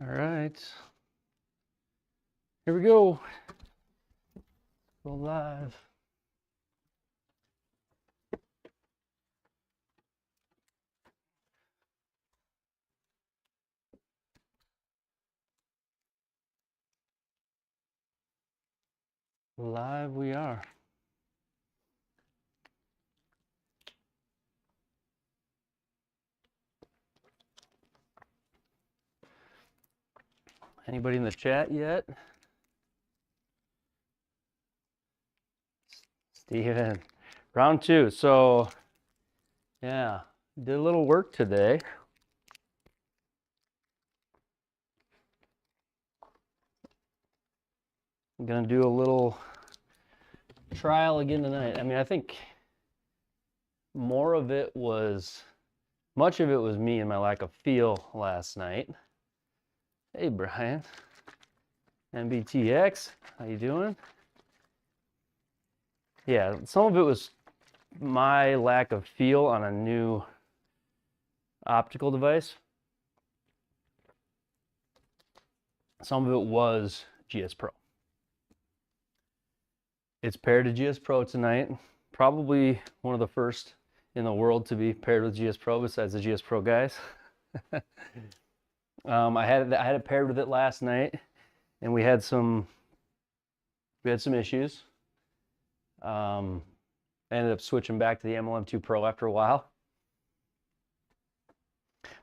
All right. Here we go. Go live. Live we are. Anybody in the chat yet? Steven. Round two. So, yeah, did a little work today. I'm going to do a little trial again tonight. I mean, I think much of it was me and my lack of feel last night. Hey, Brian. MBTX, how you doing? Yeah, some of it was my lack of feel on a new optical device. Some of it was GSPro. It's paired to GSPro tonight. Probably one of the first in the world to be paired with GSPro besides the GSPro guys. I had it paired with it last night, and we had some issues. I ended up switching back to the MLM2 Pro after a while.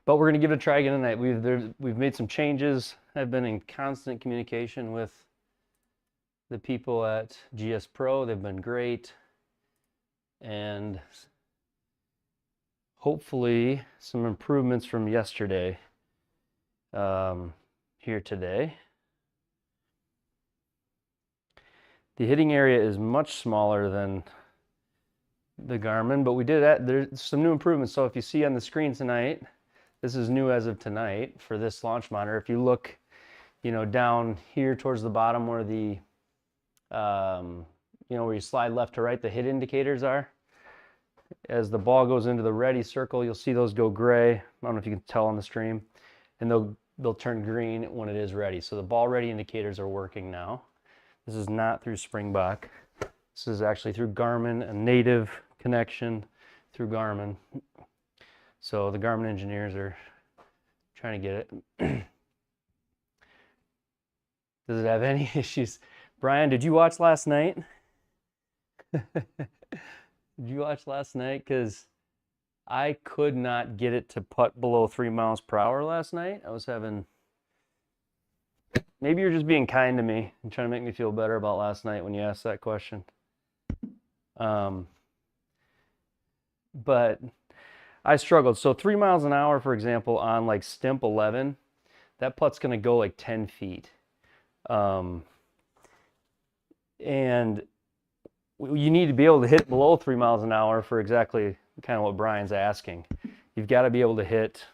But we're gonna give it a try again tonight. We've made some changes. I've been in constant communication with the people at GSPro. They've been great, and hopefully some improvements from yesterday here today. The hitting area is much smaller than the Garmin, but there's some new improvements. So if you see on the screen tonight, this is new as of tonight for this launch monitor. If you look, down here towards the bottom where the, where you slide left to right, the hit indicators are. As the ball goes into the ready circle, you'll see those go gray. I don't know if you can tell on the stream, and they'll turn green when it is ready. So the ball ready indicators are working now. This is not through Springbok. This is actually through Garmin, a native connection through Garmin. So the Garmin engineers are trying to get it. Does it have any issues? Brian, did you watch last night? Did you watch last night? Because I could not get it to putt below 3 miles per hour last night. I was having... Maybe you're just being kind to me and trying to make me feel better about last night when you asked that question. But I struggled. So 3 miles an hour, for example, on like Stimp 11, that putt's going to go like 10 feet. And you need to be able to hit below 3 miles an hour for exactly kind of what Brian's asking. You've got to be able to hit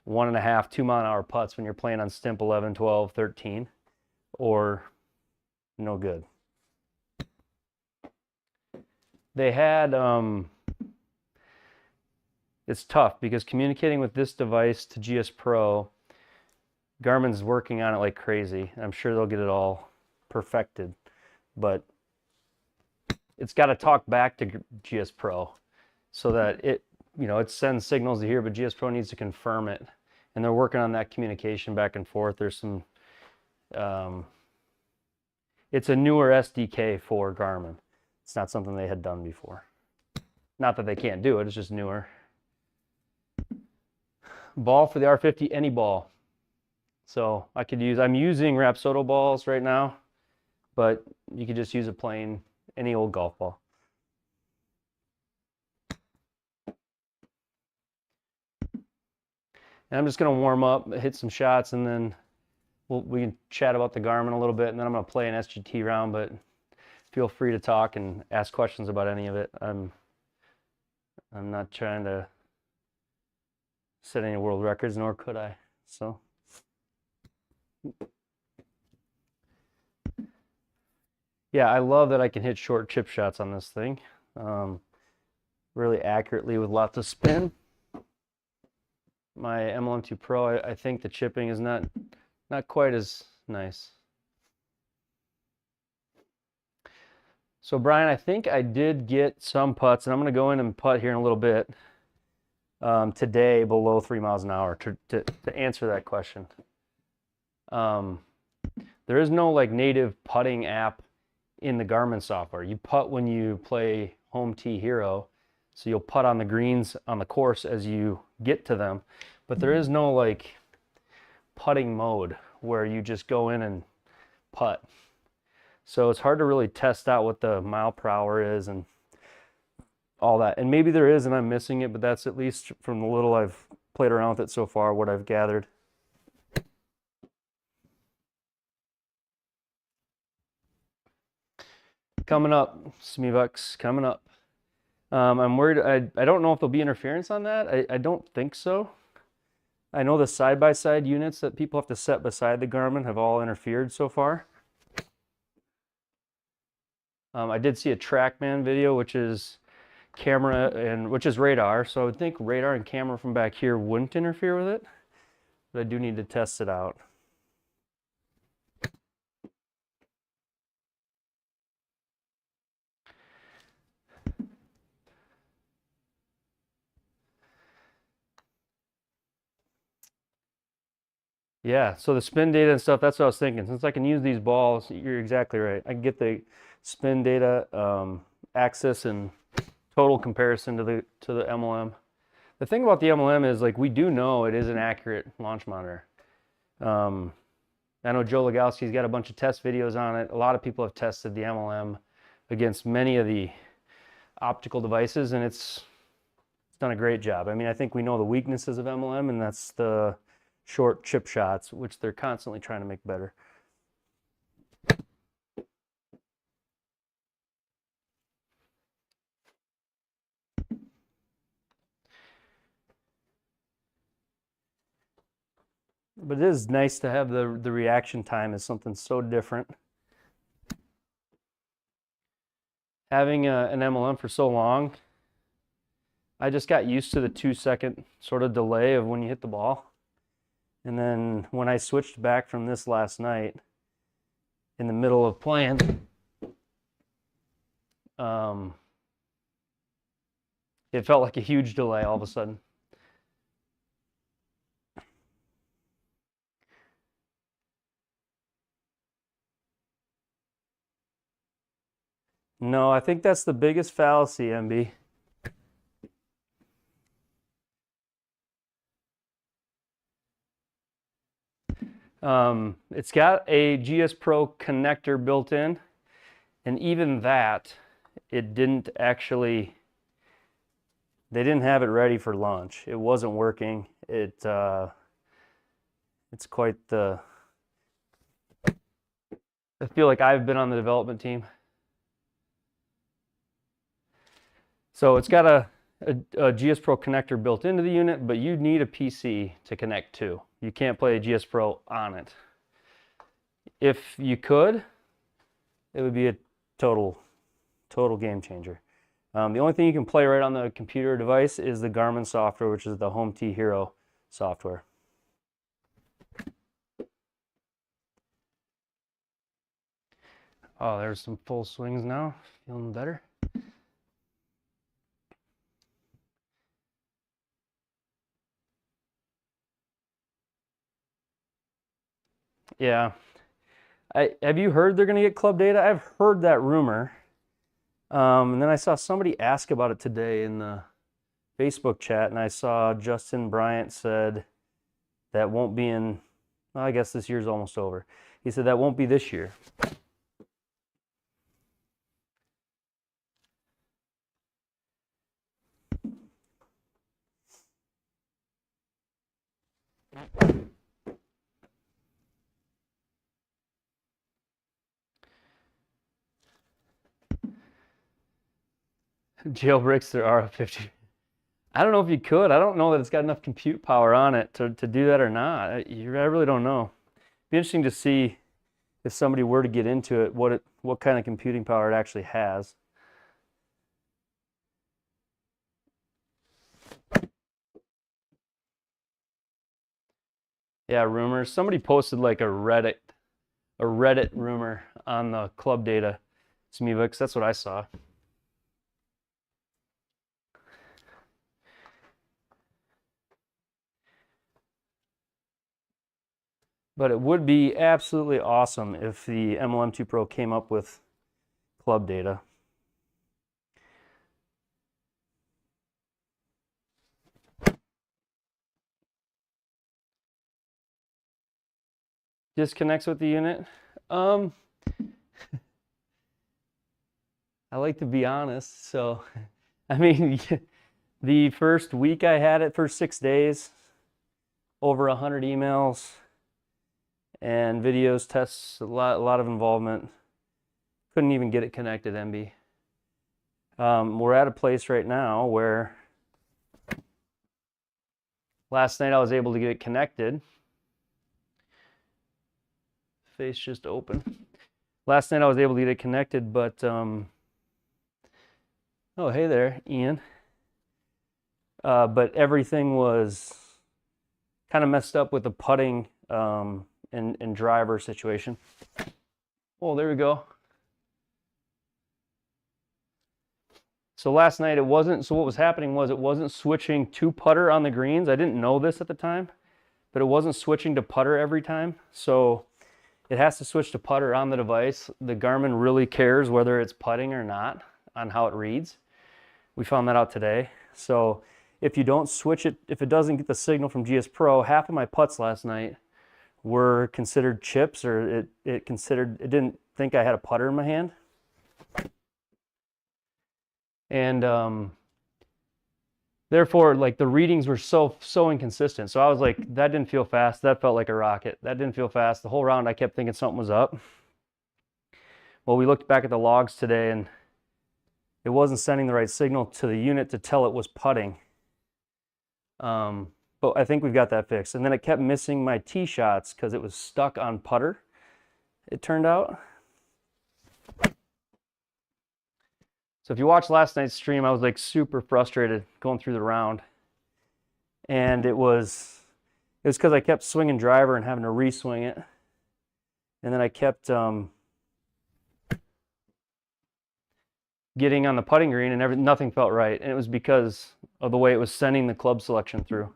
1.5, 2 mile an hour putts when you're playing on Stimp 11, 12, 13, or no good. They had, it's tough because communicating with this device to GSPro, Garmin's working on it like crazy. I'm sure they'll get it all perfected, but it's got to talk back to GSPro so that it sends signals to here, but GSPro needs to confirm it. And they're working on that communication back and forth. There's some, it's a newer SDK for Garmin. It's not something they had done before. Not that they can't do it, it's just newer. Ball for the R50, any ball. So I'm using Rapsodo balls right now, but you could just use a plain, any old golf ball. And I'm just going to warm up, hit some shots, and then we can chat about the Garmin a little bit, and then I'm going to play an SGT round, but feel free to talk and ask questions about any of it. I'm not trying to set any world records, nor could I. So yeah, I love that I can hit short chip shots on this thing really accurately with lots of spin. my MLM2 Pro, I think the chipping is not quite as nice. So Brian, I think I did get some putts, and I'm going to go in and putt here in a little bit today below 3 miles an hour to answer that question. There is no like native putting app in the Garmin software. You putt when you play Home Tee Hero, so you'll putt on the greens on the course as you get to them, but there is no like putting mode where you just go in and putt. So it's hard to really test out what the mile per hour is and all that. And maybe there is and I'm missing it, but that's at least from the little I've played around with it so far, what I've gathered. Coming up, Smeebucks, coming up. I'm worried, I don't know if there'll be interference on that. I don't think so. I know the side-by-side units that people have to set beside the Garmin have all interfered so far. I did see a TrackMan video, which is camera and which is radar. So I would think radar and camera from back here wouldn't interfere with it, but I do need to test it out. Yeah, so the spin data and stuff, that's what I was thinking. Since I can use these balls, you're exactly right. I can get the spin data, axis, and total comparison to the MLM. The thing about the MLM is like we do know it is an accurate launch monitor. I know Joe Legowski's got a bunch of test videos on it. A lot of people have tested the MLM against many of the optical devices, and it's done a great job. I mean, I think we know the weaknesses of MLM, and that's the short chip shots, which they're constantly trying to make better. But it is nice to have the reaction time is something so different. Having an MLM for so long, I just got used to the 2-second sort of delay of when you hit the ball. And then when I switched back from this last night, in the middle of playing, it felt like a huge delay all of a sudden. No, I think that's the biggest fallacy, MB. It's got a GSPro connector built in, and even that, it didn't actually, they didn't have it ready for launch. It wasn't working. It's quite the, I feel like I've been on the development team. So it's got a GSPro connector built into the unit, but you need a PC to connect to. You can't play a GSPro on it. If you could, it would be a total game changer. The only thing you can play right on the computer device is the Garmin software, which is the Home Tee Hero software. Oh, there's some full swings now. Feeling better. Yeah. Have you heard they're going to get club data? I've heard that rumor. And then I saw somebody ask about it today in the Facebook chat, and I saw Justin Bryant said that won't be in, well, I guess this year's almost over. He said that won't be this year. Jailbreaks their R50. I don't know if you could. I don't know that it's got enough compute power on it to do that or not. I really don't know. It'd be interesting to see if somebody were to get into it, what kind of computing power it actually has. Yeah, rumors. Somebody posted like a Reddit rumor on the club data. It's me, because that's what I saw. But it would be absolutely awesome if the MLM2 Pro came up with club data. Disconnects with the unit. I like to be honest, so I mean, the first week I had it, for 6 days, over 100 emails and videos, tests, a lot of involvement. Couldn't even get it connected, MB. We're at a place right now where last night I was able to get it connected. Face just open. Last night I was able to get it connected, but oh, hey there, Ian. But everything was kind of messed up with the putting and driver situation. Oh, there we go. So last night it wasn't, so what was happening was it wasn't switching to putter on the greens. I didn't know this at the time, but it wasn't switching to putter every time. So it has to switch to putter on the device. The Garmin really cares whether it's putting or not on how it reads. We found that out today. So if you don't switch it, if it doesn't get the signal from GSPro, half of my putts last night were considered chips, or it didn't think I had a putter in my hand. And therefore, like, the readings were so inconsistent. So I was like, that didn't feel fast. That felt like a rocket. That didn't feel fast. The whole round I kept thinking something was up. Well, we looked back at the logs today and it wasn't sending the right signal to the unit to tell it was putting. But I think we've got that fixed. And then it kept missing my tee shots because it was stuck on putter, it turned out. So if you watched last night's stream, I was like super frustrated going through the round. And it was because I kept swinging driver and having to re-swing it. And then I kept getting on the putting green and nothing felt right. And it was because of the way it was sending the club selection through.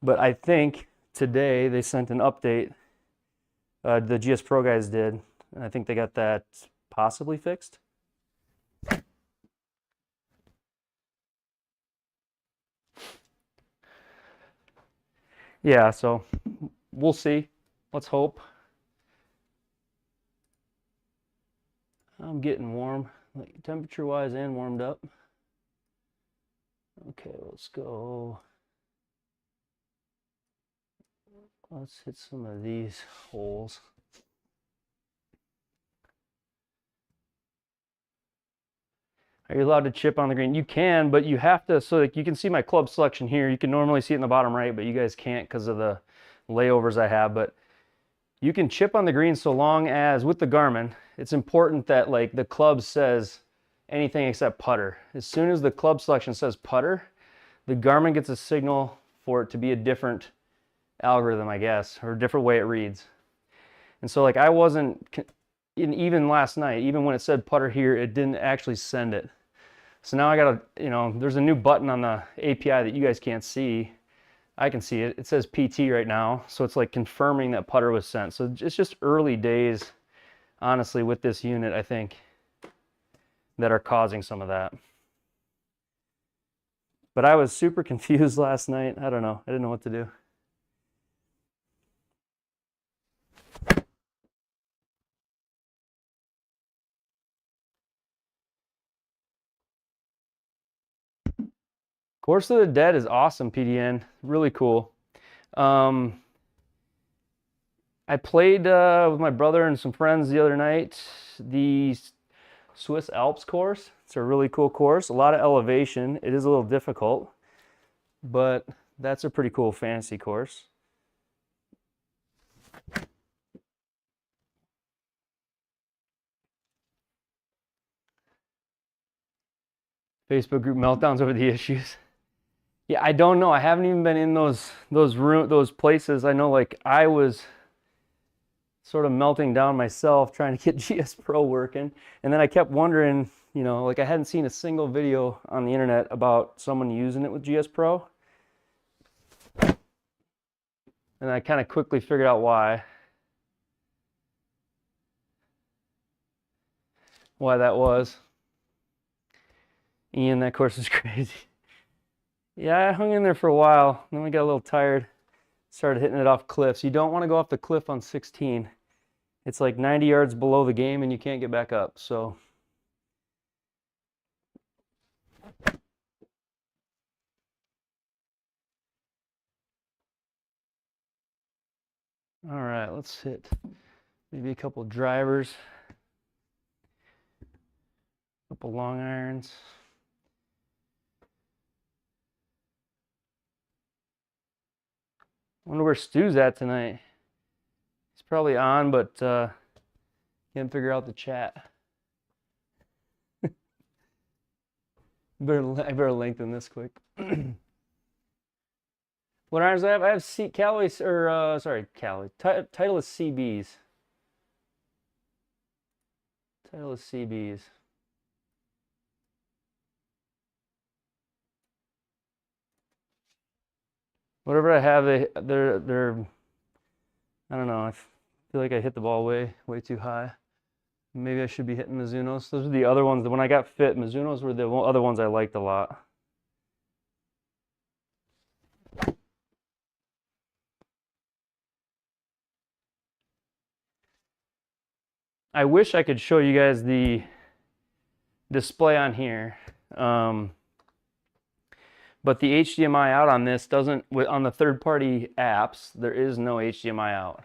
But I think today they sent an update. The GSPro guys did. And I think they got that possibly fixed. Yeah, so we'll see. Let's hope. I'm getting warm, like temperature-wise and warmed up. Okay, let's go. Let's hit some of these holes. Are you allowed to chip on the green? You can, but you have to, so like you can see my club selection here. You can normally see it in the bottom right, but you guys can't because of the layovers I have. But you can chip on the green so long as, with the Garmin, it's important that like the club says anything except putter. As soon as the club selection says putter, the Garmin gets a signal for it to be a different algorithm, I guess, or a different way it reads. And so like I wasn't, even last night, even when it said putter here, it didn't actually send it. So now I gotta, there's a new button on the API that you guys can't see. I can see it. It says PT right now. So it's like confirming that putter was sent. So it's just early days, honestly, with this unit, I think, that are causing some of that. But I was super confused last night. I don't know. I didn't know what to do. Course of the Dead is awesome, PDN. Really cool. I played with my brother and some friends the other night, the Swiss Alps course. It's a really cool course. A lot of elevation. It is a little difficult, but that's a pretty cool fantasy course. Facebook group meltdowns over the issues. Yeah, I don't know. I haven't even been in those places. I know, like, I was sort of melting down myself trying to get GSPro working, and then I kept wondering, you know, like I hadn't seen a single video on the internet about someone using it with GSPro, and I kind of quickly figured out why that was. Ian, that course is crazy. Yeah, I hung in there for a while, then we got a little tired, started hitting it off cliffs. You don't want to go off the cliff on 16. It's like 90 yards below the game and you can't get back up, so. All right, let's hit maybe a couple drivers, a couple long irons. Wonder where Stu's at tonight. He's probably on, but can't figure out the chat. I better lengthen this quick. What irons do I have? I have Titleist CBs. Titleist CBs. Whatever I have, they're I don't know. I feel like I hit the ball way too high. Maybe I should be hitting Mizunos. Those are the other ones that when I got fit, Mizunos were the other ones I liked a lot. I wish I could show you guys the display on here. But the HDMI out on this doesn't, on the third-party apps, there is no HDMI out.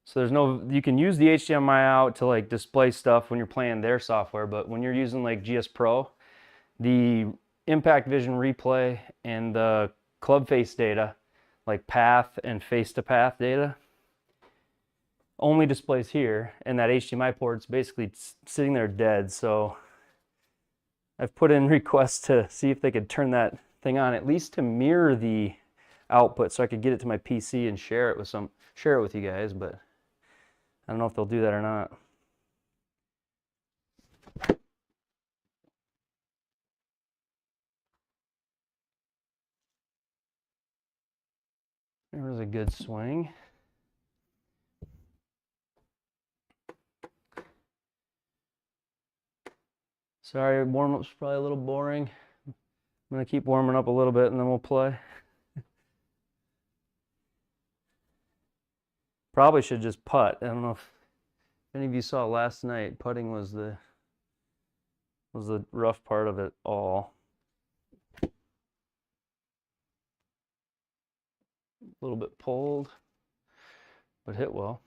So there's no, you can use the HDMI out to like display stuff when you're playing their software, but when you're using like GSPro, the impact vision replay and the club face data, like path and face to path data, only displays here, and that HDMI port's basically sitting there dead. So I've put in requests to see if they could turn that thing on, at least to mirror the output, so I could get it to my PC and share it with you guys, but I don't know if they'll do that or not. There was a good swing. Sorry, warm-up's probably a little boring. I'm gonna keep warming up a little bit and then we'll play. Probably should just putt. I don't know if any of you saw last night. Putting was the rough part of it all. A little bit pulled, but hit well.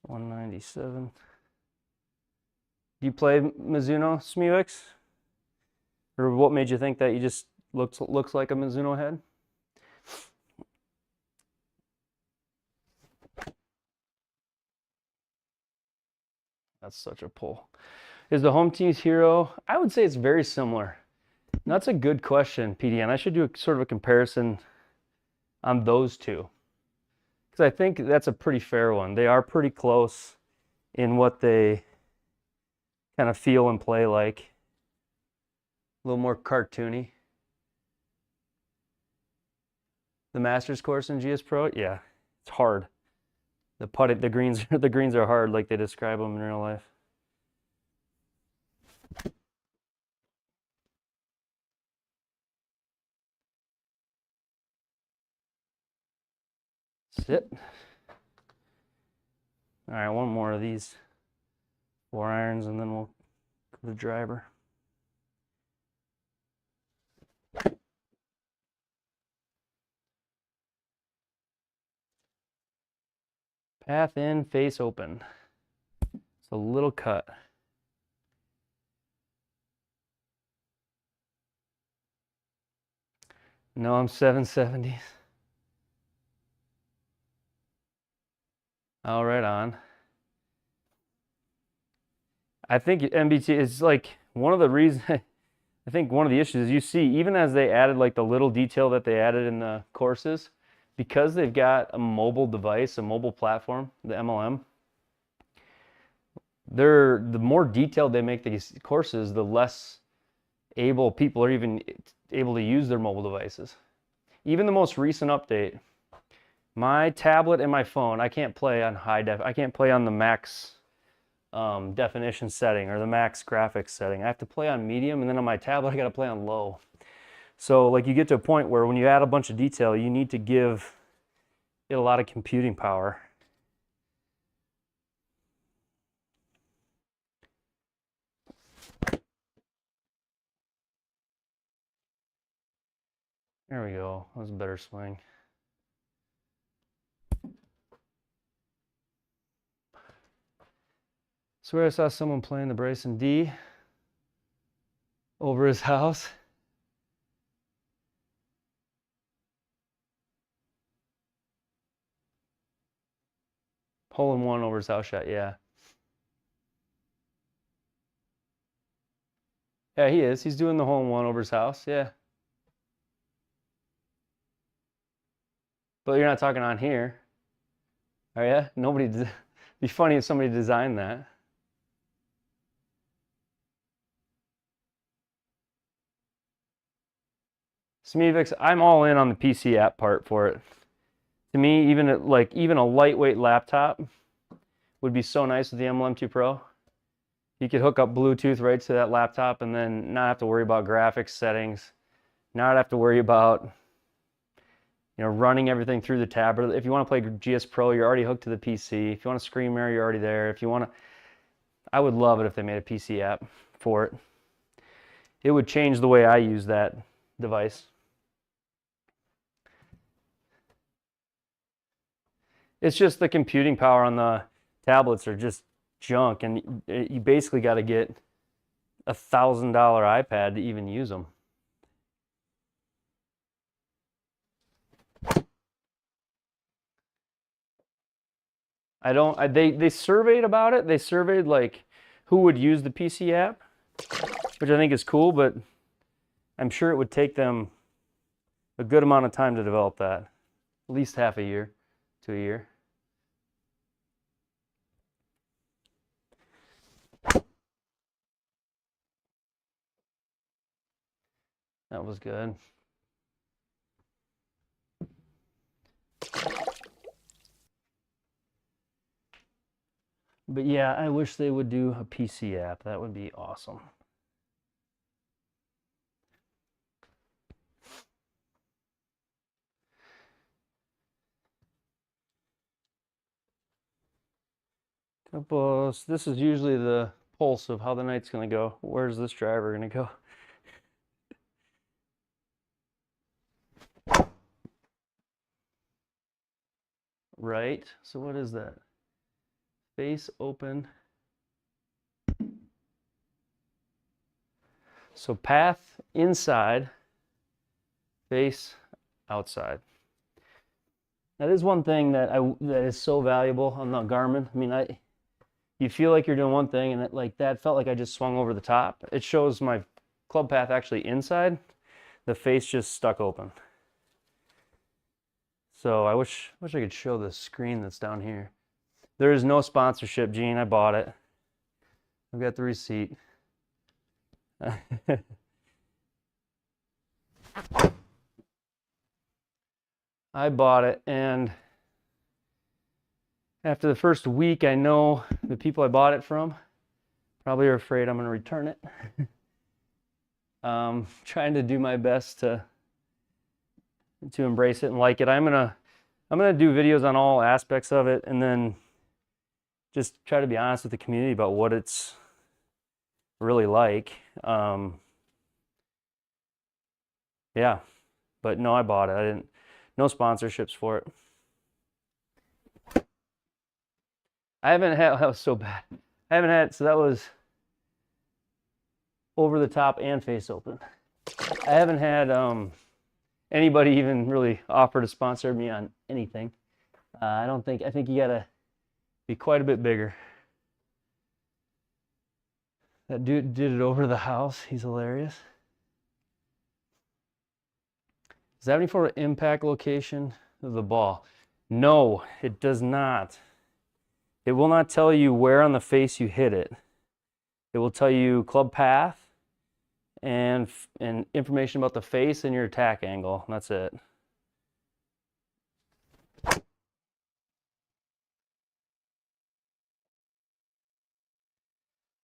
$197. Do you play Mizuno Smuix? Or what made you think that you just looks like a Mizuno head? That's such a pull. Is the Home Team's Hero? I would say it's very similar. That's a good question, PDN. I should do a sort of a comparison on those two, because I think that's a pretty fair one. They are pretty close in what they kind of feel and play like. A little more cartoony. The Masters course in GSPro, yeah, it's hard. The greens are hard like they describe them in real life. Sit. All right, one more of these 4 irons and then we'll go to the driver. Path in, face open. It's a little cut. No, I'm 770s. Oh, right on. I think MBT is like one of the reasons, I think one of the issues is you see, even as they added like the little detail that they added in the courses, because they've got a mobile device, a mobile platform, the MLM, the more detailed they make these courses, the less able people are even able to use their mobile devices. Even the most recent update, my tablet and my phone, I can't play on high def. I can't play on the max definition setting or the max graphics setting. I have to play on medium, and then on my tablet I got to play on low. So like you get to a point where when you add a bunch of detail, you need to give it a lot of computing power. There we go. That was a better swing. Swear I saw someone playing the Bryson D over his house. Hole in one over his house shot, yeah. Yeah, he is. He's doing the hole in one over his house, yeah. But you're not talking on here, are you? Nobody. It'd be funny if somebody designed that. Smevix, I'm all in on the PC app part for it. To me, even a lightweight laptop would be so nice with the MLM2 Pro. You could hook up Bluetooth right to that laptop and then not have to worry about graphics settings, not have to worry about running everything through the tab. If you want to play GSPro, you're already hooked to the PC. If you want a screen mirror, you're already there. If you want to, I would love it if they made a PC app for it. It would change the way I use that device. It's just the computing power on the tablets are just junk, and you basically got to get a $1,000 iPad to even use them. They surveyed about it. They surveyed like who would use the PC app, which I think is cool, but I'm sure it would take them a good amount of time to develop that. At least half a year to a year. That was good. But yeah, I wish they would do a PC app. That would be awesome. This is usually the pulse of how the night's going to go. Where's this driver going to go? Right. So what is that? Face open. So path inside, face outside. That is one thing that is so valuable on the Garmin. I mean, you feel like you're doing one thing, and that felt like I just swung over the top. It shows my club path actually inside. The face just stuck open. So I wish I could show the screen that's down here. There is no sponsorship, Gene. I bought it. I've got the receipt. I bought it, and after the first week, I know the people I bought it from probably are afraid I'm going to return it. Trying to do my best to embrace it and like it. I'm gonna do videos on all aspects of it, and then just try to be honest with the community about what it's really like. Yeah, but no, I bought it. No sponsorships for it. I haven't had, that was so bad. I haven't had, so that was over the top and face open. I haven't had anybody even really offer to sponsor me on anything. I think you gotta be quite a bit bigger. That dude did it over the house. He's hilarious. Does that have any sort of impact location of the ball? No, it does not. It will not tell you where on the face you hit it. It will tell you club path and information about the face and your attack angle. That's it.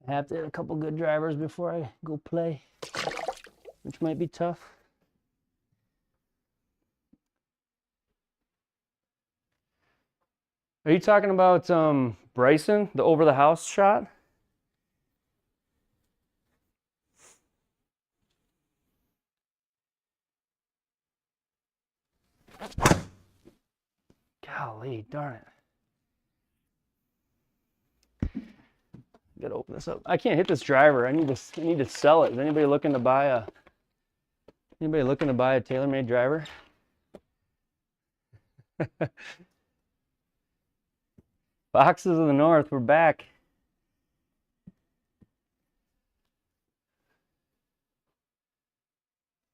I have to hit a couple good drivers before I go play, which might be tough. Are you talking about Bryson, the over the house shot? Golly, darn it. Gotta open this up. I can't hit this driver. I need to sell it. Is anybody looking to buy a TaylorMade driver? Foxes of the North, we're back.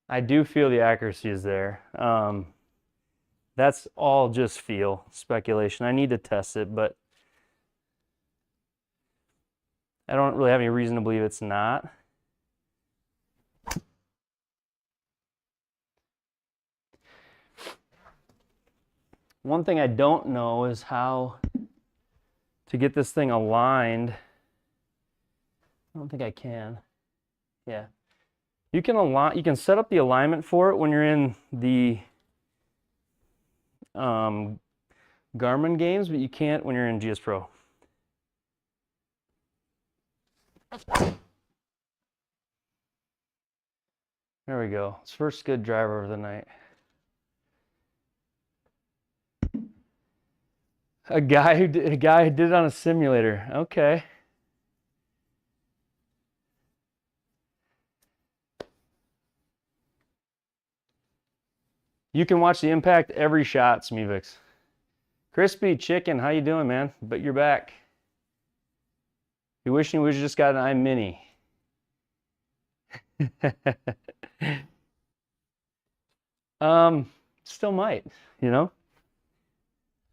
I do feel the accuracy is there. That's all just feel, speculation. I need to test it, but I don't really have any reason to believe it's not. One thing I don't know is how to get this thing aligned. I don't think I can. Yeah. You can set up the alignment for it when you're in the Garmin games, but you can't when you're in GSPro. There we go. It's first good driver of the night. A guy who did it on a simulator. Okay. You can watch the impact every shot, Smevix. Crispy Chicken, how you doing, man? But you're back. You wishing we just got an iMini. Still might, you know?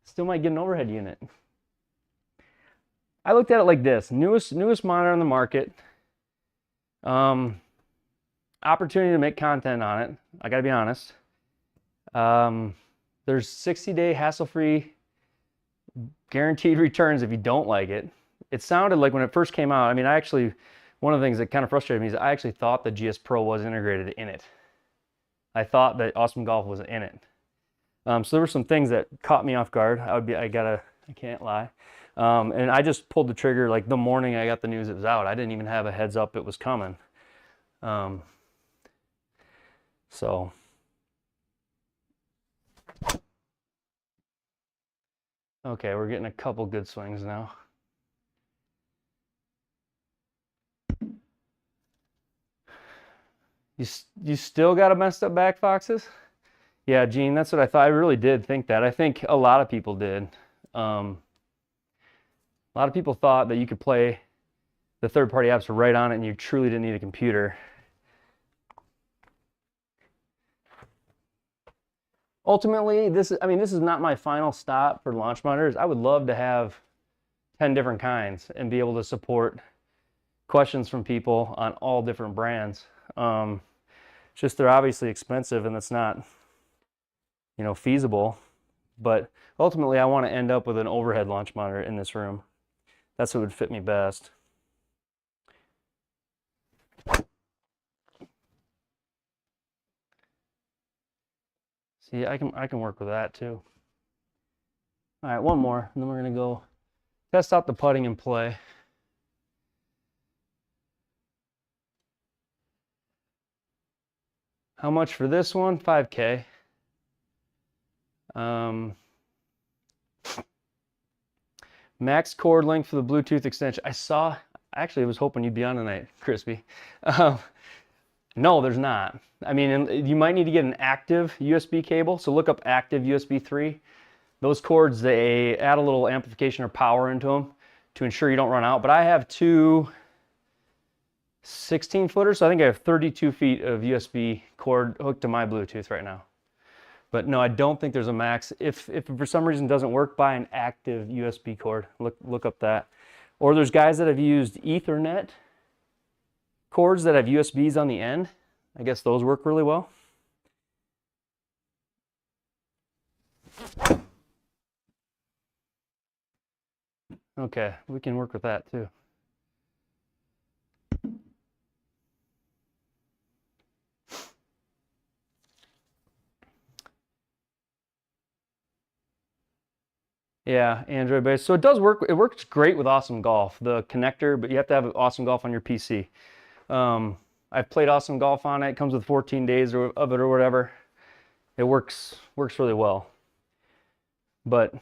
Still might get an overhead unit. I looked at it like this. Newest monitor on the market. Opportunity to make content on it. I gotta be honest. There's 60-day hassle-free guaranteed returns if you don't like it. It sounded like when it first came out, I mean, one of the things that kind of frustrated me is I actually thought the GSPro was integrated in it. I thought that Awesome Golf was in it. So there were some things that caught me off guard. I can't lie. And I just pulled the trigger like the morning I got the news it was out. I didn't even have a heads up it was coming. So. Okay, we're getting a couple good swings now. You still got a messed up back, Foxes? Yeah, Gene, that's what I thought. I really did think that. I think a lot of people did. A lot of people thought that you could play the third-party apps right on it and you truly didn't need a computer. Ultimately, this is not my final stop for launch monitors. I would love to have 10 different kinds and be able to support questions from people on all different brands. It's just they're obviously expensive and that's not, you know, feasible. But ultimately, I want to end up with an overhead launch monitor in this room. That's what would fit me best. See, I can work with that too. All right, one more, and then we're gonna go test out the putting and play. How much for this one? 5K. Max cord length for the Bluetooth extension. Actually, I was hoping you'd be on tonight, Crispy. No, there's not. I mean, you might need to get an active USB cable. So look up active USB 3. Those cords, they add a little amplification or power into them to ensure you don't run out. But I have two 16 footer, so I think I have 32 feet of USB cord hooked to my Bluetooth right now. But no, I don't think there's a max. If for some reason it doesn't work, buy an active USB cord. Look up that. Or there's guys that have used Ethernet cords that have USBs on the end. I guess those work really well. Okay, we can work with that too. Yeah, Android based. So it does work. It works great with Awesome Golf, the connector, but you have to have Awesome Golf on your PC. I've played Awesome Golf on it. It comes with 14 days of it or whatever. It works really well. But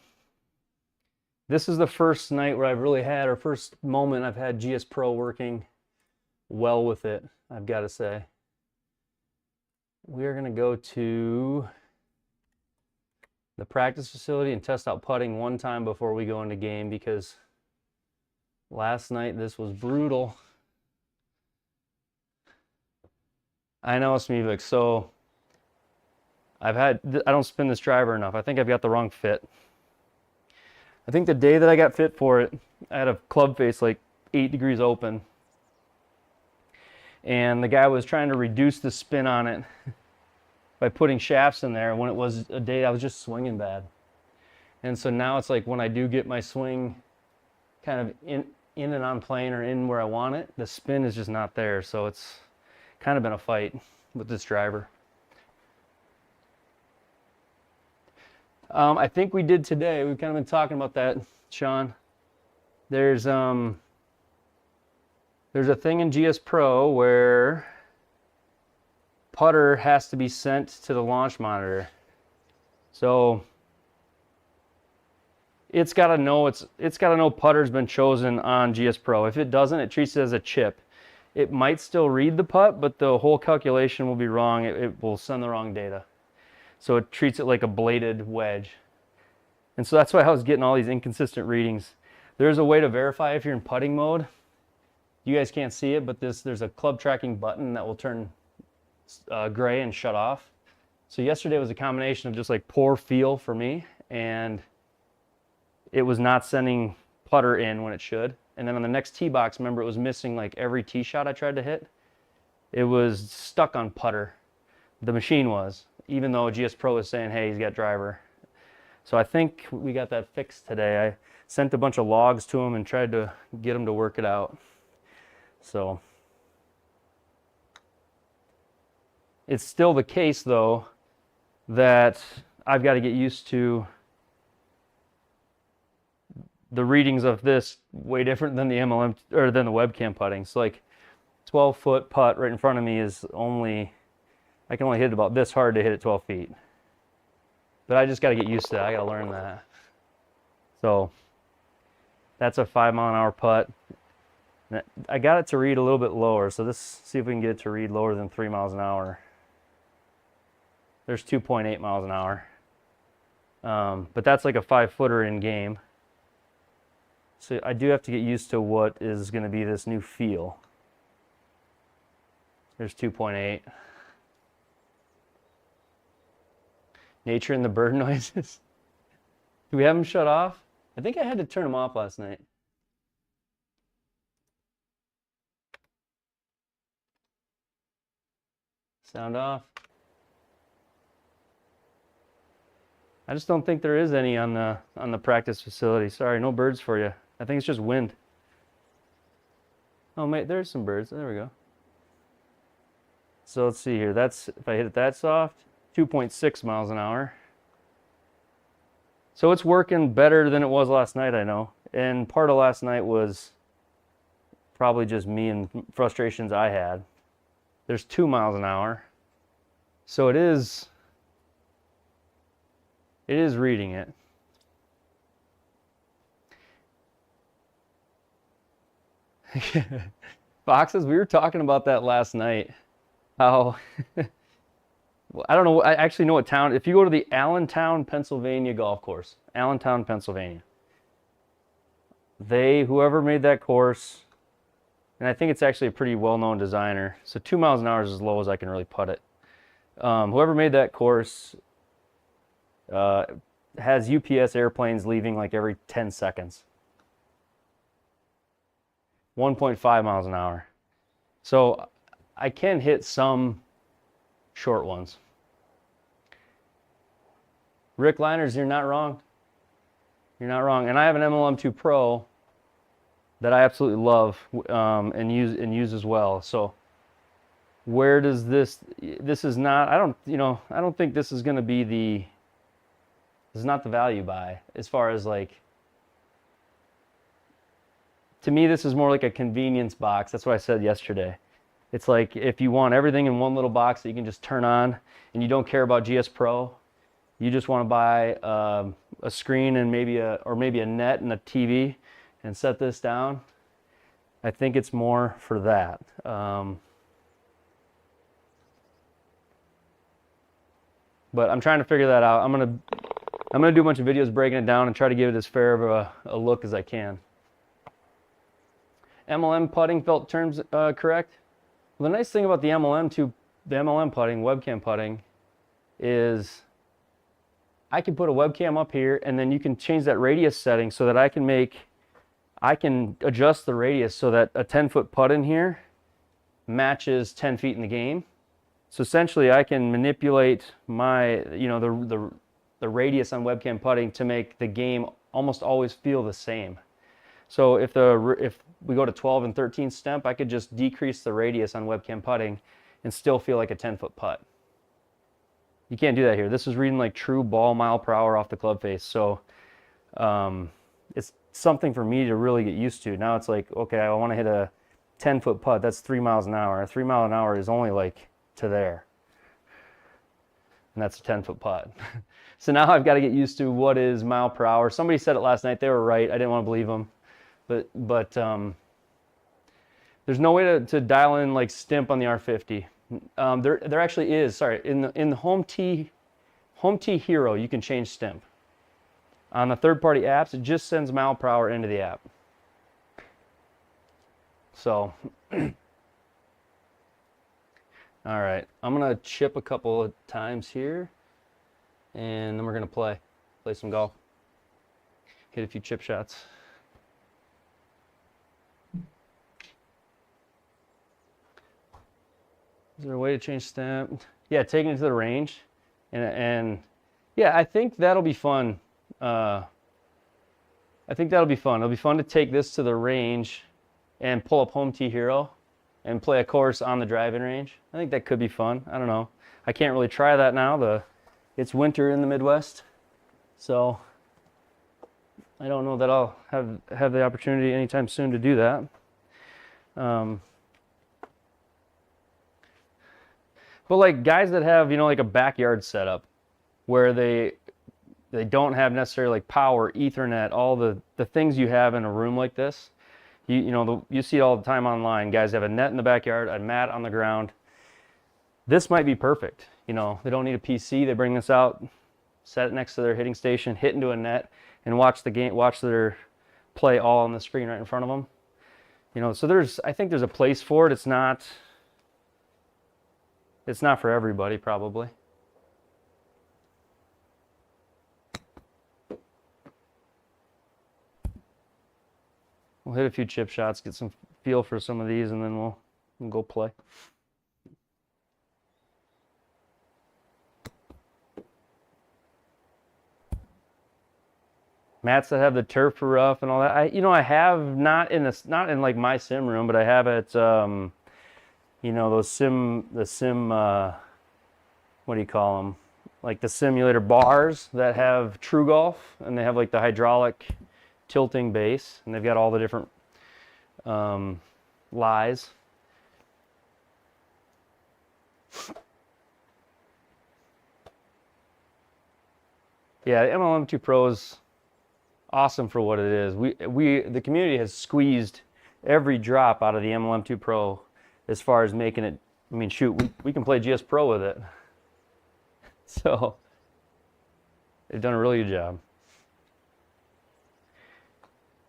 this is the first night where I've really had, or first moment I've had GSPro working well with it, I've got to say. We are going to go to the practice facility and test out putting one time before we go into game, because last night this was brutal. I know, Smevik. So I don't spin this driver enough. I think I've got the wrong fit. I think the day that I got fit for it, I had a club face like 8 degrees open. And the guy was trying to reduce the spin on it by putting shafts in there, when it was a day I was just swinging bad. And so now it's like when I do get my swing kind of in and on plane, or in where I want it, the spin is just not there. So it's kind of been a fight with this driver. I think we did today. We've kind of been talking about that, Sean. There's a thing in GSPro where putter has to be sent to the launch monitor. So it's got to know putter's been chosen on GSPro. If it doesn't, it treats it as a chip. It might still read the putt, but the whole calculation will be wrong. It will send the wrong data. So it treats it like a bladed wedge. And so that's why I was getting all these inconsistent readings. There's a way to verify if you're in putting mode. You guys can't see it, but there's a club tracking button that will turn gray and shut off. So yesterday was a combination of just like poor feel for me, and it was not sending putter in when it should. And then on the next tee box, remember, it was missing like every tee shot I tried to hit. It was stuck on putter. The machine was, even though GSPro was saying, hey, he's got driver. So I think we got that fixed today. I sent a bunch of logs to him and tried to get him to work it out. So it's still the case, though, that I've got to get used to the readings of this way different than the MLM or than the webcam putting. So like 12-foot putt right in front of me is only, I can only hit it about this hard to hit it 12 feet. But I just got to get used to that. I got to learn that. So that's a 5-mile-an-hour putt. I got it to read a little bit lower, so let's see if we can get it to read lower than 3 miles an hour. There's 2.8 miles an hour. But that's like a 5-footer in game. So I do have to get used to what is going to be this new feel. There's 2.8. Nature and the bird noises. Do we have them shut off? I think I had to turn them off last night. Sound off. I just don't think there is any on the practice facility. Sorry, no birds for you. I think it's just wind. Oh, mate, there's some birds. There we go. So let's see here. That's, if I hit it that soft, 2.6 miles an hour. So it's working better than it was last night, I know. And part of last night was probably just me and frustrations I had. There's 2 miles an hour. So it is reading it. Foxes, we were talking about that last night. How, well, I don't know, I actually know what town. If you go to the Allentown, Pennsylvania golf course, Allentown, Pennsylvania, whoever made that course and I think it's actually a pretty well-known designer. So 2 miles an hour is as low as I can really put it. Whoever made that course has UPS airplanes leaving like every 10 seconds. 1.5 miles an hour. So I can hit some short ones. Rick Liners, you're not wrong. You're not wrong. And I have an MLM2 Pro that I absolutely love and use as well. So where does this is not, I don't think this is going to be this is not the value buy as far as like, to me this is more like a convenience box. That's what I said yesterday. It's like if you want everything in one little box that you can just turn on and you don't care about GSPro, you just want to buy a screen and maybe a net and a TV and set this down. I think it's more for that. But I'm trying to figure that out. I'm gonna do a bunch of videos breaking it down and try to give it as fair of a look as I can. MLM putting felt terms correct. Well, the nice thing about the MLM putting, webcam putting, is I can put a webcam up here and then you can change that radius setting so that I can adjust the radius so that a 10-foot putt in here matches 10 feet in the game. So essentially I can manipulate my, the radius on webcam putting to make the game almost always feel the same. So if we go to 12 and 13 stemp, I could just decrease the radius on webcam putting and still feel like a 10-foot putt. You can't do that here. This is reading like true ball mile per hour off the club face. So it's something for me to really get used to. Now it's like, okay, I want to hit a 10-foot putt. That's 3 miles an hour. 3 mile an hour is only like to there. And that's a 10-foot putt. So now I've got to get used to what is mile per hour. Somebody said it last night. They were right. I didn't want to believe them. But there's no way to dial in like stimp on the R50. There actually is. Sorry, in the Home Tee Hero, you can change stimp. On the third-party apps, it just sends mile per hour into the app. So, all right, I'm gonna chip a couple of times here, and then we're gonna play some golf, hit a few chip shots. Is there a way to change stamp? Yeah, taking it to the range, and yeah, I think that'll be fun. I think that'll be fun. It'll be fun to take this to the range and pull up Home Tee Hero and play a course on the driving range. I think that could be fun. I don't know. I can't really try that now. It's winter in the Midwest, so I don't know that I'll have the opportunity anytime soon to do that. But like guys that have, like a backyard setup where they don't have necessarily like power, Ethernet, all the things you have in a room like this, you see it all the time online. Guys have a net in the backyard, a mat on the ground. This might be perfect. They don't need a PC. They bring this out, set it next to their hitting station, hit into a net, and watch their play all on the screen right in front of them. So I think there's a place for it. It's not for everybody, probably. We'll hit a few chip shots, get some feel for some of these, and then we'll go play. Mats that have the turf for rough and all that. I have not in like my sim room, but I have it. The sim, what do you call them? Like the simulator bars that have True Golf, and they have like the hydraulic tilting base, and they've got all the different lies. Yeah, the MLM2 Pro is awesome for what it is. The community has squeezed every drop out of the MLM2 Pro as far as making it. I mean, shoot, we can play GSPro with it. So they've done a really good job.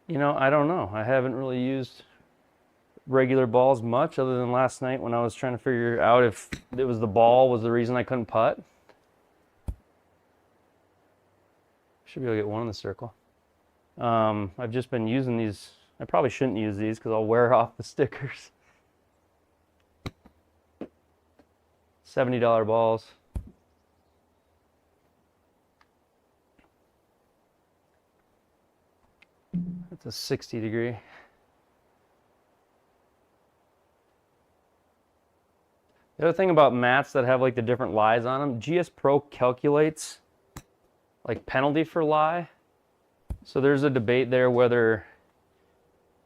I don't know. I haven't really used regular balls much, other than last night when I was trying to figure out if it was the ball was the reason I couldn't putt. Should be able to get one in the circle. I've just been using these. I probably shouldn't use these because I'll wear off the stickers. $70 balls. That's a 60 degree. The other thing about mats that have like the different lies on them, GSPro calculates like penalty for lie. So there's a debate there whether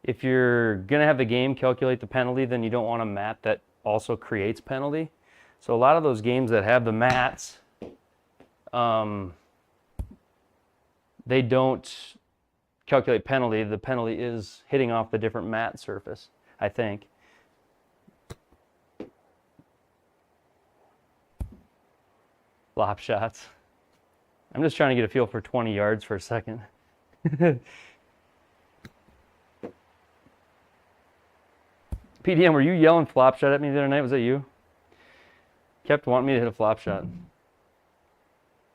if you're gonna have the game calculate the penalty, then you don't want a mat that also creates penalty. So a lot of those games that have the mats, they don't calculate penalty. The penalty is hitting off the different mat surface, I think. Flop shots. I'm just trying to get a feel for 20 yards for a second. PDM, were you yelling flop shot at me the other night? Was that you? Kept wanting me to hit a flop shot.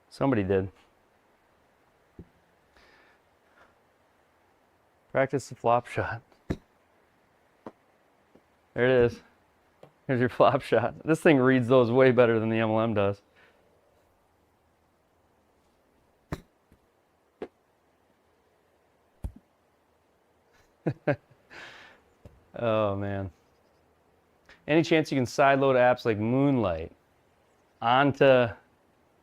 Somebody did. Practice the flop shot. There it is. Here's your flop shot. This thing reads those way better than the MLM does. Oh man. Any chance you can sideload apps like Moonlight onto the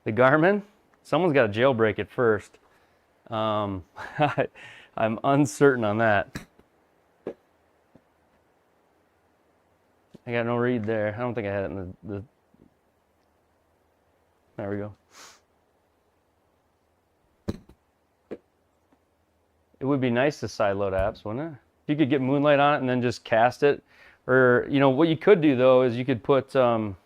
Garmin? Someone's got to jailbreak it first. I'm uncertain on that. I got no read there. I don't think I had it in the there we go. It would be nice to sideload apps, wouldn't it? If you could get Moonlight on it and then just cast it. Or, you know, what you could do though is you could put, well,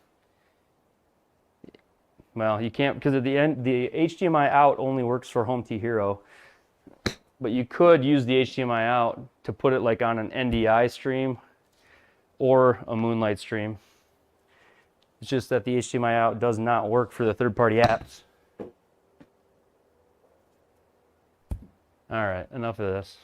you can't, because at the end, the HDMI out only works for Home T Hero. But you could use the HDMI out to put it like on an NDI stream or a Moonlight stream. It's just that the HDMI out does not work for the third-party apps. All right, enough of this.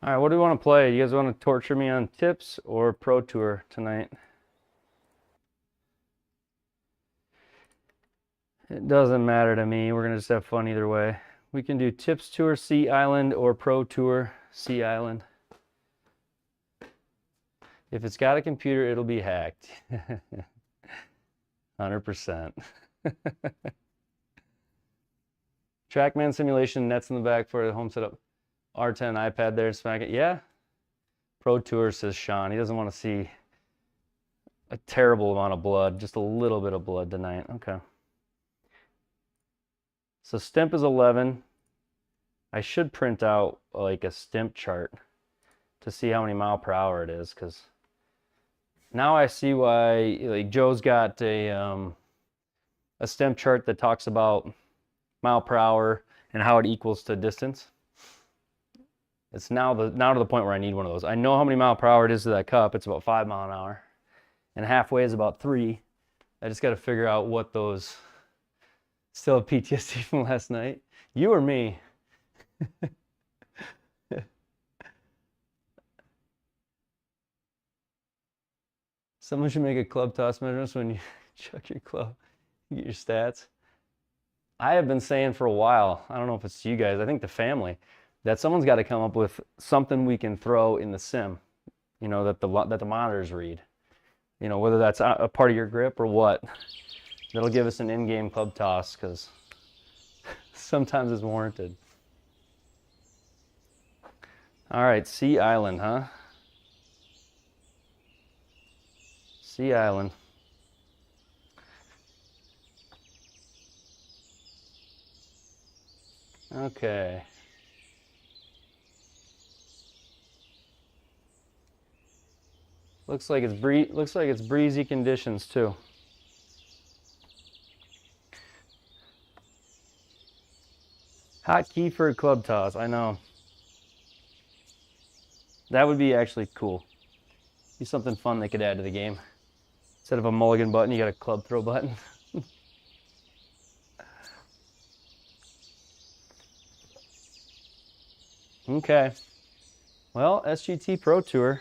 All right, what do we want to play? You guys want to torture me on tips or Pro Tour tonight? It doesn't matter to me. We're going to just have fun either way. We can do Tips Tour Sea Island or Pro Tour Sea Island. If it's got a computer, it'll be hacked. 100%. Trackman simulation, nets in the back for the home setup. R10 iPad there, smack it. Yeah. Pro Tour, says Sean. He doesn't want to see a terrible amount of blood, just a little bit of blood tonight. Okay. So stimp is 11. I should print out like a stimp chart to see how many mile per hour it is, because now I see why like Joe's got a stimp chart that talks about mile per hour and how it equals to distance. It's now to the point where I need one of those. I know how many mile per hour it is to that cup. It's about 5 miles an hour. And halfway is about 3. I just got to figure out what those... Still have PTSD from last night. You or me? Someone should make a club toss measurements when you chuck your club. Get your stats. I have been saying for a while, I don't know if it's you guys, I think the family, that someone's got to come up with something we can throw in the sim, you know, that the monitors read. You know, whether that's a part of your grip or what. That'll give us an in-game club toss, because sometimes it's warranted. All right, Sea Island, huh? Sea Island. Okay. Looks like it's breezy conditions too. Hotkey for a club toss, I know. That would be actually cool. Be something fun they could add to the game. Instead of a mulligan button, you got a club throw button. Okay. Well, SGT Pro Tour.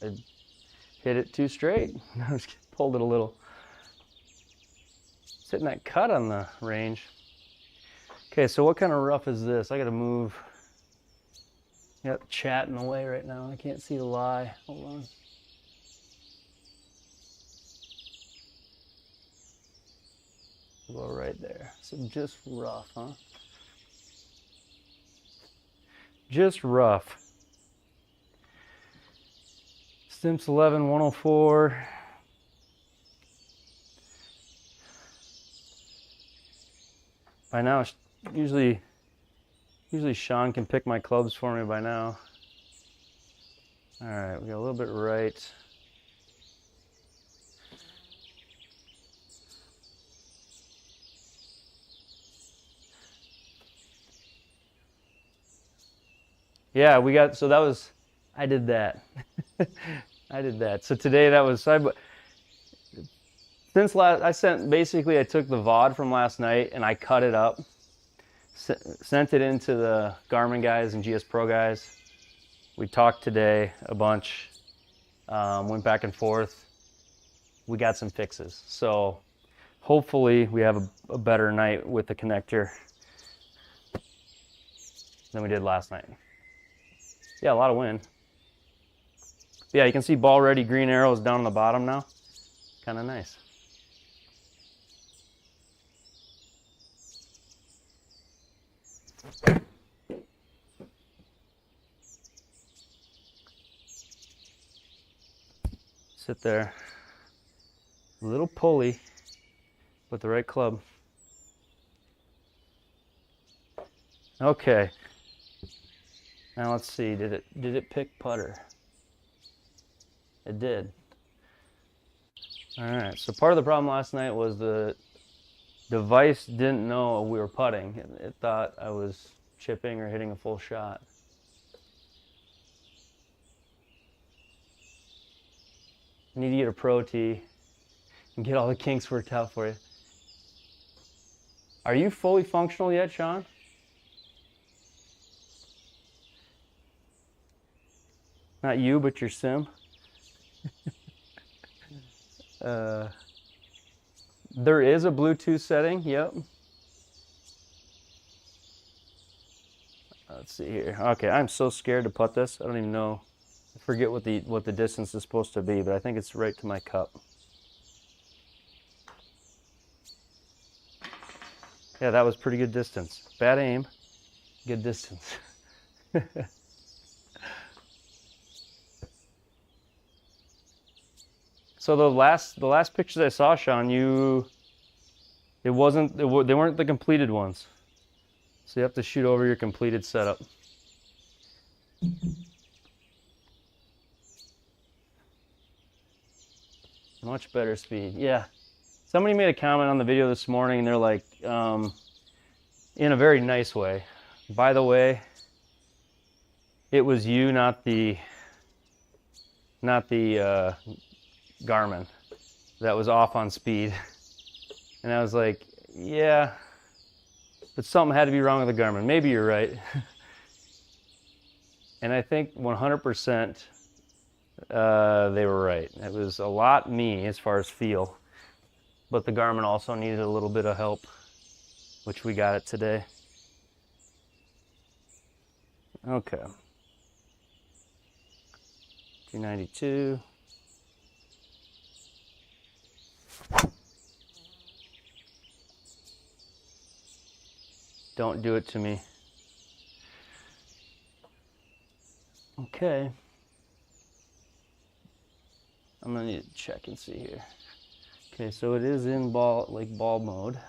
I hit it too straight. I just pulled it a little. Sitting that cut on the range. Okay, so what kind of rough is this? I gotta move. Got chat in the way right now. I can't see the lie. Hold on. Go right there. So just rough, huh? Just rough. Stimps 11, 104. By now, usually Sean can pick my clubs for me by now. All right, we got a little bit right. Yeah, we got, so that was, I did that. I did that. So today that was, since last, I took the VOD from last night and I cut it up, sent it into the Garmin guys and GSPro guys. We talked today a bunch, went back and forth. We got some fixes. So hopefully we have a better night with the connector than we did last night. Yeah, a lot of wind. Yeah, you can see ball ready green arrows down on the bottom now. Kind of nice. Sit there. A little pulley with the right club. Okay. Now let's see, did it pick putter? It did. All right, so part of the problem last night was the device didn't know we were putting. It thought I was chipping or hitting a full shot. I need to get a pro tee and get all the kinks worked out for you. Are you fully functional yet, Sean? Not you, but your sim. There is a Bluetooth setting, yep. Let's see here. Okay, I'm so scared to putt this. I don't even know. I forget what the distance is supposed to be, but I think it's right to my cup. Yeah, that was pretty good distance. Bad aim, good distance. So the last pictures I saw, Sean, they weren't the completed ones. So you have to shoot over your completed setup. Much better speed. Yeah. Somebody made a comment on the video this morning and they're like, in a very nice way, by the way, it was you, not the Garmin that was off on speed. And I was like, yeah, but something had to be wrong with the Garmin. Maybe you're right. And I think 100% they were right. It was a lot me as far as feel, but the Garmin also needed a little bit of help, which we got it today. Okay. 292. Don't do it to me. Okay. I'm gonna need to check and see here. Okay, so it is in ball mode.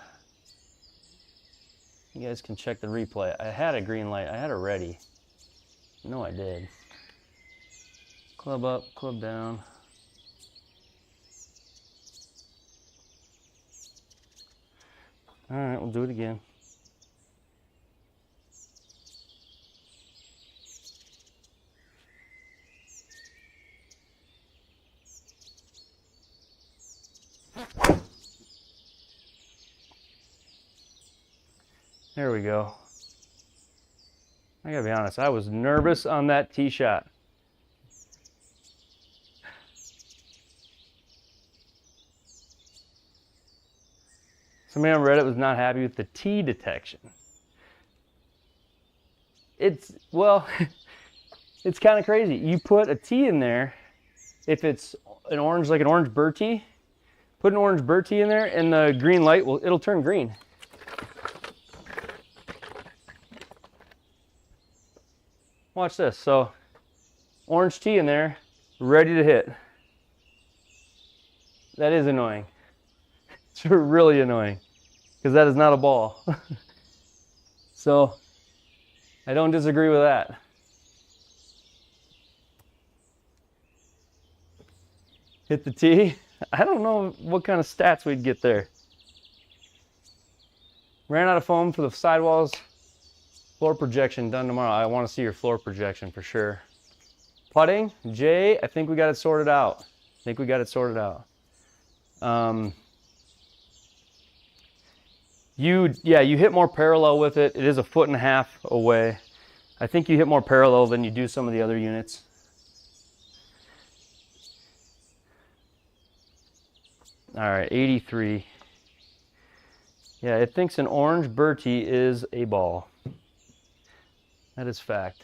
You guys can check the replay. I had a green light. I had it ready. No, I did. Club up, club down. All right, we'll do it again. There we go. I gotta be honest, I was nervous on that tee shot. Somebody on Reddit was not happy with the tee detection. Well, it's kind of crazy. You put a tee in there, if it's an orange, like an orange burr tee, put an orange burr tee in there and the green light, it'll turn green. Watch this. So, orange tee in there, ready to hit. That is annoying. It's really annoying because that is not a ball. So, I don't disagree with that. Hit the tee. I don't know what kind of stats we'd get there. Ran out of foam for the sidewalls. Floor projection done tomorrow. I want to see your floor projection for sure. Putting, Jay, I think we got it sorted out. You hit more parallel with it. It is 1.5 feet away. I think you hit more parallel than you do some of the other units. All right, 83. Yeah, it thinks an orange burr tee is a ball. That is fact.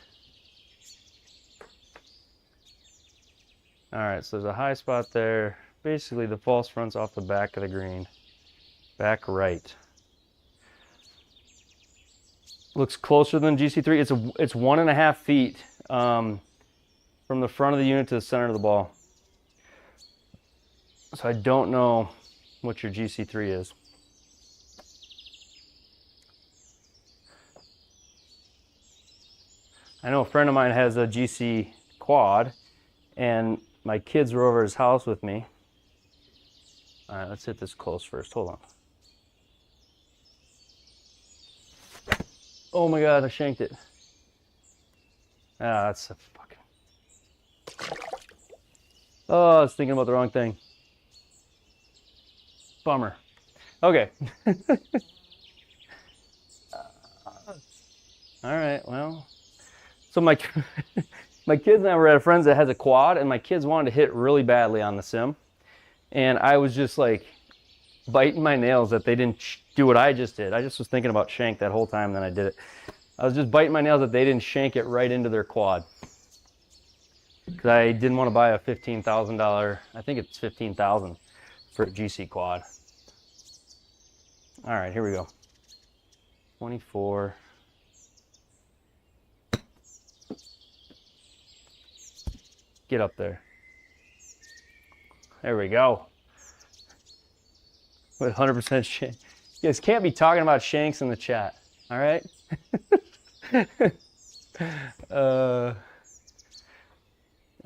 All right, so there's a high spot there. Basically, the false front's off the back of the green. Back right. Looks closer than GC3. It's 1.5 feet from the front of the unit to the center of the ball. So I don't know what your GC3 is. I know a friend of mine has a GC quad, and my kids were over at his house with me. All right, let's hit this close first. Hold on. Oh my God, I shanked it. Ah, that's a fucking... Oh, I was thinking about the wrong thing. Bummer. Okay. All right, well. So my kids and I were at a friend's that has a quad, and my kids wanted to hit really badly on the sim. And I was just like biting my nails that they didn't do what I just did. I just was thinking about shank that whole time, and then I did it. I was just biting my nails that they didn't shank it right into their quad. Because I didn't want to buy a $15,000, I think it's $15,000 for a GC quad. All right, here we go. 24. Get up there. There we go. With 100% shank. You guys can't be talking about shanks in the chat, all right?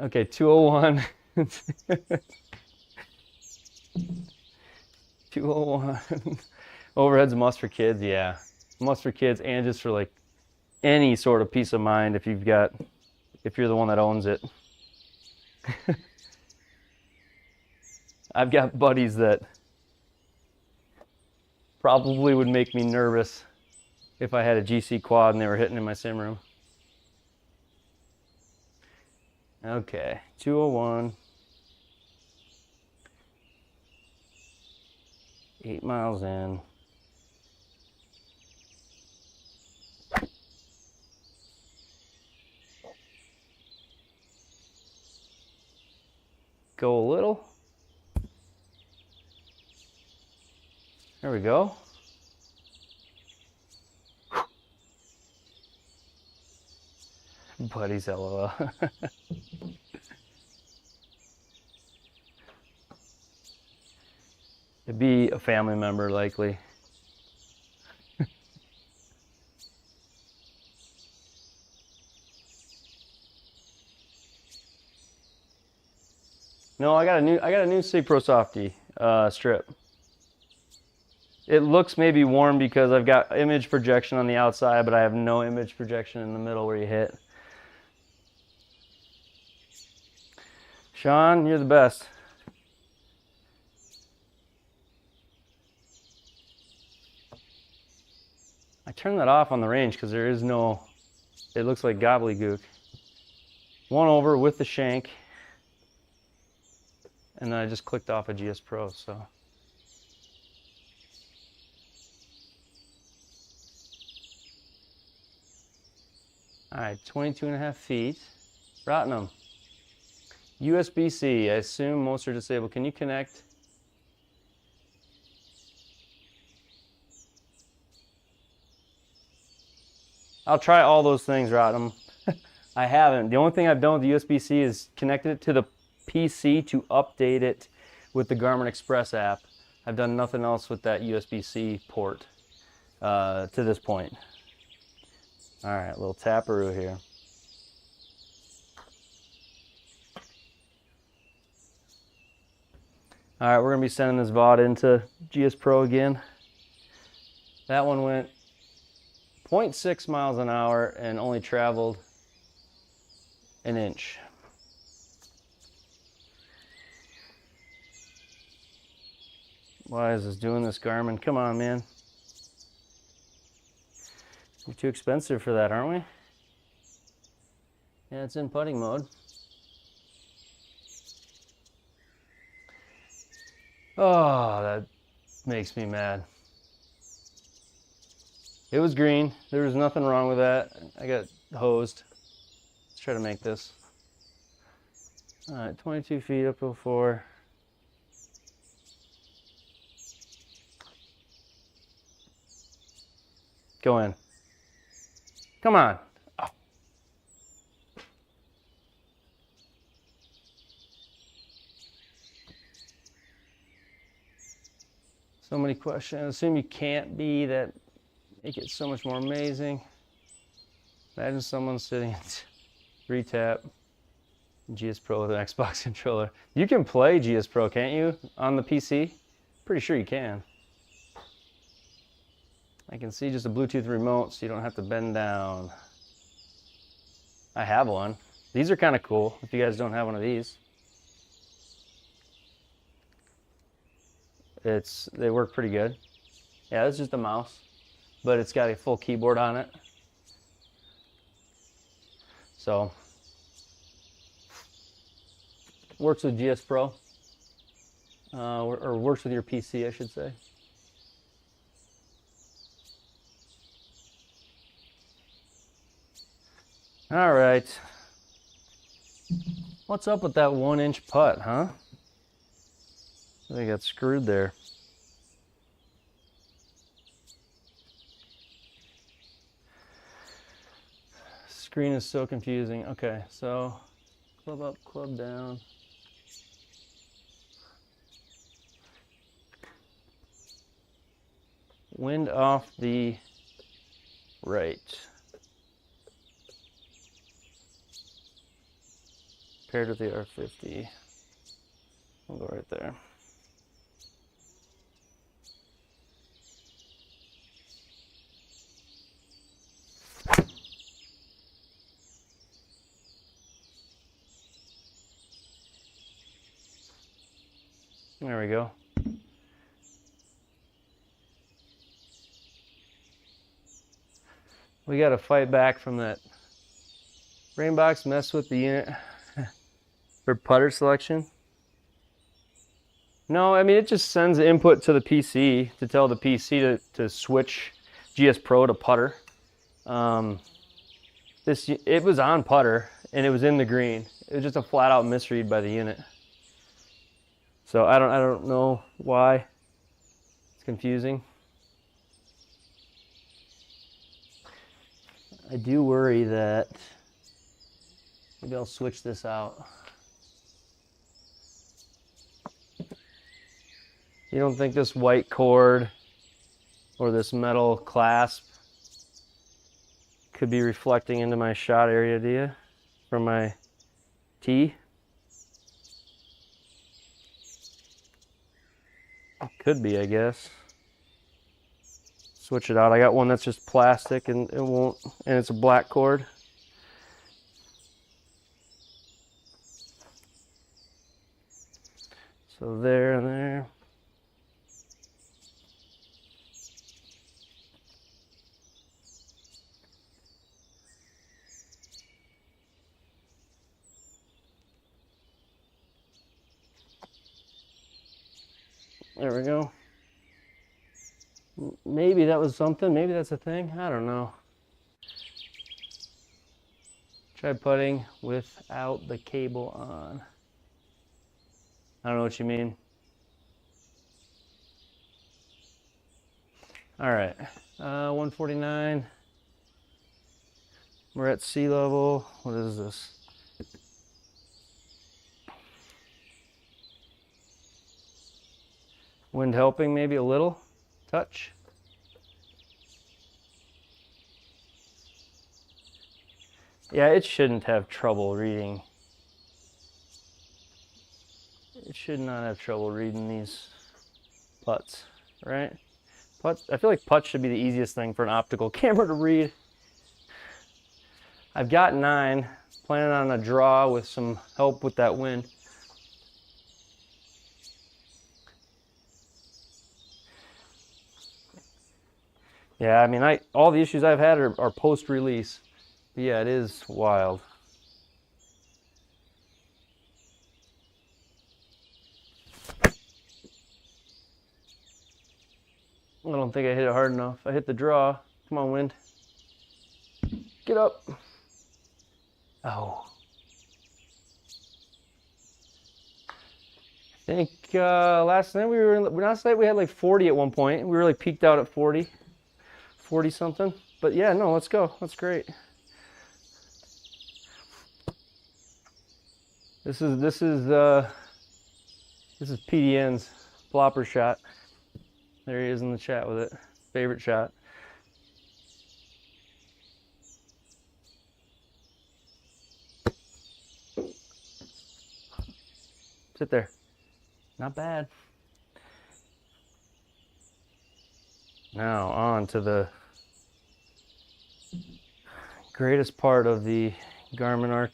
Okay, 201. 201. Overhead's a must for kids, yeah. Must for kids, and just for like any sort of peace of mind if you're the one that owns it. I've got buddies that probably would make me nervous if I had a GC quad and they were hitting in my sim room. Okay, 201. 8 miles in. Go a little. There we go. Buddies, LOL. It'd be a family member, likely. No, I got a new GSPro Softy strip. It looks maybe warm because I've got image projection on the outside, but I have no image projection in the middle where you hit. Sean, you're the best. I turned that off on the range because there is no, it looks like gobbledygook. One over with the shank, and then I just clicked off a GSPro, so. All right, 22.5 feet. Rottenham. USB-C, I assume most are disabled. Can you connect? I'll try all those things, Rottenham. I haven't. The only thing I've done with the USB-C is connected it to the PC to update it with the Garmin Express app. I've done nothing else with that USB-C port to this point. All right, little taparoo here. All right, we're gonna be sending this VOD into GSPro again. That one went 0.6 miles an hour and only traveled an inch. Why is this doing this, Garmin? Come on, man. We're too expensive for that, aren't we? Yeah, it's in putting mode. Oh, that makes me mad. It was green. There was nothing wrong with that. I got hosed. Let's try to make this. All right, 22 feet up to 4. Go in. Come on. Oh. So many questions. I assume you can't be, that make it so much more amazing. Imagine someone sitting at 3-tap GSPro with an Xbox controller. You can play GSPro, can't you, on the PC? Pretty sure you can. I can see just a Bluetooth remote, so you don't have to bend down. I have one. These are kind of cool, if you guys don't have one of these. They work pretty good. Yeah, it's just a mouse, but it's got a full keyboard on it. So, works with GSPro, or works with your PC, I should say. All right. What's up with that 1-inch putt, huh? They got screwed there. Screen is so confusing. Okay, so club up, club down. Wind off the right. Paired with the R50. We'll go right there. There we go. We got to fight back from that Rainbox mess with the unit for putter selection. No, I mean, it just sends the input to the PC to tell the PC to switch GSPro to putter. It was on putter and it was in the green. It was just a flat out misread by the unit. So I don't know why. It's confusing. I do worry that maybe I'll switch this out. You don't think this white cord or this metal clasp could be reflecting into my shot area, do you? From my tee? It could be, I guess. Switch it out. I got one that's just plastic and it won't, and it's a black cord. So there and there. There we go. Maybe that was something. Maybe that's a thing. I don't know. Try putting without the cable on. I don't know what you mean. All right, 149. We're at sea level. What is this? Wind helping maybe a little touch. Yeah, it shouldn't have trouble reading. It should not have trouble reading these putts, right? Putts, I feel like putts should be the easiest thing for an optical camera to read. I've got 9, planning on a draw with some help with that wind. Yeah, I mean, all the issues I've had are post-release. Yeah, it is wild. I don't think I hit it hard enough. I hit the draw. Come on, wind. Get up. Oh. I think last night we had like 40 at one point. We were like peaked out at 40 something. But yeah, no, let's go. That's great. This is PDN's flopper shot. There he is in the chat with it. Favorite shot. Sit there. Not bad. Now on to the greatest part of the Garmin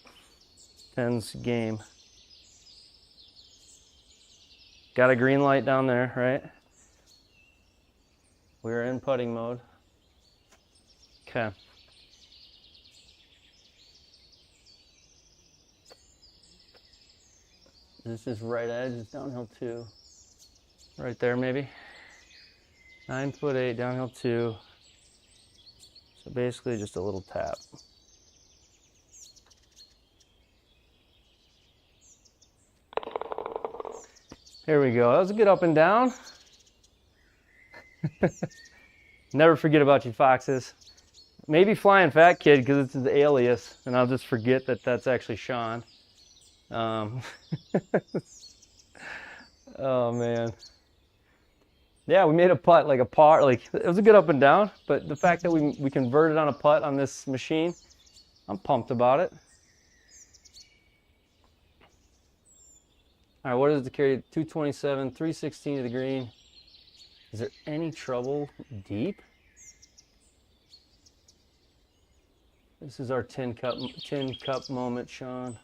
R10's game. Got a green light down there, right? We're in putting mode. Okay. This is right edge, it's downhill 2. Right there maybe. 9'8", downhill 2. So basically just a little tap. Here we go. That was a good up and down. Never forget about you, foxes. Maybe Flying Fat Kid because it's his alias, and I'll just forget that that's actually Sean. Oh man. Yeah, we made a putt, like a par, like it was a good up and down, but the fact that we converted on a putt on this machine, I'm pumped about it. All right, what is it to carry? 227, 316 to the green. Is there any trouble deep? This is our tin cup moment, Sean.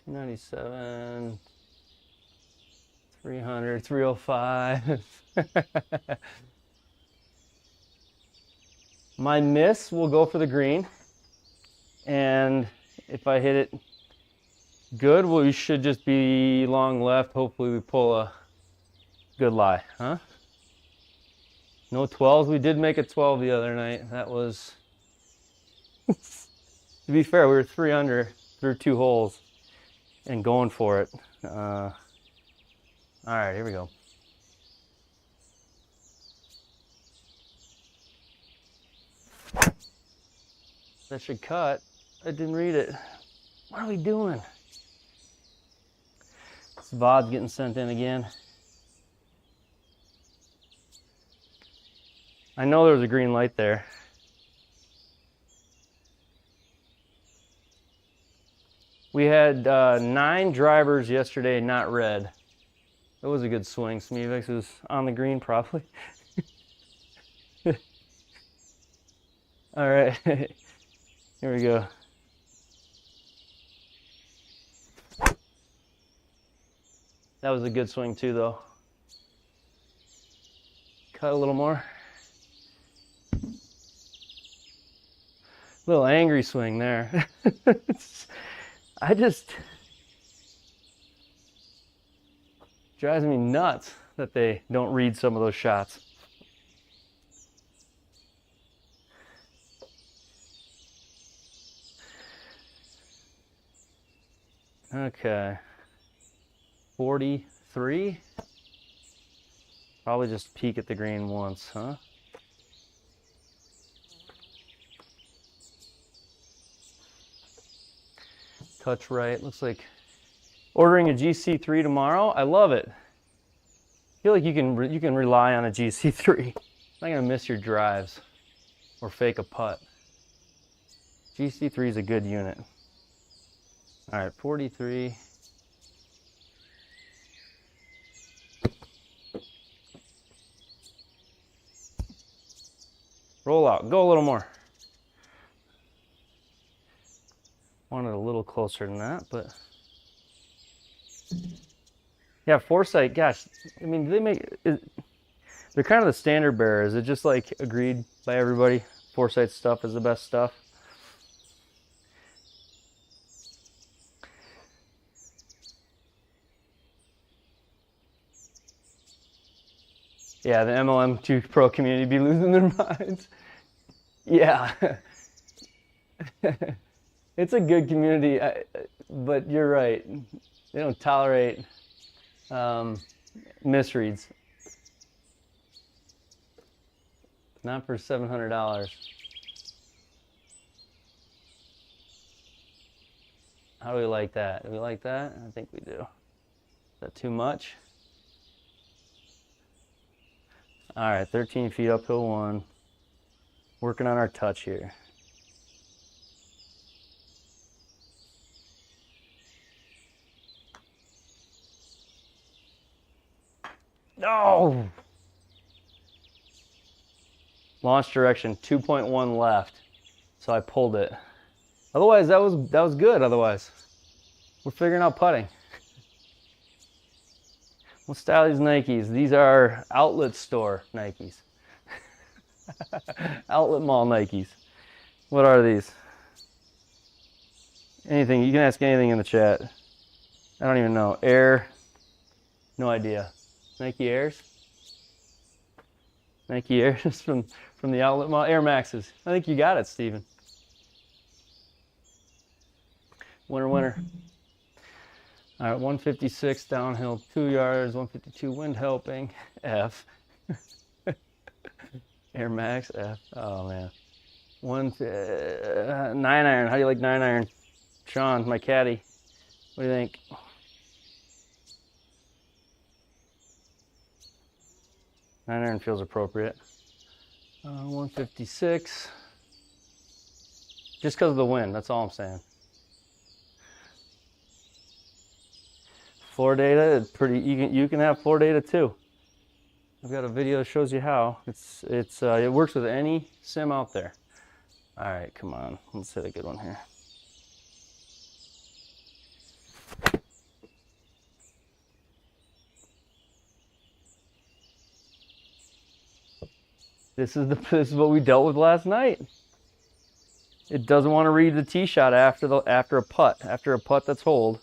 $297, 300, 305. My miss will go for the green, and if I hit it good, well, we should just be long left. Hopefully we pull a good lie, huh? No 12s. We did make a 12 the other night. That was, to be fair, we were 3 under through 2 holes and going for it. All right, here we go. That should cut. I didn't read it. What are we doing? VOD's getting sent in again. I know there was a green light there. We had 9 drivers yesterday not red. That was a good swing. Smeevix was on the green probably. All right, here we go. That was a good swing too though. Cut a little more. Little angry swing there. Drives me nuts that they don't read some of those shots. Okay. 43. Probably just peek at the green once, huh? Touch right. Looks like ordering a GC3 tomorrow. I love it. I feel like you can rely on a GC3. Not gonna miss your drives or fake a putt. GC3 is a good unit. All right, 43. Roll out. Go a little more. Wanted a little closer than that, but yeah, Foresight. Gosh, I mean, they're kind of the standard bearer. Is it just like agreed by everybody? Foresight stuff is the best stuff. Yeah, the MLM2 Pro community be losing their minds. Yeah. It's a good community, but you're right. They don't tolerate misreads. Not for $700. How do we like that? Do we like that? I think we do. Is that too much? All right, 13 feet uphill one. Working on our touch here. No! Launch direction 2.1 left. So I pulled it. Otherwise, that was good otherwise. We're figuring out putting. What style are these Nikes? These are outlet store Nikes. Outlet mall Nikes. What are these? Anything, you can ask anything in the chat. I don't even know. Air, no idea. Nike Airs? Nike Airs from the outlet mall. Air Maxes. I think you got it, Steven. Winner, winner. All right, 156 downhill, 2 yards, 152 wind helping, F. Air Max, F. Oh man. 9 iron. How do you like 9 iron? Sean, my caddy. What do you think? Nine iron feels appropriate. 156. Just because of the wind, that's all I'm saying. Floor data is pretty. You can have floor data too. I've got a video that shows you how. It works with any sim out there. All right, come on. Let's hit a good one here. This is what we dealt with last night. It doesn't want to read the tee shot after a putt that's holed.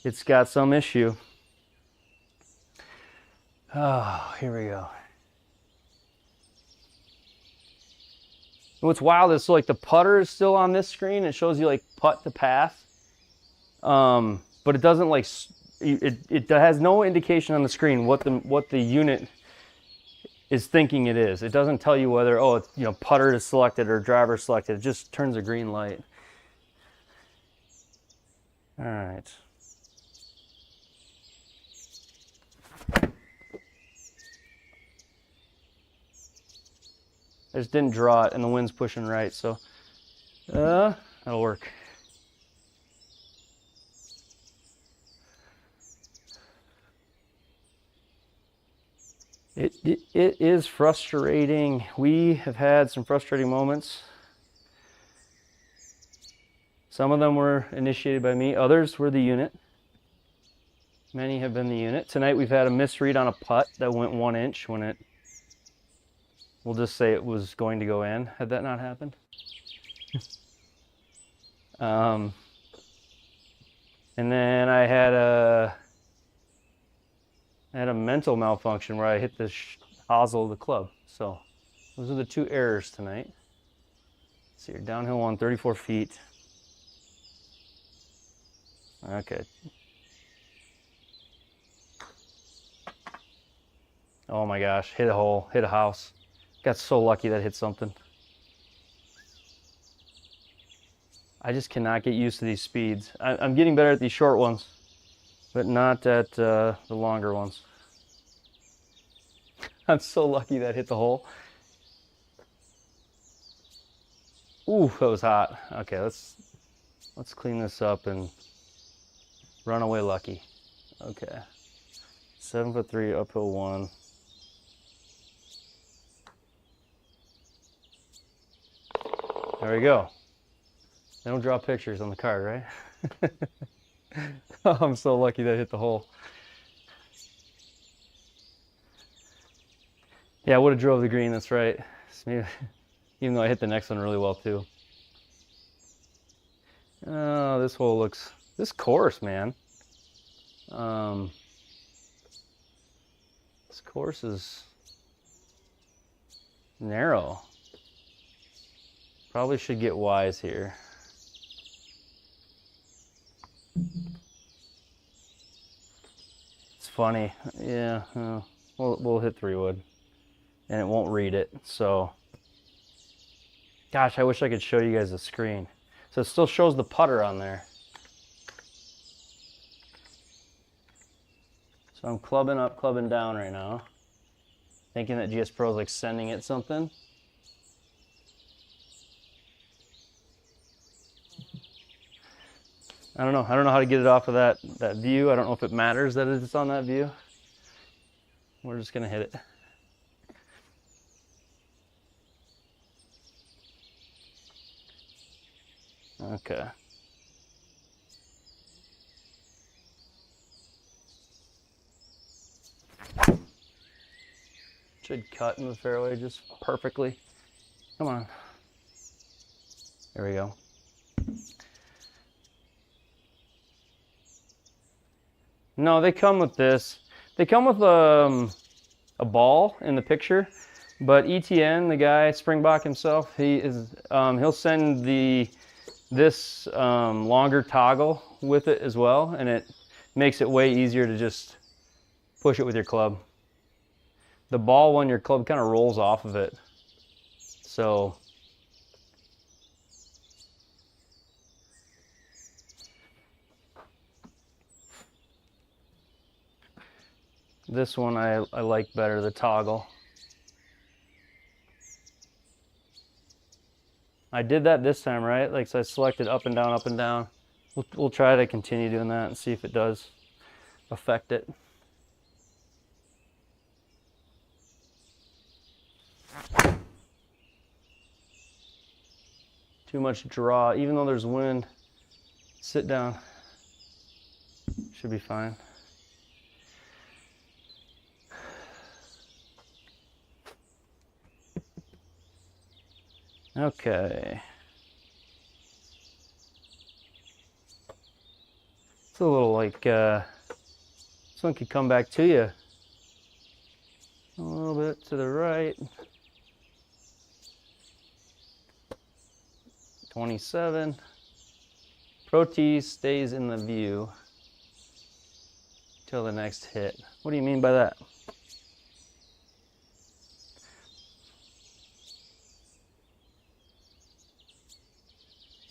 It's got some issue. Oh, here we go. What's wild is like the putter is still on this screen. It shows you like putt to pass, but it doesn't like it has no indication on the screen what the unit is thinking it is. It doesn't tell you whether it's, putter is selected or driver selected. It just turns a green light. All right. I just didn't draw it and the wind's pushing right, so that'll work. It is frustrating. We have had some frustrating moments. Some of them were initiated by me, others were the unit. Many have been the unit. Tonight we've had a misread on a putt that went 1 inch when it, we'll just say it was going to go in, had that not happened. And then I had a mental malfunction where I hit the hosel of the club. So those are the 2 errors tonight. Let's see, you're downhill one, 34 feet. Okay. Oh my gosh, hit a hole, hit a house. Got so lucky that hit something. I just cannot get used to these speeds. I'm getting better at these short ones, but not at the longer ones. I'm so lucky that hit the hole. Ooh, that was hot. Okay, let's clean this up and run away lucky. Okay, 7'3", uphill 1. There we go. They don't draw pictures on the card, right? Oh, I'm so lucky that hit the hole. Yeah, I would have drove the green, that's right. Even though I hit the next one really well too. Oh, this hole looks, this course, man. This course is narrow. Probably should get wise here. It's funny, yeah. We'll hit 3-wood, and it won't read it. So, gosh, I wish I could show you guys the screen. So it still shows the putter on there. So I'm clubbing up, clubbing down right now, thinking that GSPro is like sending it something. I don't know how to get it off of that view. I don't know if it matters that it's on that view. We're just gonna hit it. Okay. Should cut in the fairway just perfectly. Come on. There we go. No, they come with this. They come with a ball in the picture, but ETN, the guy, Springbok himself, he'll send this longer toggle with it as well, and it makes it way easier to just push it with your club. The ball one, your club kind of rolls off of it, so this one I like better, the toggle. I did that this time, right? Like, so I selected up and down, up and down. We'll try to continue doing that and see if it does affect it. Too much draw, even though there's wind. Sit down. Should be fine. Okay. It's a little like, this one could come back to you. A little bit to the right. 27. Pro T stays in the view till the next hit. What do you mean by that?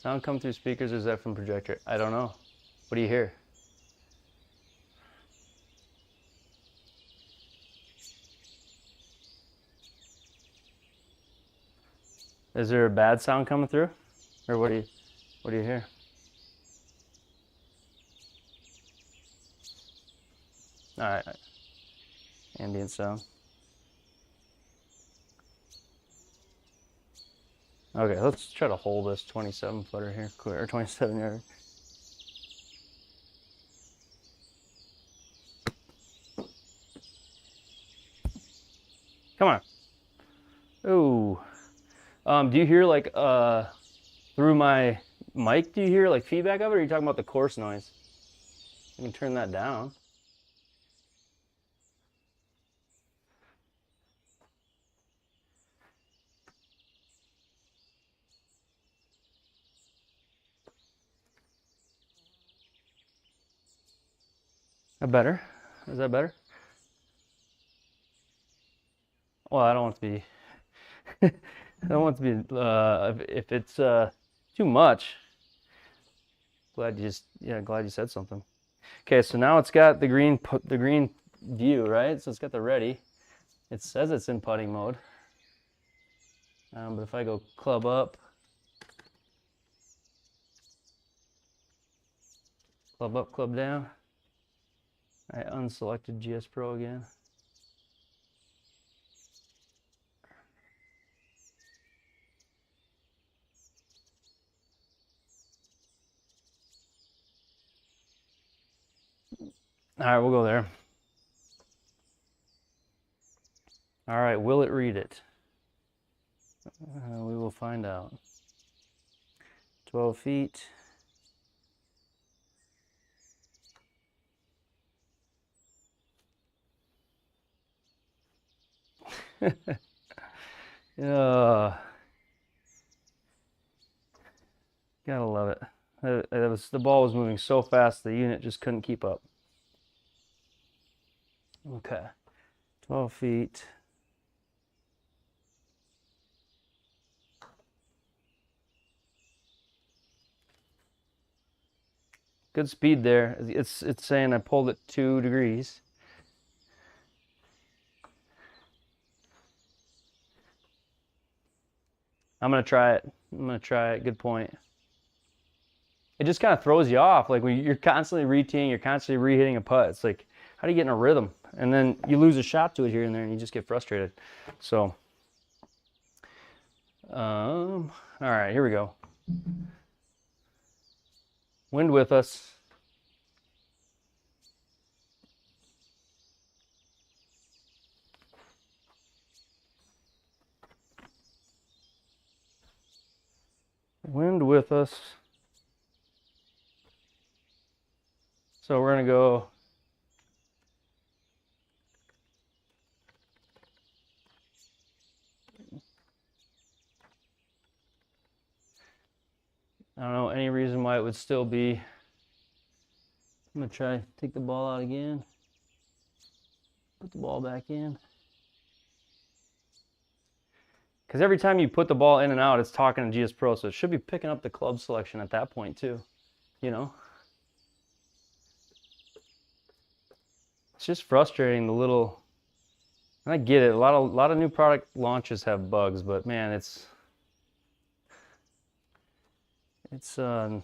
Sound come through speakers, or is that from projector? I don't know. What do you hear? Is there a bad sound coming through? Or what do you hear? All right, ambient sound. Okay, let's try to hold this 27 footer here, or 27 yard. Come on. Ooh. Do you hear like through my mic? Do you hear like feedback of it, or are you talking about the coarse noise? I can turn that down. That better? Is that better? Well, I don't want to be. I don't want to be. If it's too much. Glad you said something. Okay, so now it's got the green view, right? So it's got the ready. It says it's in putting mode. But if I go club up, club down, I unselected GSPro again. All right, we'll go there. All right, will it read it? We will find out. 12 feet. Yeah. Gotta love it. The ball was moving so fast, the unit just couldn't keep up. Okay, 12 feet. Good speed there. It's saying I pulled it 2 degrees. I'm gonna try it. Good point. It just kind of throws you off. Like when you're constantly reteeing, you're constantly re-hitting a putt. It's like, how do you get in a rhythm? And then you lose a shot to it here and there, and you just get frustrated. So, all right, here we go. Wind with us. Wind with us. So we're gonna go I don't know any reason why it would still be. I'm gonna try to take the ball out again. Put the ball back in. Because every time you put the ball in and out, it's talking to GSPro, so it should be picking up the club selection at that point too, you know? It's just frustrating, the little, and I get it, a lot of new product launches have bugs, but man, it's a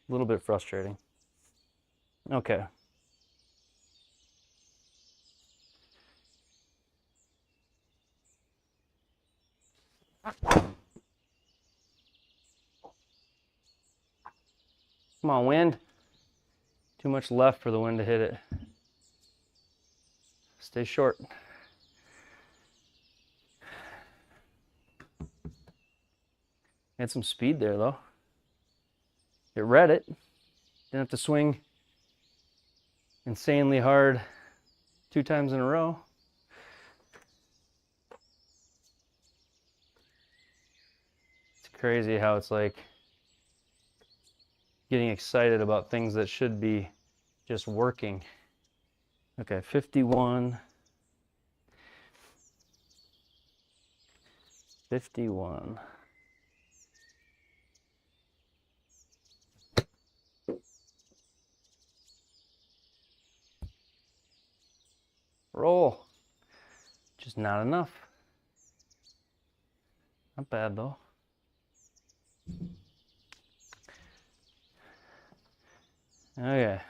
little bit frustrating. Okay. Come on, wind. Too much left for the wind to hit it. Stay short. Had some speed there though. It read it. Didn't have to swing insanely hard 2 times in a row. It's crazy how it's like getting excited about things that should be just working. Okay, 51. 51. Roll. Just not enough. Not bad though. Okay.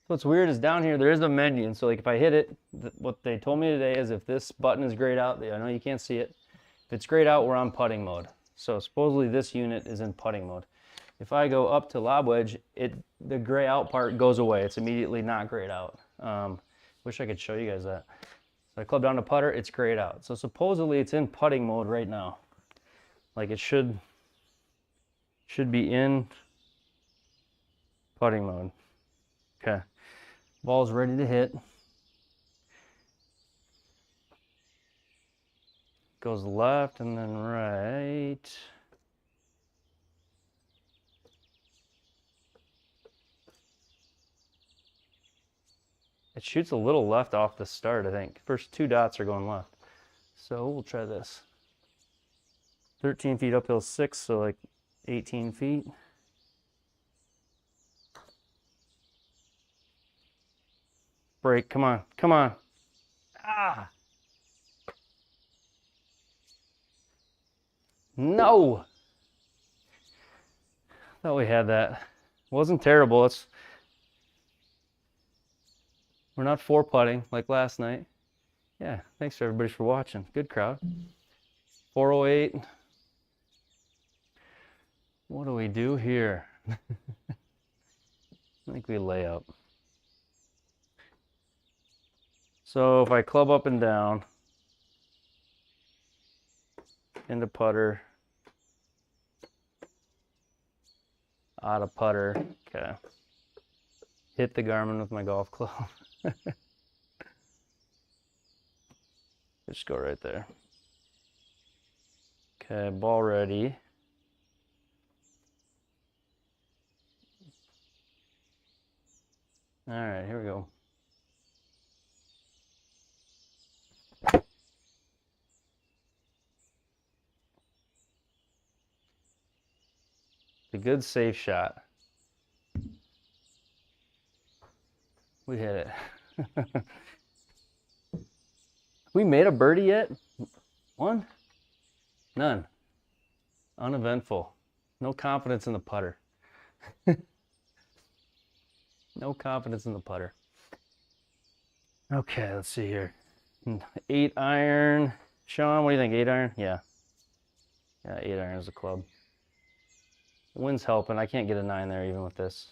What's weird is down here there is a menu, and so like if I hit it, what they told me today is if this button is grayed out, I know you can't see it. If it's grayed out, we're on putting mode. So supposedly this unit is in putting mode. If I go up to lob wedge, the gray out part goes away. It's immediately not grayed out. Wish I could show you guys that. So I club down to putter, it's grayed out. So supposedly it's in putting mode right now. Like it should be in putting mode. Okay. Ball's ready to hit. Goes left and then right. It shoots a little left off the start, I think. First 2 dots are going left. So we'll try this. 13 feet uphill 6, so like 18 feet. Break, come on, come on. Ah! No! Thought we had that. Wasn't terrible. We're not 4-putting like last night. Yeah, thanks to everybody for watching. Good crowd. 408. What do we do here? I think we lay up. So if I club up and down into putter, out of putter, okay. Hit the Garmin with my golf club. Just go right there. Okay, ball ready. All right, here we go. A good safe shot. We hit it. We made a birdie yet? One? None. Uneventful. No confidence in the putter. No confidence in the putter. Okay, let's see here. 8 iron. Sean, what do you think? 8 iron? Yeah. Yeah, 8 iron is the club. The wind's helping. I can't get a 9 there even with this.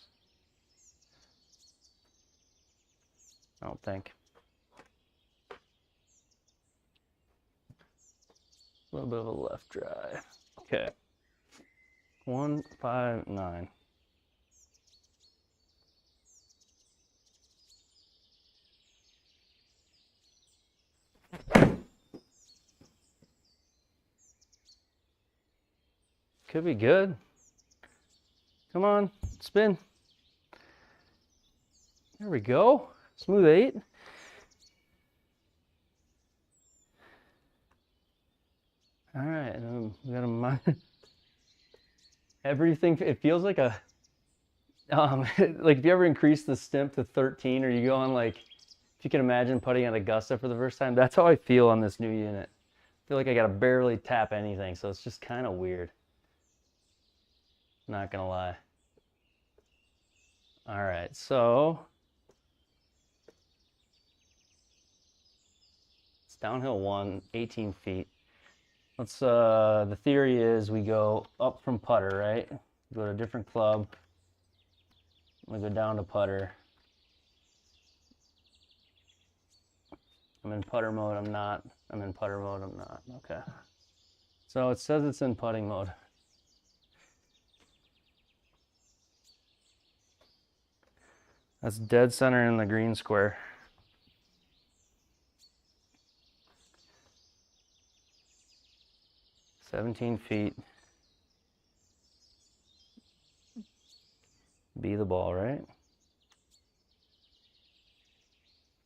I don't think. A little bit of a left drive. Okay. 1, 5, 9. Could be good. Come on, spin. There we go. Smooth 8. All right, we got a everything. It feels like a like if you ever increase the stimp to 13, or you go on like, if you can imagine putting at Augusta for the first time, that's how I feel on this new unit. I feel like I gotta barely tap anything, so it's just kind of weird. Not gonna lie. All right, so it's downhill 1, 18 feet. Let's, the theory is we go up from putter, right? Go to a different club. We go down to putter. I'm in putter mode, I'm not. I'm in putter mode, I'm not. Okay. So it says it's in putting mode. That's dead center in the green square. "17 feet. Be the ball, right?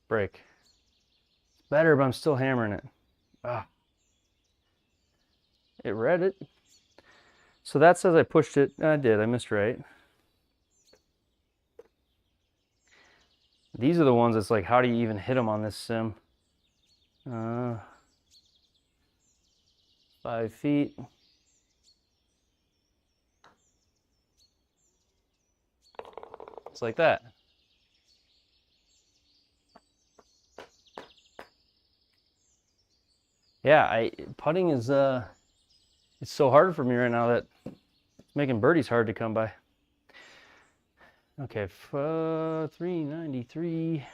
Break. It's better, but I'm still hammering it. Ah. It read it. So that says I pushed it. I did. I missed right. These are the ones that's like, how do you even hit them on this sim? 5 feet. looks like that. Yeah, putting is it's so hard for me right now that making birdies hard to come by. Okay, 393.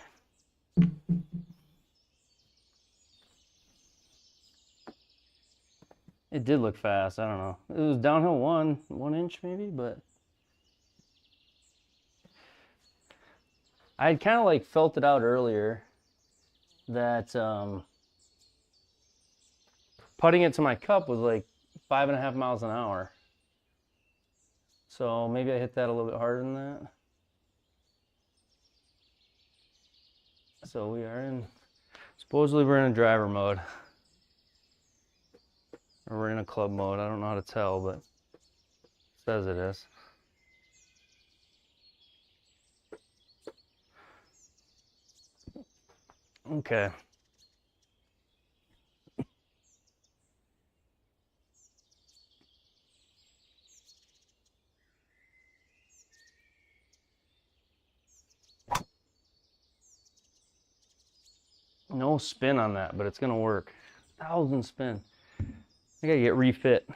It did look fast. I don't know. It was downhill one inch maybe, but I had kind of like felt it out earlier that putting it to my cup was like 5.5 miles an hour. So maybe I hit that a little bit harder than that. So we are in, supposedly we're in a driver mode. Or we're in a club mode. I don't know how to tell, but it says it is. Okay. No spin on that, but it's gonna work. 1,000 spin. I gotta get refit.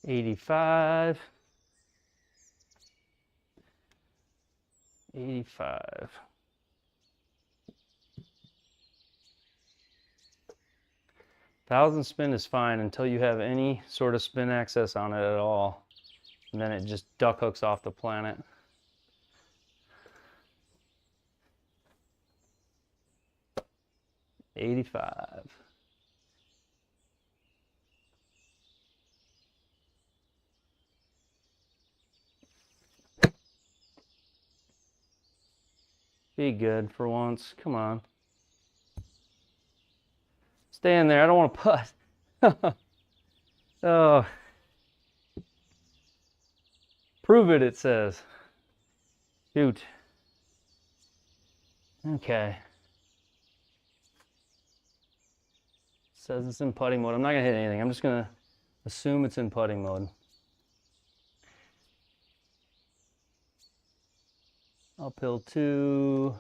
$85. 85. Thousand spin is fine until you have any sort of spin access on it at all. And then it just duck hooks off the planet. $85. Be good for once. Come on. Stay in there. I don't want to putt. Oh. Prove it, it says. Shoot. Okay. Says it's in putting mode. I'm not going to hit anything. I'm just going to assume it's in putting mode. Uphill 2.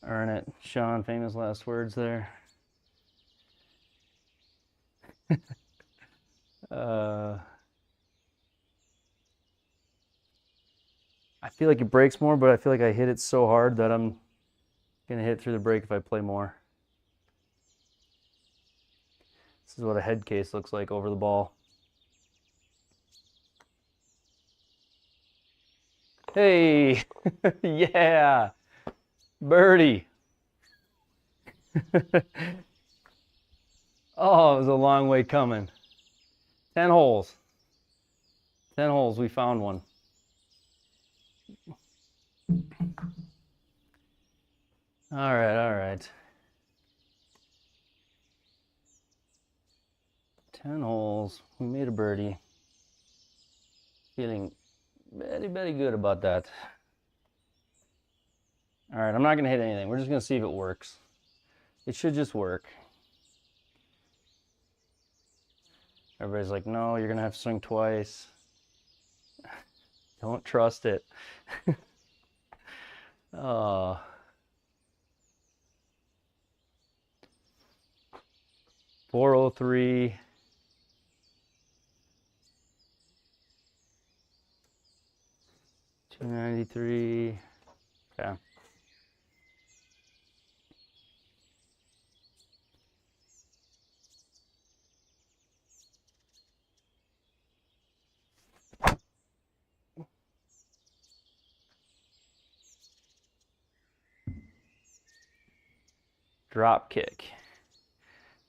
Earn it. Sean, famous last words there. I feel like it breaks more, but I feel like I hit it so hard that I'm going to hit through the break if I play more. This is what a head case looks like over the ball. Hey, yeah, birdie. Oh, it was a long way coming. 10 holes. 10 holes, we found one. All right, all right. 10 holes, we made a birdie. Feeling very, very good about that. All right, I'm not gonna hit anything. We're just gonna see if it works. It should just work. Everybody's like, no, you're gonna have to swing twice. Don't trust it. Oh. .403. .293. Okay. Drop kick.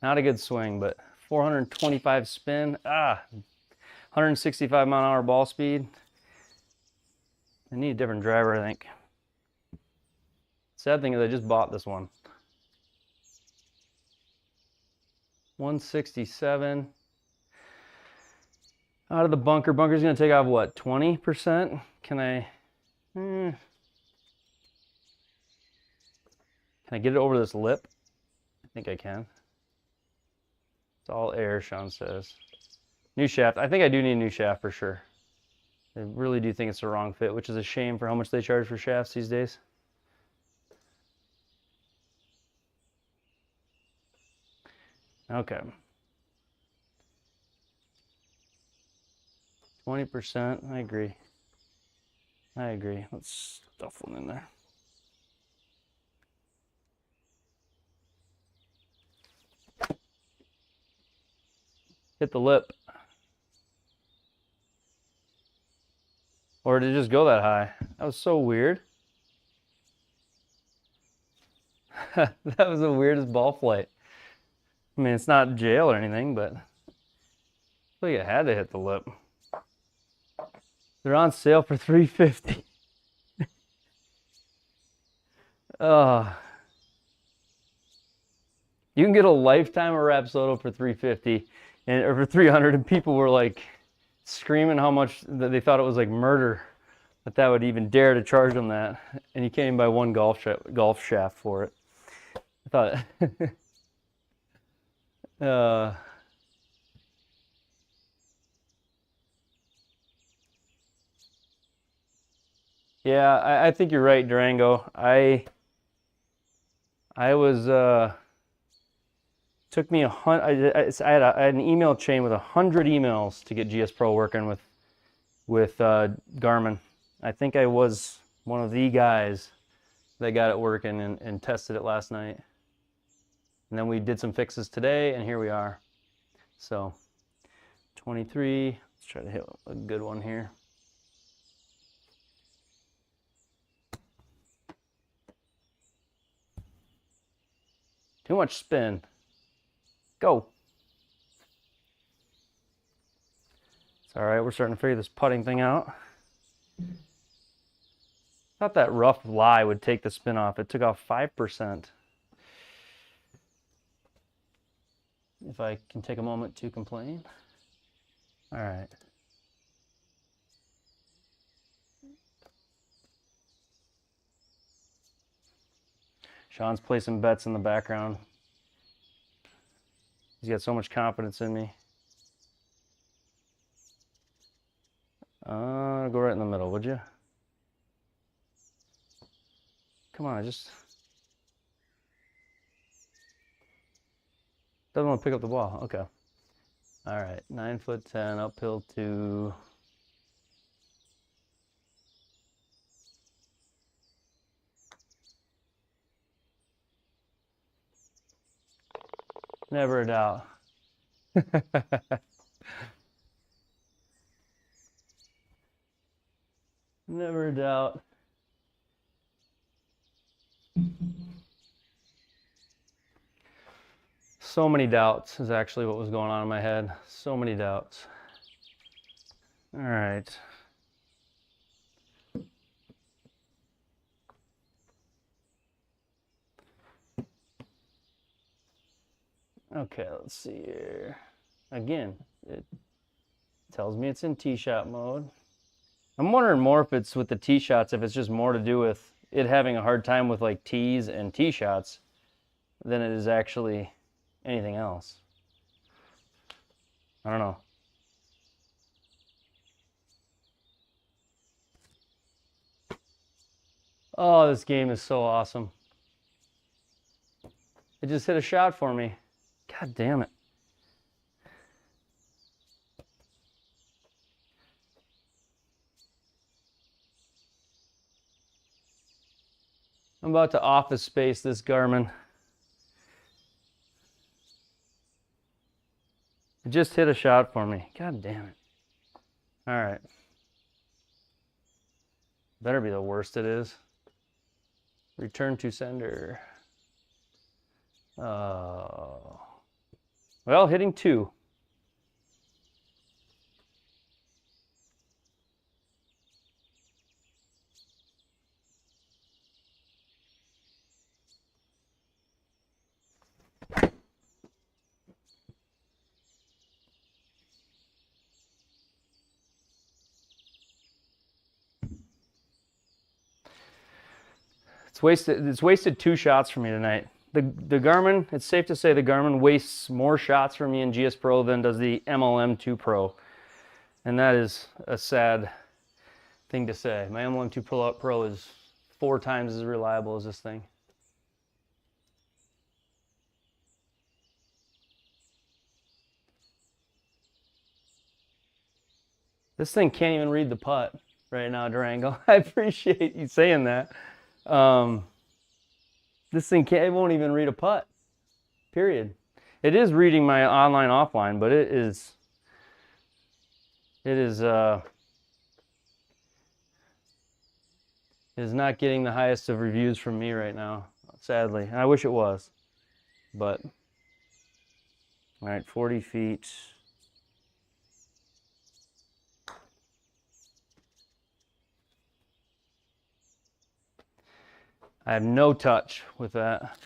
Not a good swing, but 425 spin. 165 mile an hour ball speed. I need a different driver, I think. Sad thing is I just bought this one. 167. Out of the bunker. Bunker's gonna take off what, 20%? Can I? Can I get it over this lip? I think I can. It's all air, Sean says. New shaft. I think I do need a new shaft for sure. I really do think it's the wrong fit, which is a shame for how much they charge for shafts these days. Okay. 20%. I agree. I agree. Let's stuff one in there. Hit the lip. Or did it just go that high? That was so weird. That was the weirdest ball flight. I mean, it's not jail or anything, but I feel like it had to hit the lip. They're on sale for $350. You can get a lifetime of Rapsodo for $350 or for $300, and people were like screaming how much that they thought it was like murder that would even dare to charge them that, and you can't even buy one golf shaft for it. I thought, yeah, I think you're right, Durango. I was took me I had an email chain with 100 emails to get GSPro working with Garmin. I think I was one of the guys that got it working and tested it last night. And then we did some fixes today, and here we are. So 23, let's try to hit a good one here. Too much spin. Go. It's all right, we're starting to figure this putting thing out. Thought that rough lie would take the spin off. It took off 5%. If I can take a moment to complain. All right. Sean's placing bets in the background. He's got so much confidence in me. Go right in the middle, would you? Come on, doesn't want to pick up the ball. Okay. All right, 9'10", uphill to. Never a doubt. Never a doubt. So many doubts is actually what was going on in my head. So many doubts. All right. Okay, let's see here. Again, it tells me it's in tee shot mode. I'm wondering more if it's with the tee shots, if it's just more to do with it having a hard time with like tees and tee shots than it is actually anything else. I don't know. Oh, this game is so awesome. It just hit a shot for me. God damn it. I'm about to Office Space this Garmin. It just hit a shot for me. God damn it. All right. Better be the worst it is. Return to sender. Oh. Well, hitting 2. It's wasted 2 shots for me tonight. The Garmin, it's safe to say the Garmin wastes more shots for me in GSPro than does the MLM2 Pro. And that is a sad thing to say. My MLM2 Pro is 4 times as reliable as this thing. This thing can't even read the putt right now, Durango. I appreciate you saying that. This thing it won't even read a putt, period. It is reading my online offline, but it is not getting the highest of reviews from me right now, sadly. And I wish it was, but all right, 40 feet. I have no touch with that.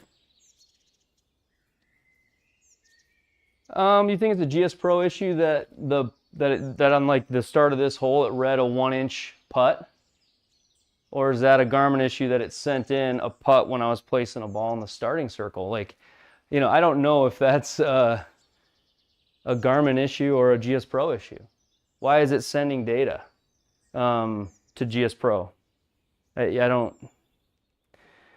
You think it's a GSPro issue that on like the start of this hole it read a 1-inch putt? Or is that a Garmin issue that it sent in a putt when I was placing a ball in the starting circle? Like, you know, I don't know if that's a Garmin issue or a GSPro issue. Why is it sending data to GSPro? I don't.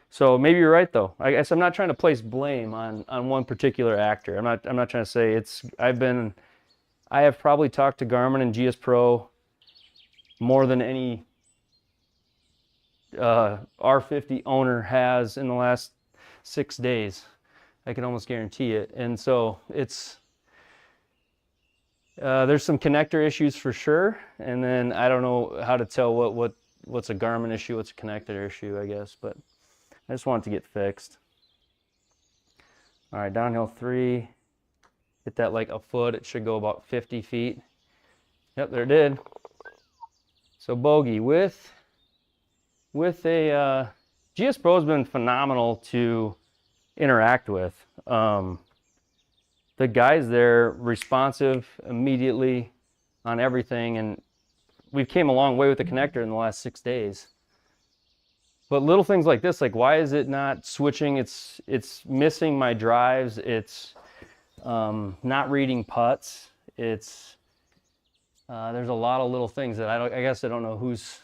So maybe you're right though. I guess I'm not trying to place blame on one particular actor. I'm not trying to say it's. I have probably talked to Garmin and GSPro more than any R50 owner has in the last 6 days. I can almost guarantee it. And so it's there's some connector issues for sure. And then I don't know how to tell what's a Garmin issue, what's a connector issue, I guess, but. I just want it to get fixed. All right, downhill 3. Hit that like a foot. It should go about 50 feet. Yep, there it did. So bogey with a GSPro has been phenomenal to interact with. The guys there responsive immediately on everything, and we've came a long way with the connector in the last 6 days. But little things like this, like why is it not switching? It's missing my drives. It's not reading putts. It's there's a lot of little things that I guess I don't know whose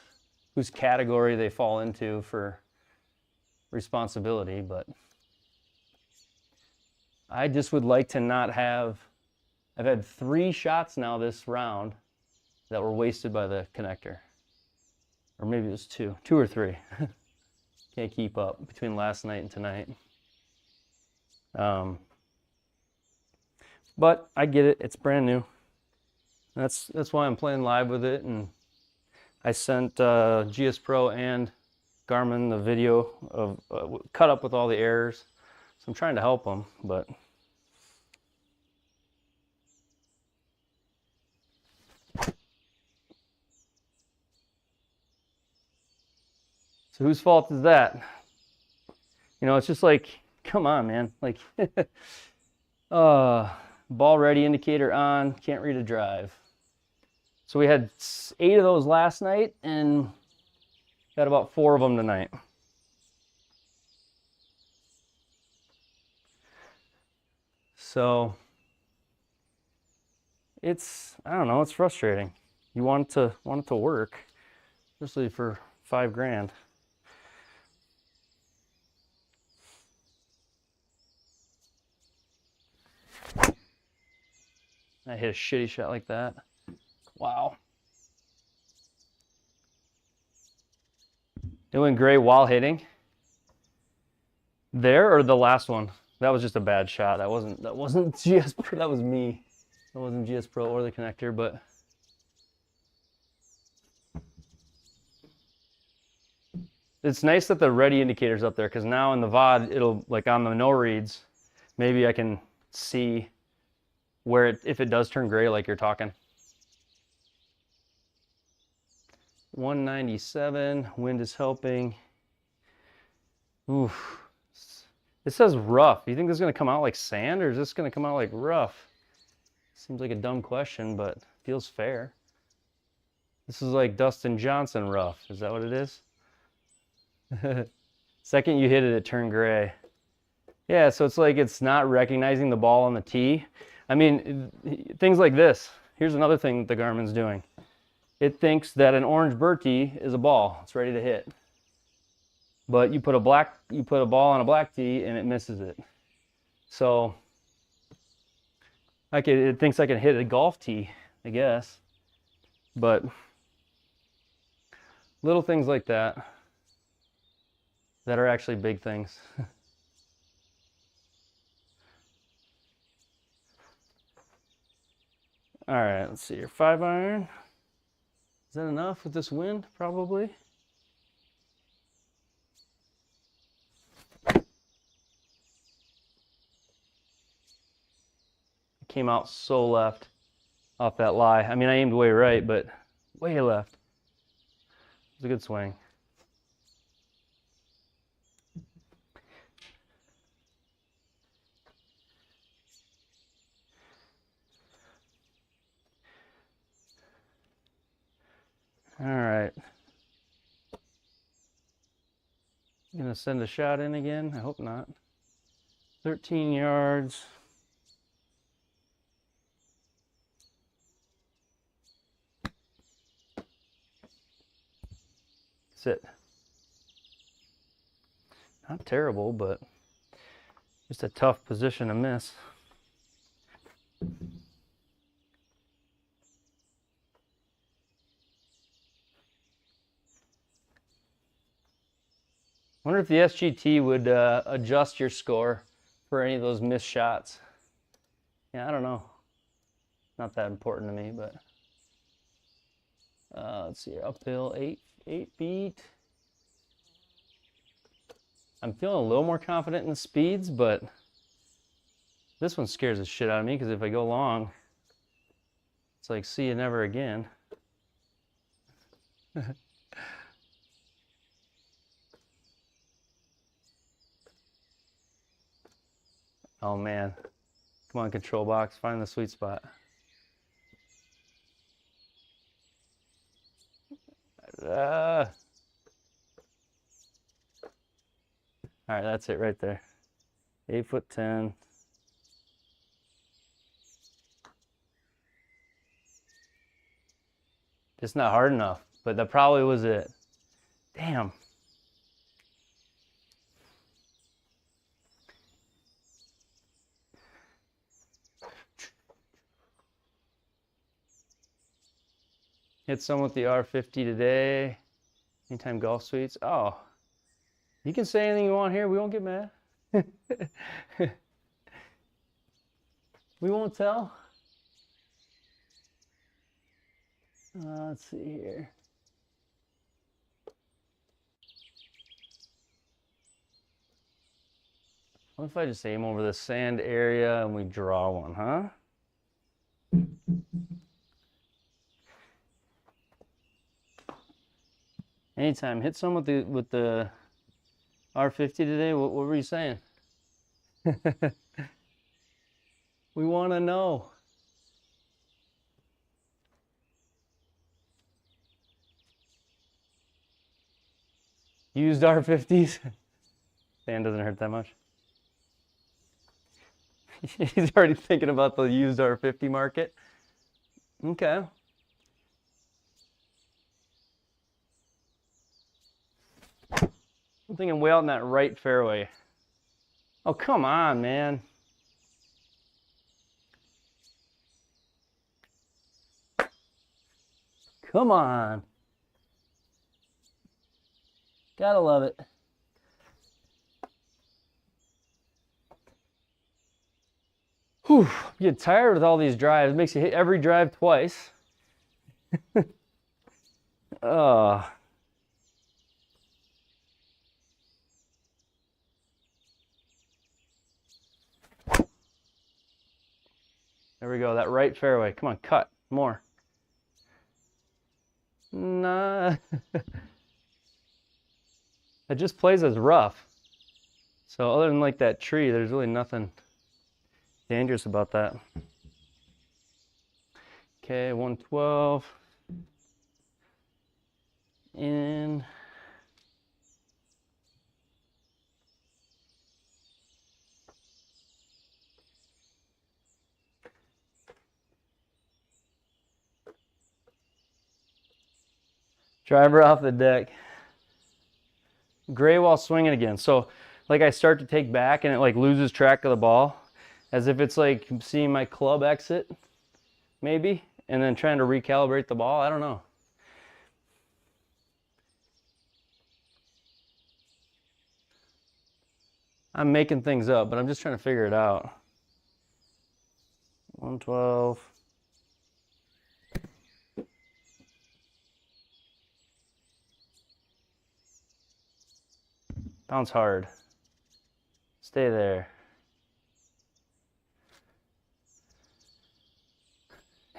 category they fall into for responsibility, but I just would like to not have. I've had 3 shots now this round that were wasted by the connector, or maybe it was 2 or 3. Can't keep up between last night and tonight. But I get it. It's brand new. That's why I'm playing live with it. And I sent GSPro and Garmin the video of cut up with all the errors. So I'm trying to help them, but. So whose fault is that? You know, it's just like, come on, man. Like, ball ready indicator on, can't read a drive. So we had 8 of those last night and got about 4 of them tonight. So it's, I don't know, it's frustrating. You want it to work, especially for $5 grand. I hit a shitty shot like that. Wow. Doing great while hitting. There or the last one? That was just a bad shot. That wasn't GSPro. That was me. That wasn't GSPro or the connector, but it's nice that the ready indicator's up there because now in the VOD it'll, like on the no reads, maybe I can see where if it does turn gray like you're talking. 197, wind is helping. Oof. It says rough. You think this is going to come out like sand or is this going to come out like rough? Seems like a dumb question, but feels fair. This is like Dustin Johnson rough. Is that what it is? Second you hit it, it turned gray. Yeah, so it's like it's not recognizing the ball on the tee. I mean, things like this. Here's another thing the Garmin's doing. It thinks that an orange birdie is a ball. It's ready to hit. But you put a ball on a black tee and it misses it. So it thinks I can hit a golf tee, I guess. But little things like that are actually big things. All right, let's see here. 5-iron. Is that enough with this wind? Probably. Came out so left off that lie. I mean, I aimed way right, but way left. It was a good swing. All right. Gonna send a shot in again? I hope not. 13 yards. Sit. Not terrible, but just a tough position to miss. Wonder if the SGT would adjust your score for any of those missed shots. Yeah, I don't know. Not that important to me, but let's see, uphill 8 feet. I'm feeling a little more confident in the speeds, but this one scares the shit out of me because if I go long, it's like see you never again. Oh man, come on, control box, find the sweet spot. All right, that's it right there. 8'10". Just not hard enough, but that probably was it. Damn. Hit some with the R50 today. Anytime Golf Suites. Oh, you can say anything you want here. We won't get mad. We won't tell. Let's see here. What if I just aim over the sand area and we draw one, huh? Anytime. Hit some with the R50 today. What were you saying? We want to know. Used R50s. Sand doesn't hurt that much. He's already thinking about the used R50 market. Okay. I'm thinking way out in that right fairway. Oh, come on, man. Come on. Gotta love it. Whew, I'm getting tired with all these drives. It makes you hit every drive twice. Oh. There we go, that right fairway. Come on, cut more. Nah. It just plays as rough. So other than like that tree, there's really nothing dangerous about that. Okay, 112. In. Driver off the deck. Gray while swinging again. So like I start to take back and it like loses track of the ball, as if it's like seeing my club exit maybe, and then trying to recalibrate the ball. I don't know. I'm making things up, but I'm just trying to figure it out. 112. Bounce hard. Stay there.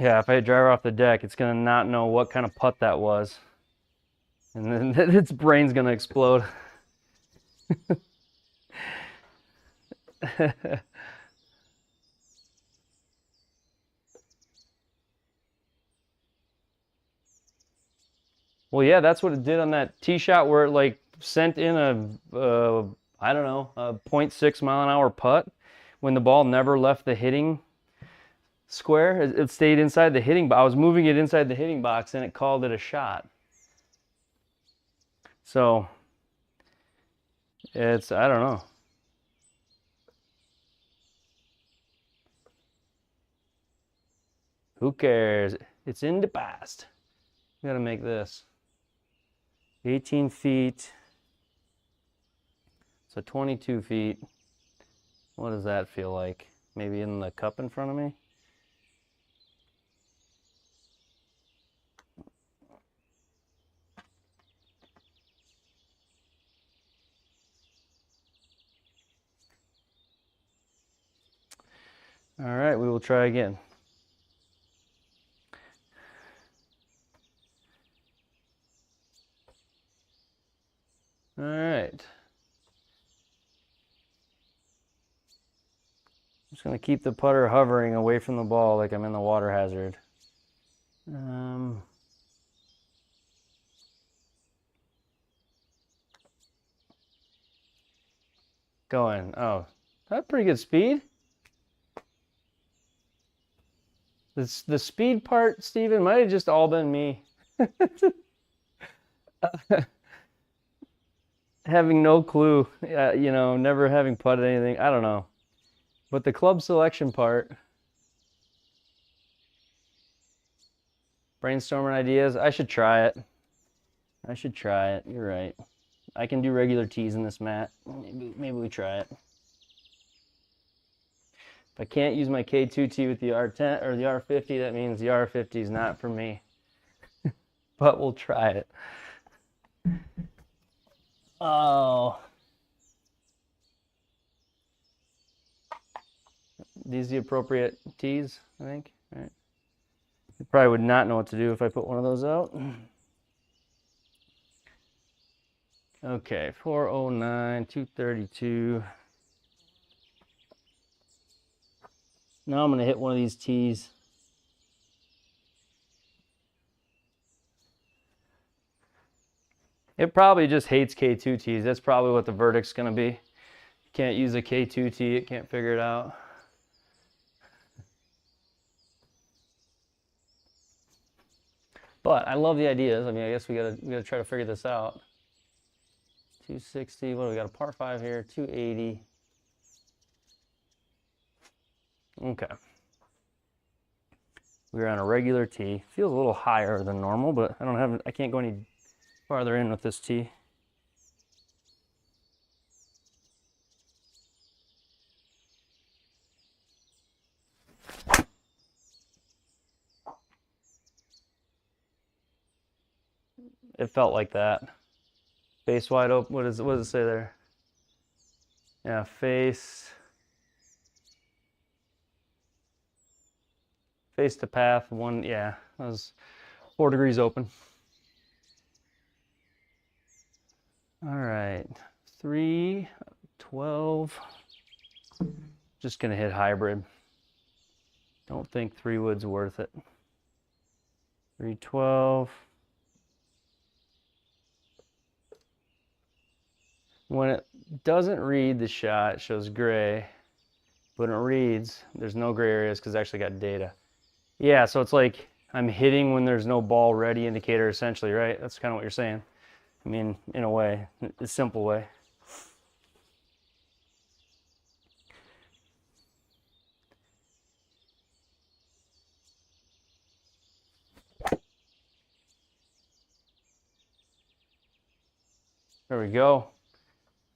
Yeah, if I drive off the deck, it's gonna not know what kind of putt that was. And then its brain's gonna explode. Well, yeah, that's what it did on that tee shot where it like sent in a, I don't know, a 0.6 mile an hour putt when the ball never left the hitting square. It stayed inside the hitting box. I was moving it inside the hitting box and it called it a shot. So it's, I don't know. Who cares? It's in the past. We gotta make this 18 feet. So 22 feet. What does that feel like? Maybe in the cup in front of me? All right, we will try again. All right. I'm just gonna keep the putter hovering away from the ball like I'm in the water hazard. Going. Oh, that's pretty good speed. The speed part, Steven, might have just all been me. Having no clue, you know, never having putted anything. I don't know. But the club selection part, brainstorming ideas, I should try it. I should try it. You're right. I can do regular tees in this mat. Maybe we try it. If I can't use my K2T with the R10 or the R50, that means the R50 is not for me. But we'll try it. Oh. These are the appropriate tees, I think. All right. You probably would not know what to do if I put one of those out. Okay, 409, 232. Now I'm going to hit one of these tees. It probably just hates K2 tees. That's probably what the verdict's going to be. You can't use a K2 tee, it can't figure it out. But I love the ideas. I mean, I guess we gotta try to figure this out. 260. What do we got? A par 5 here. 280. Okay. We're on a regular tee. Feels a little higher than normal, but I can't go any farther in with this tee. It felt like that. Face wide open. What does it say there? Yeah, face to path. One, yeah, that was 4 degrees open. All right, 312. Just gonna hit hybrid. Don't think 3 wood's worth it. 312. When it doesn't read the shot, it shows gray. When it reads, there's no gray areas because I actually got data. Yeah, so it's like I'm hitting when there's no ball ready indicator, essentially, right? That's kind of what you're saying. I mean, in a way, a simple way. There we go.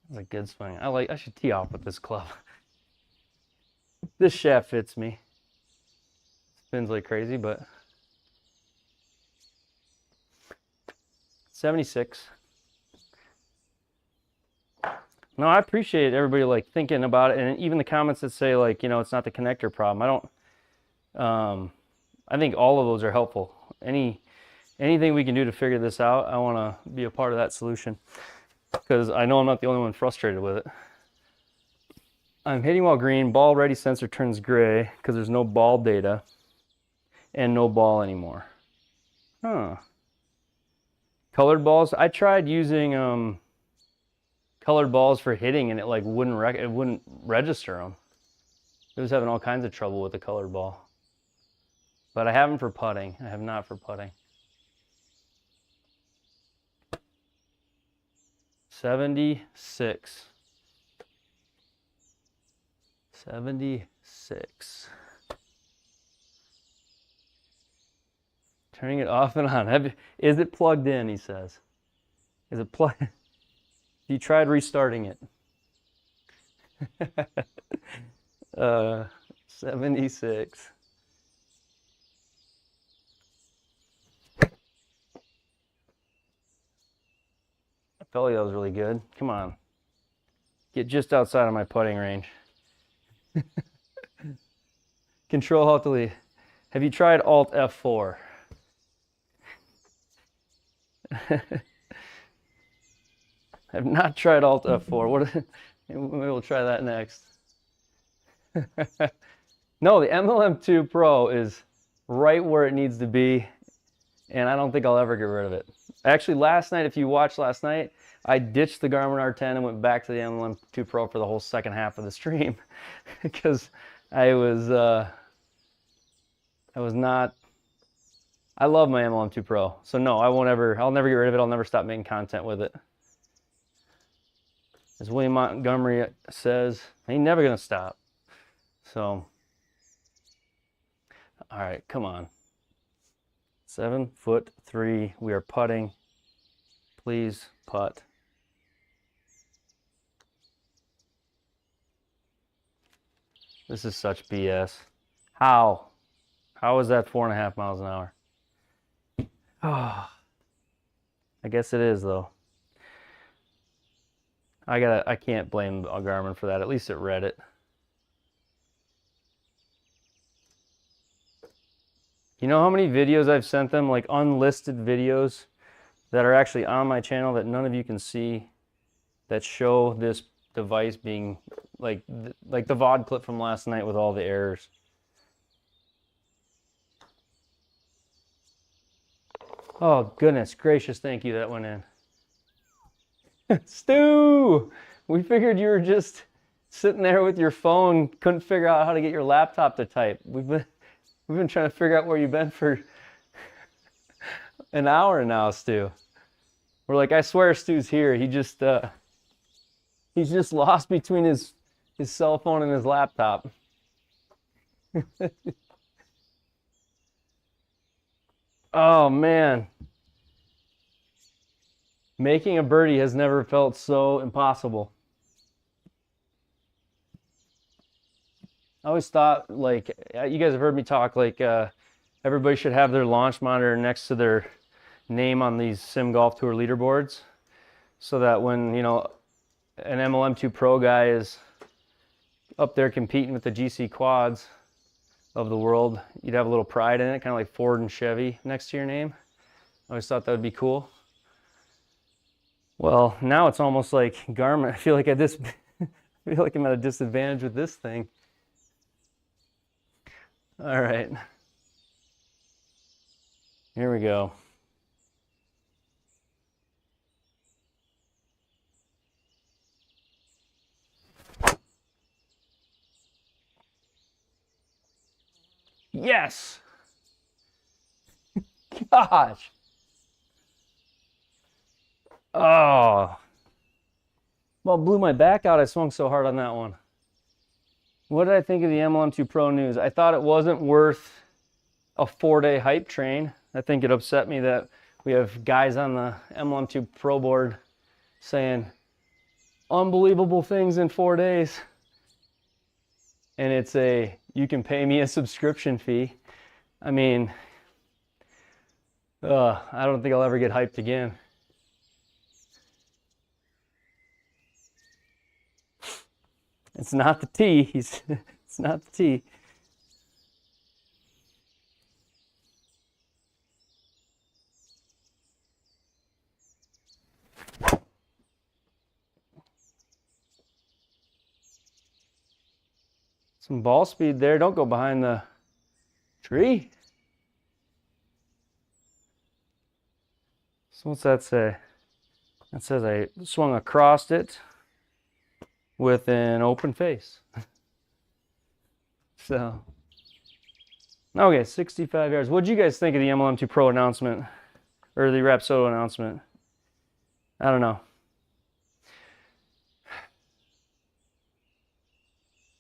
That's a good swing. I should tee off with this club. This shaft fits me. Spins like crazy, but 76. No, I appreciate everybody like thinking about it, and even the comments that say like, you know, it's not the connector problem. I think all of those are helpful. Anything we can do to figure this out, I want to be a part of that solution, because I know I'm not the only one frustrated with it. I'm hitting while green, ball ready sensor turns gray because there's no ball data and no ball anymore. Huh. Colored balls, I tried using colored balls for hitting, and it like wouldn't register them. I was having all kinds of trouble with the colored ball. But I have them for putting. I have not for putting. 76. 76. Turning it off and on. Is it plugged in, he says. Is it plugged? You tried restarting it. 76. I felt like that was really good. Come on. Get just outside of my putting range. Control Alt Delete. Have you tried Alt F4? I've not tried Alt F4. Maybe we'll try that next. No, the MLM2 Pro is right where it needs to be, and I don't think I'll ever get rid of it. Actually, last night, if you watched last night, I ditched the Garmin R10 and went back to the MLM2 Pro for the whole second half of the stream because I love my MLM2 Pro. So no, I'll never get rid of it. I'll never stop making content with it. As William Montgomery says, ain't never gonna stop. So, all right, come on. 7'3", we are putting. Please putt. This is such BS. How? How is that 4.5 miles an hour? Oh, I guess it is though. I can't blame Garmin for that. At least it read it. You know how many videos I've sent them, like unlisted videos that are actually on my channel that none of you can see, that show this device being like the VOD clip from last night with all the errors. Oh goodness gracious, thank you, that went in. Stu, we figured you were just sitting there with your phone, couldn't figure out how to get your laptop to type. We've been trying to figure out where you've been for an hour now, Stu. We're like, I swear Stu's here. He's just lost between his cell phone and his laptop. Oh man. Making a birdie has never felt so impossible. I always thought, like, you guys have heard me talk, like, everybody should have their launch monitor next to their name on these Sim Golf Tour leaderboards, so that when, you know, an MLM2 Pro guy is up there competing with the GC quads of the world, you'd have a little pride in it, kind of like Ford and Chevy next to your name. I always thought that would be cool. Well, now it's almost like Garmin. I feel like I feel like I'm at a disadvantage with this thing. All right. Here we go. Yes. gosh. Oh. Well, blew my back out. I swung so hard on that one. What did I think of the MLM2 Pro news? I thought it wasn't worth a 4-day hype train. I think it upset me that we have guys on the MLM2 Pro board saying unbelievable things in 4 days. And it's you can pay me a subscription fee. I mean, I don't think I'll ever get hyped again. It's not the T. It's not the T. Some ball speed there. Don't go behind the tree. So what's that say? That says I swung across it with an open face. So, okay, 65 yards. What did you guys think of the MLM2 Pro announcement? Or the Rapsodo announcement? I don't know.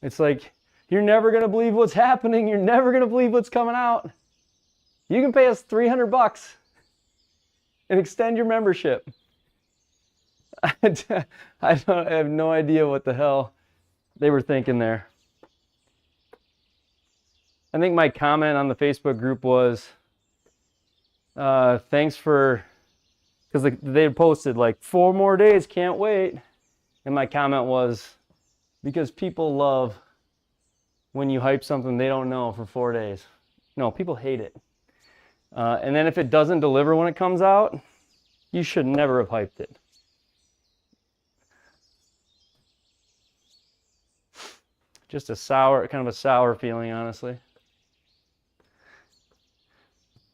It's like, you're never going to believe what's happening. You're never going to believe what's coming out. You can pay us $300 and extend your membership. I have no idea what the hell they were thinking there. I think my comment on the Facebook group was, thanks for, because they had posted like 4 more days, can't wait. And my comment was, because people love when you hype something they don't know for 4 days. No, people hate it. And then if it doesn't deliver when it comes out, you should never have hyped it. Just kind of a sour feeling, honestly.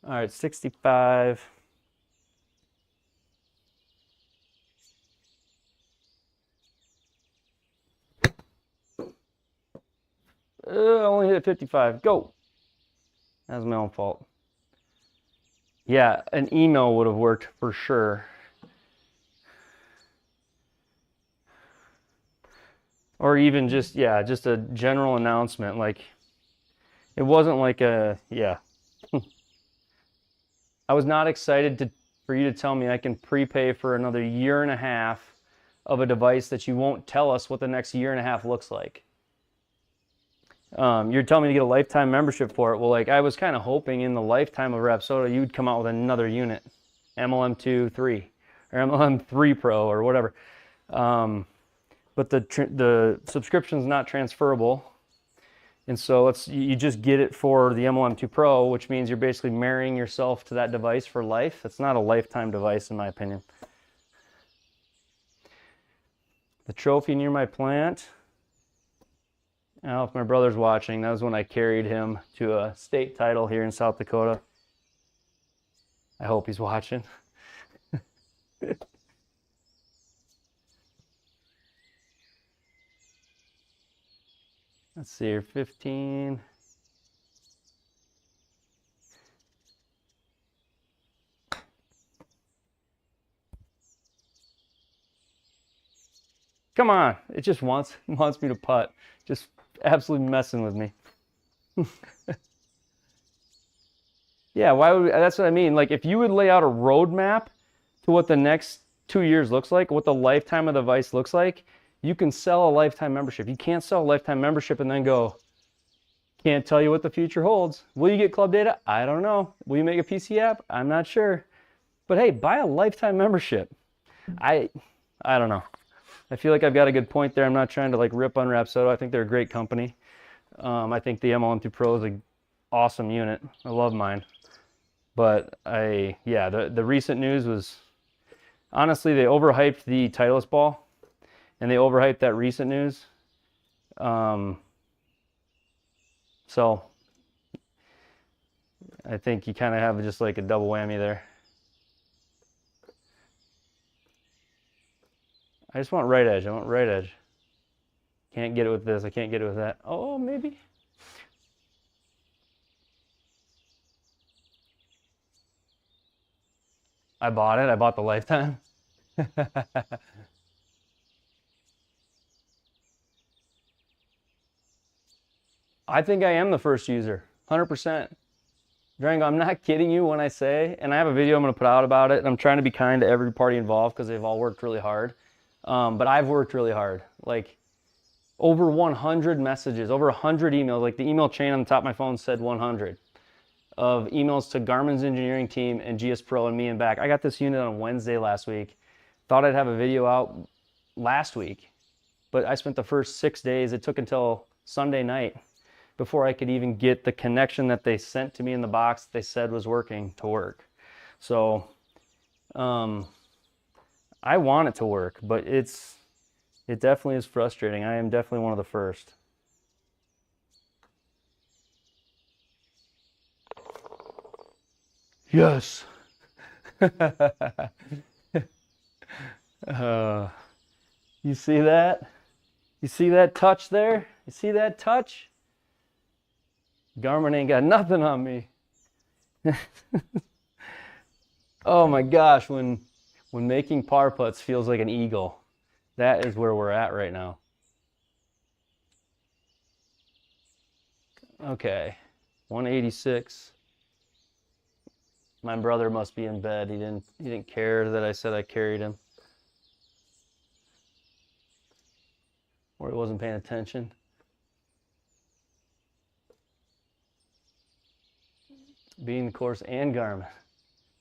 All right, 65. Only hit 55. Go. That was my own fault. Yeah, an email would have worked for sure. Or even just a general announcement. Like, it wasn't like I was not excited for you to tell me I can prepay for another 1.5 years of a device that you won't tell us what the next 1.5 years looks like. You're telling me to get a lifetime membership for it. Well, like, I was kind of hoping in the lifetime of Rapsodo you'd come out with another unit, MLM2 3 or MLM3 Pro or whatever. But the subscription's not transferable, and so you just get it for the MLM2 Pro, which means you're basically marrying yourself to that device for life. It's not a lifetime device, in my opinion. The trophy near my plant. Now, if my brother's watching, that was when I carried him to a state title here in South Dakota. I hope he's watching. Let's see here, 15. Come on, it just wants me to putt. Just absolutely messing with me. Yeah, that's what I mean. Like, if you would lay out a roadmap to what the next 2 years looks like, what the lifetime of the device looks like, you can sell a lifetime membership. You can't sell a lifetime membership and then go, can't tell you what the future holds. Will you get club data? I don't know. Will you make a PC app? I'm not sure. But hey, buy a lifetime membership. I don't know. I feel like I've got a good point there. I'm not trying to like rip on Rapsodo. I think they're a great company. I think the MLM2 Pro is an awesome unit. I love mine. But the recent news was, honestly, they overhyped the Titleist ball. And they overhyped that recent news. So I think you kind of have just like a double whammy there. I just want right edge. I want right edge. Can't get it with this. I can't get it with that. Oh, maybe. I bought it. I bought the lifetime. I think I am the first user, 100%. Durango, I'm not kidding you when I say, and I have a video I'm going to put out about it, and I'm trying to be kind to every party involved because they've all worked really hard. But I've worked really hard. Like, over 100 messages, over 100 emails. Like, the email chain on the top of my phone said 100 of emails to Garmin's engineering team and GSPro and me and back. I got this unit on Wednesday last week. Thought I'd have a video out last week, but I spent the first 6 days. It took until Sunday night before I could even get the connection that they sent to me in the box that they said was working to work. So I want it to work, but it definitely is frustrating. I am definitely one of the first. Yes. You see that? You see that touch there? You see that touch? Garmin ain't got nothing on me. Oh my gosh, when making par putts feels like an eagle. That is where we're at right now. Okay, 186. My brother must be in bed. He didn't care that I said I carried him. Or he wasn't paying attention. Being the course and Garmin.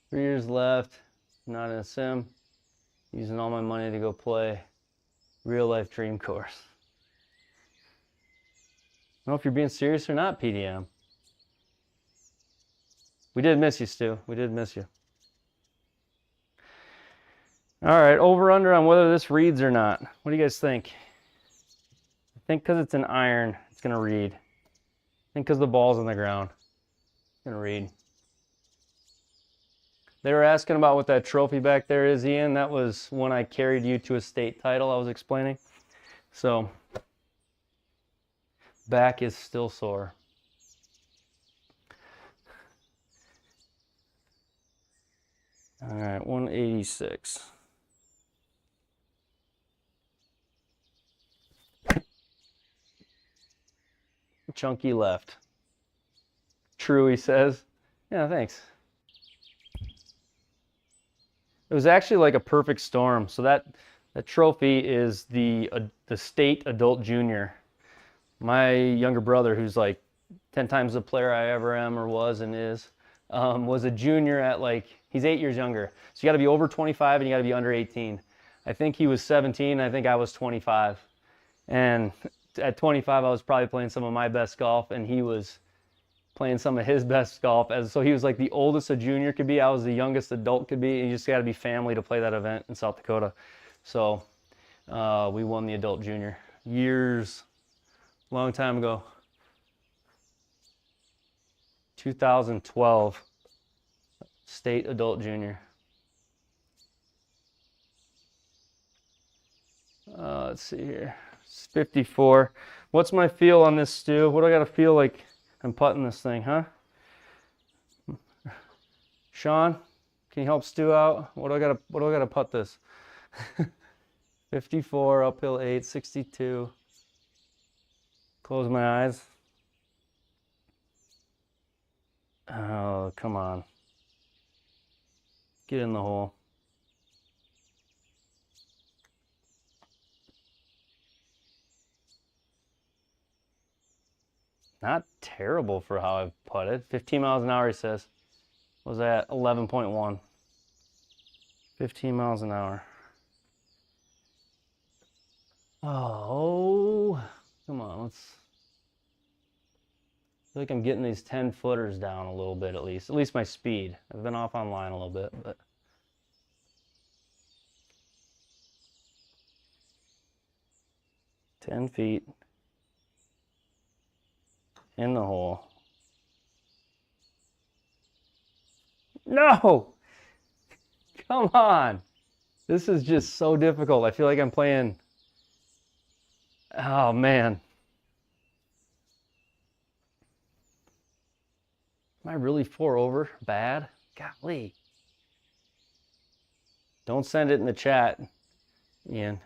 3 years left, not in a sim. Using all my money to go play real life dream course. I don't know if you're being serious or not, PDM. We did miss you, Stu. We did miss you. All right, over under on whether this reads or not. What do you guys think? I think because it's an iron, it's going to read. I think because the ball's on the ground, it's going to read. They were asking about what that trophy back there is, Ian. That was when I carried you to a state title I was explaining. So, back is still sore. All right, 186. Chunky left. True, he says. Yeah, thanks. It was actually like a perfect storm. So that trophy is the state adult junior. My younger brother, who's like 10 times the player I ever am or was and is, was a junior at he's 8 years younger. So you got to be over 25 and you got to be under 18. I think he was 17. I think I was 25. And at 25, I was probably playing some of my best golf, and he was playing some of his best golf. So he was like the oldest a junior could be. I was the youngest adult could be. And you just got to be family to play that event in South Dakota. So we won the adult junior years, long time ago. 2012 state adult junior. Let's see here. It's 54. What's my feel on this, Stu? What do I got to feel like I'm putting this thing, huh? Sean, can you help Stu out? What do I got to putt this? 54, uphill 8, 62. Close my eyes. Oh, come on. Get in the hole. Not terrible for how I've putted. 15 miles an hour, he says. What was that? 11.1. 15 miles an hour. Oh, come on. I feel like I'm getting these 10 footers down a little bit at least. At least my speed. I've been off online a little bit, but. $10 feet. In the hole. No! Come on! This is just so difficult. I feel like I'm playing. Oh, man. Am I really 4 over? Bad? Golly. Don't send it in the chat, Ian.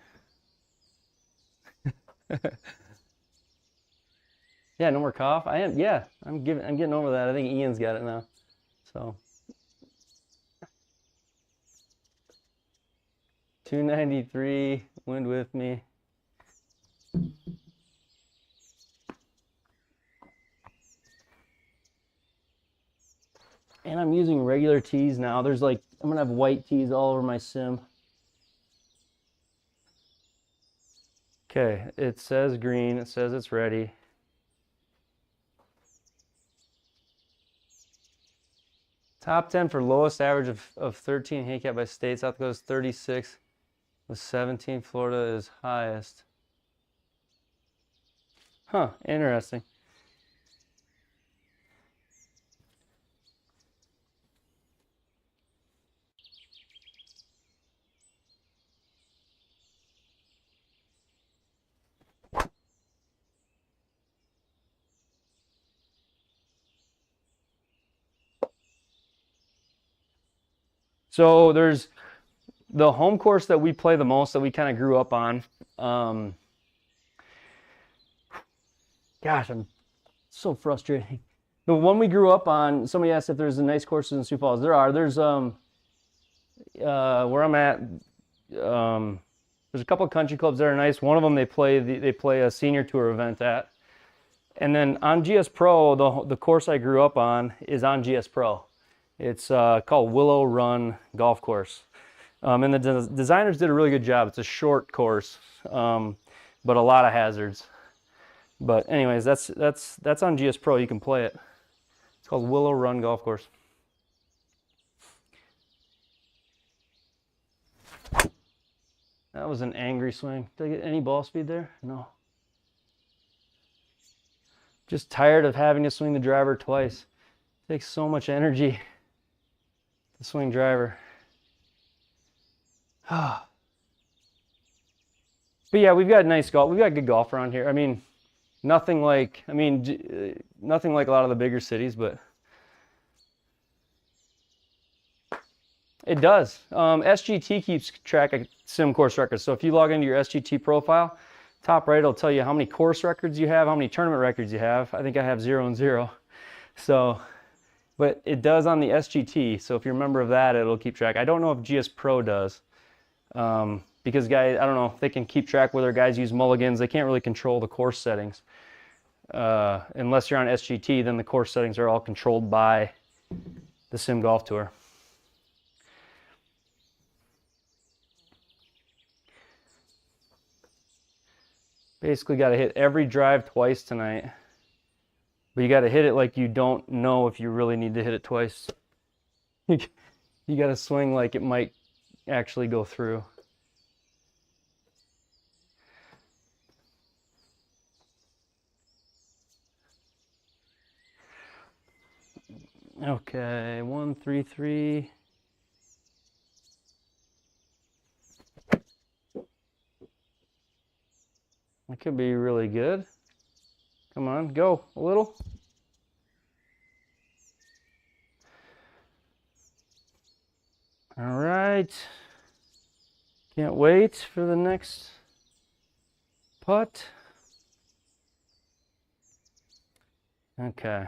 Yeah, no more cough. I am. Yeah, I'm getting over that. I think Ian's got it now. So 293. Wind with me. And I'm using regular tees now. There's like, I'm gonna have white tees all over my sim. Okay, it says green. It says it's ready. Top 10 for lowest average of 13 handicap by state. South Dakota is 36 with 17. Florida is highest. Huh, interesting. So there's the home course that we play the most, that we kind of grew up on. Gosh, I'm so frustrating. The one we grew up on, somebody asked if there's a nice courses in Sioux Falls. There are. There's where I'm at, there's a couple of country clubs that are nice. One of them they play a senior tour event at. And then on GSPro, the course I grew up on is on GSPro. It's called Willow Run Golf Course. And the designers did a really good job. It's a short course, but a lot of hazards. But anyways, that's on GSPro. You can play it. It's called Willow Run Golf Course. That was an angry swing. Did I get any ball speed there? No. Just tired of having to swing the driver twice. It takes so much energy to swing driver. But yeah, we've got nice golf. We've got good golf around here. I mean, nothing like a lot of the bigger cities, but it does. SGT keeps track of sim course records. So if you log into your SGT profile, top right it'll tell you how many course records you have, how many tournament records you have. I think I have 0 and 0. So, but it does on the SGT. So if you're a member of that, it'll keep track. I don't know if GSPro does. Because guys, I don't know if they can keep track whether guys use mulligans. They can't really control the course settings. Unless you're on SGT, then the course settings are all controlled by the Sim Golf Tour. Basically got to hit every drive twice tonight. But you got to hit it like you don't know if you really need to hit it twice. You got to swing like it might actually go through. Okay, 133. That could be really good. Come on, go a little. All right. Can't wait for the next putt. Okay.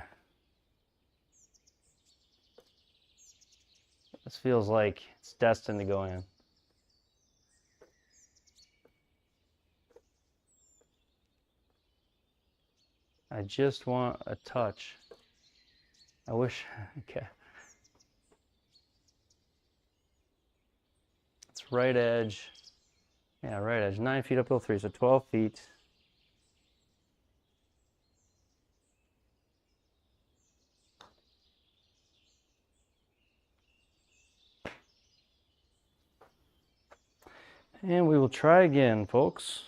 This feels like it's destined to go in. I just want a touch. I wish, okay. It's right edge. Yeah, right edge. 9 feet uphill 3, so 12 feet. And we will try again, folks.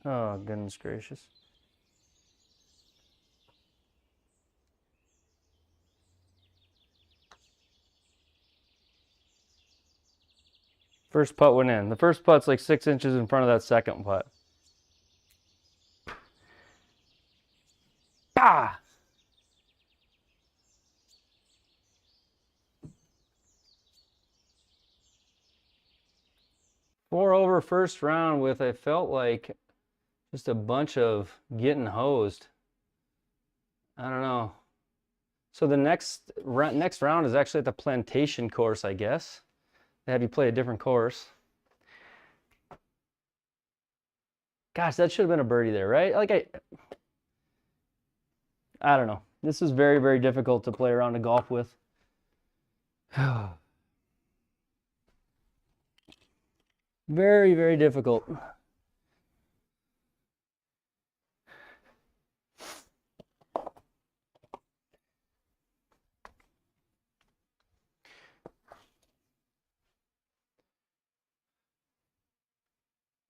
Oh, goodness gracious. First putt went in. The first putt's like 6 inches in front of that second putt. Bah! 4 over first round with, I felt like, just a bunch of getting hosed. I don't know. So the next round is actually at the plantation course, I guess. They have you play a different course. Gosh, that should have been a birdie there, right? Like I don't know. This is very, very difficult to play around a golf with. Very, very difficult.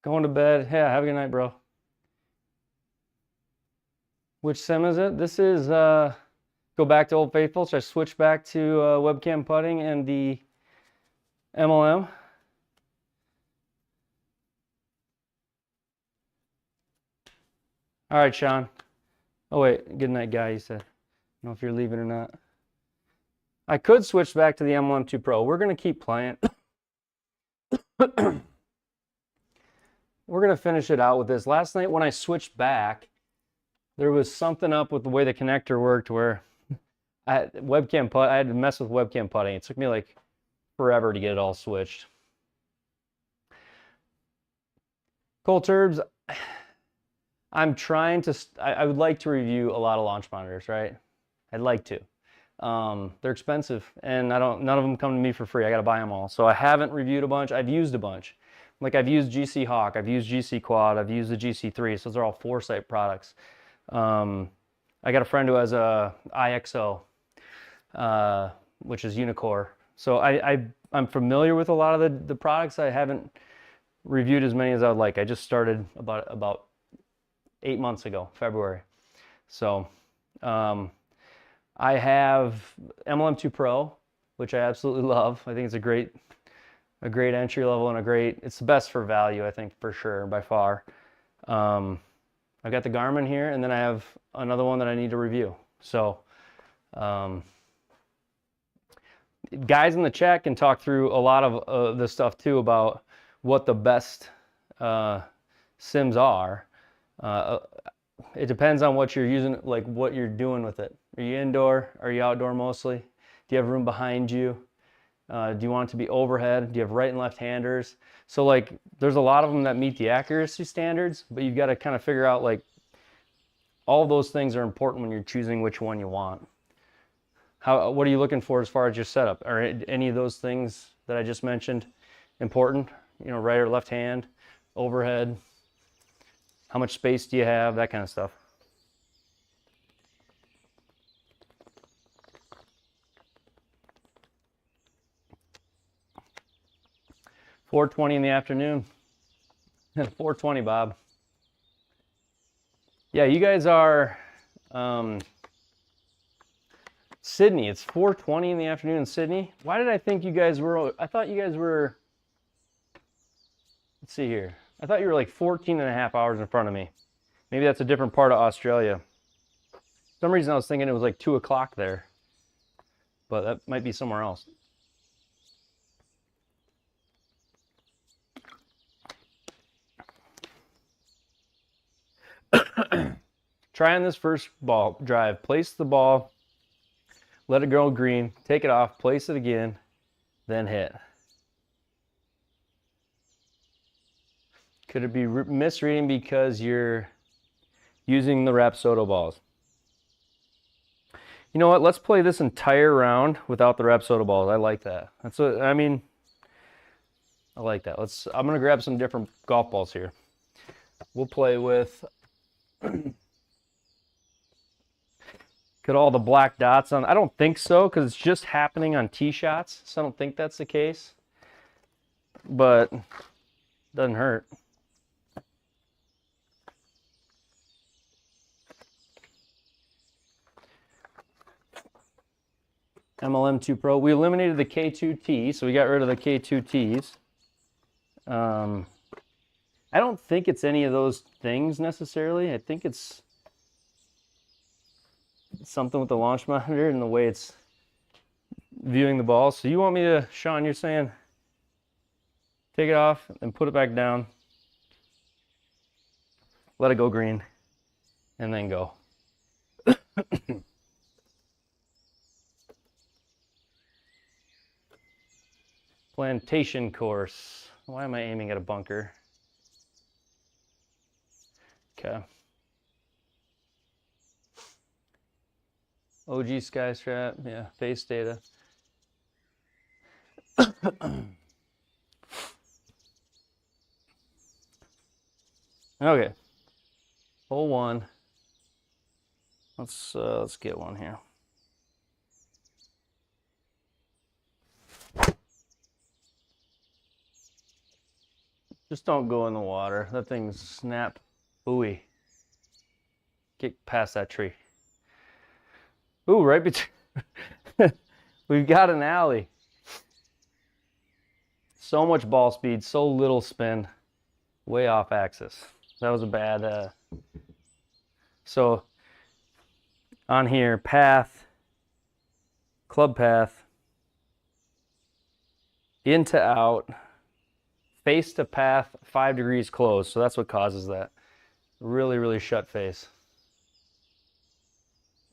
Going to bed. Yeah, have a good night, bro. Which sim is it? This is, go back to Old Faithful. So I switch back to webcam putting and the MLM. All right, Sean. Oh, wait. Good night, guy, you said. I don't know if you're leaving or not. I could switch back to the M1 Pro. We're going to keep playing. We're going to finish it out with this. Last night when I switched back, there was something up with the way the connector worked where I had to mess with webcam putting. It took me like forever to get it all switched. Cold Turbs, I'm trying to, I would like to review a lot of launch monitors, right? I'd like to. They're expensive and none of them come to me for free. I got to buy them all. So I haven't reviewed a bunch. I've used a bunch. Like I've used GC Hawk, I've used GC Quad, I've used the GC3. So those are all Foresight products. I got a friend who has a IXO, which is Unicore. So I'm familiar with a lot of the products. I haven't reviewed as many as I would like. I just started about 8 months ago, February. So I have MLM2 Pro, which I absolutely love. I think it's a great entry level and it's the best for value, I think, for sure, by far. I've got the Garmin here, and then I have another one that I need to review. So guys in the chat can talk through a lot of this stuff too about what the best sims are. It depends on what you're using, like what you're doing with it. Are you indoor? Are you outdoor mostly? Do you have room behind you? Do you want it to be overhead? Do you have right and left handers? So like there's a lot of them that meet the accuracy standards, but you've got to kind of figure out like all those things are important when you're choosing which one you want. What are you looking for as far as your setup? Are any of those things that I just mentioned important? You know, right or left hand, overhead, how much space do you have, that kind of stuff. $4:20 in the afternoon. 4:20, Bob. Yeah, you guys are Sydney. It's 4:20 in the afternoon in Sydney. Why did I think you guys were? I thought you guys were. Let's see here. I thought you were like 14 and a half hours in front of me. Maybe that's a different part of Australia. For some reason I was thinking it was like 2 o'clock there, but that might be somewhere else. Try on this first ball drive. Place the ball, let it go green, take it off, place it again, then hit. Could it be misreading because you're using the Rapsodo balls? You know what? Let's play this entire round without the Rapsodo balls. I like that. That's what I mean. I like that. I'm gonna grab some different golf balls here. We'll play with. Got all the black dots on. I don't think so because it's just happening on tee shots. So I don't think that's the case. But doesn't hurt. MLM2 Pro. We eliminated the K2T, so we got rid of the K2Ts. I don't think it's any of those things necessarily. I think it's something with the launch monitor and the way it's viewing the ball. So you want me to, Sean, you're saying Take it off and put it back down. Let it go green, and then go. Plantation course. Why am I aiming at a bunker? Okay. OG Skystrap, yeah, face data. Okay, hole one. Let's get one here. Just don't go in the water. That thing's snap buoy. Get past that tree. Ooh, right between. We've got an alley. So much ball speed, so little spin, way off axis. That was a bad. So on here, path, club path, into out, face to path, 5 degrees closed. So that's what causes that. Really, really shut face.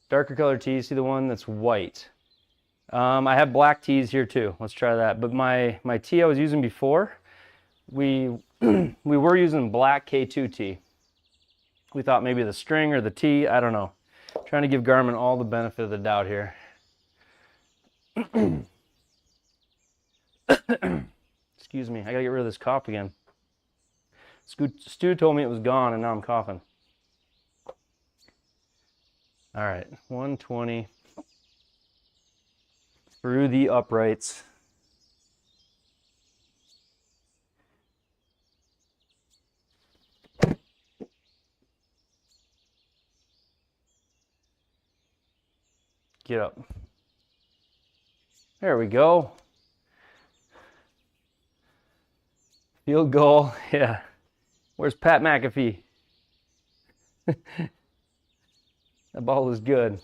Darker color tee, see the one that's white. I have black tees here too. Let's try that. But my tee I was using before, we were using black K2 tee. We thought maybe the string or the tee, I don't know. Trying to give Garmin all the benefit of the doubt here. Excuse me, I gotta get rid of this cough again. Stu told me it was gone and now I'm coughing. All right, 120 through the uprights. Get up. There we go. Field goal, yeah. Where's Pat McAfee? That ball is good.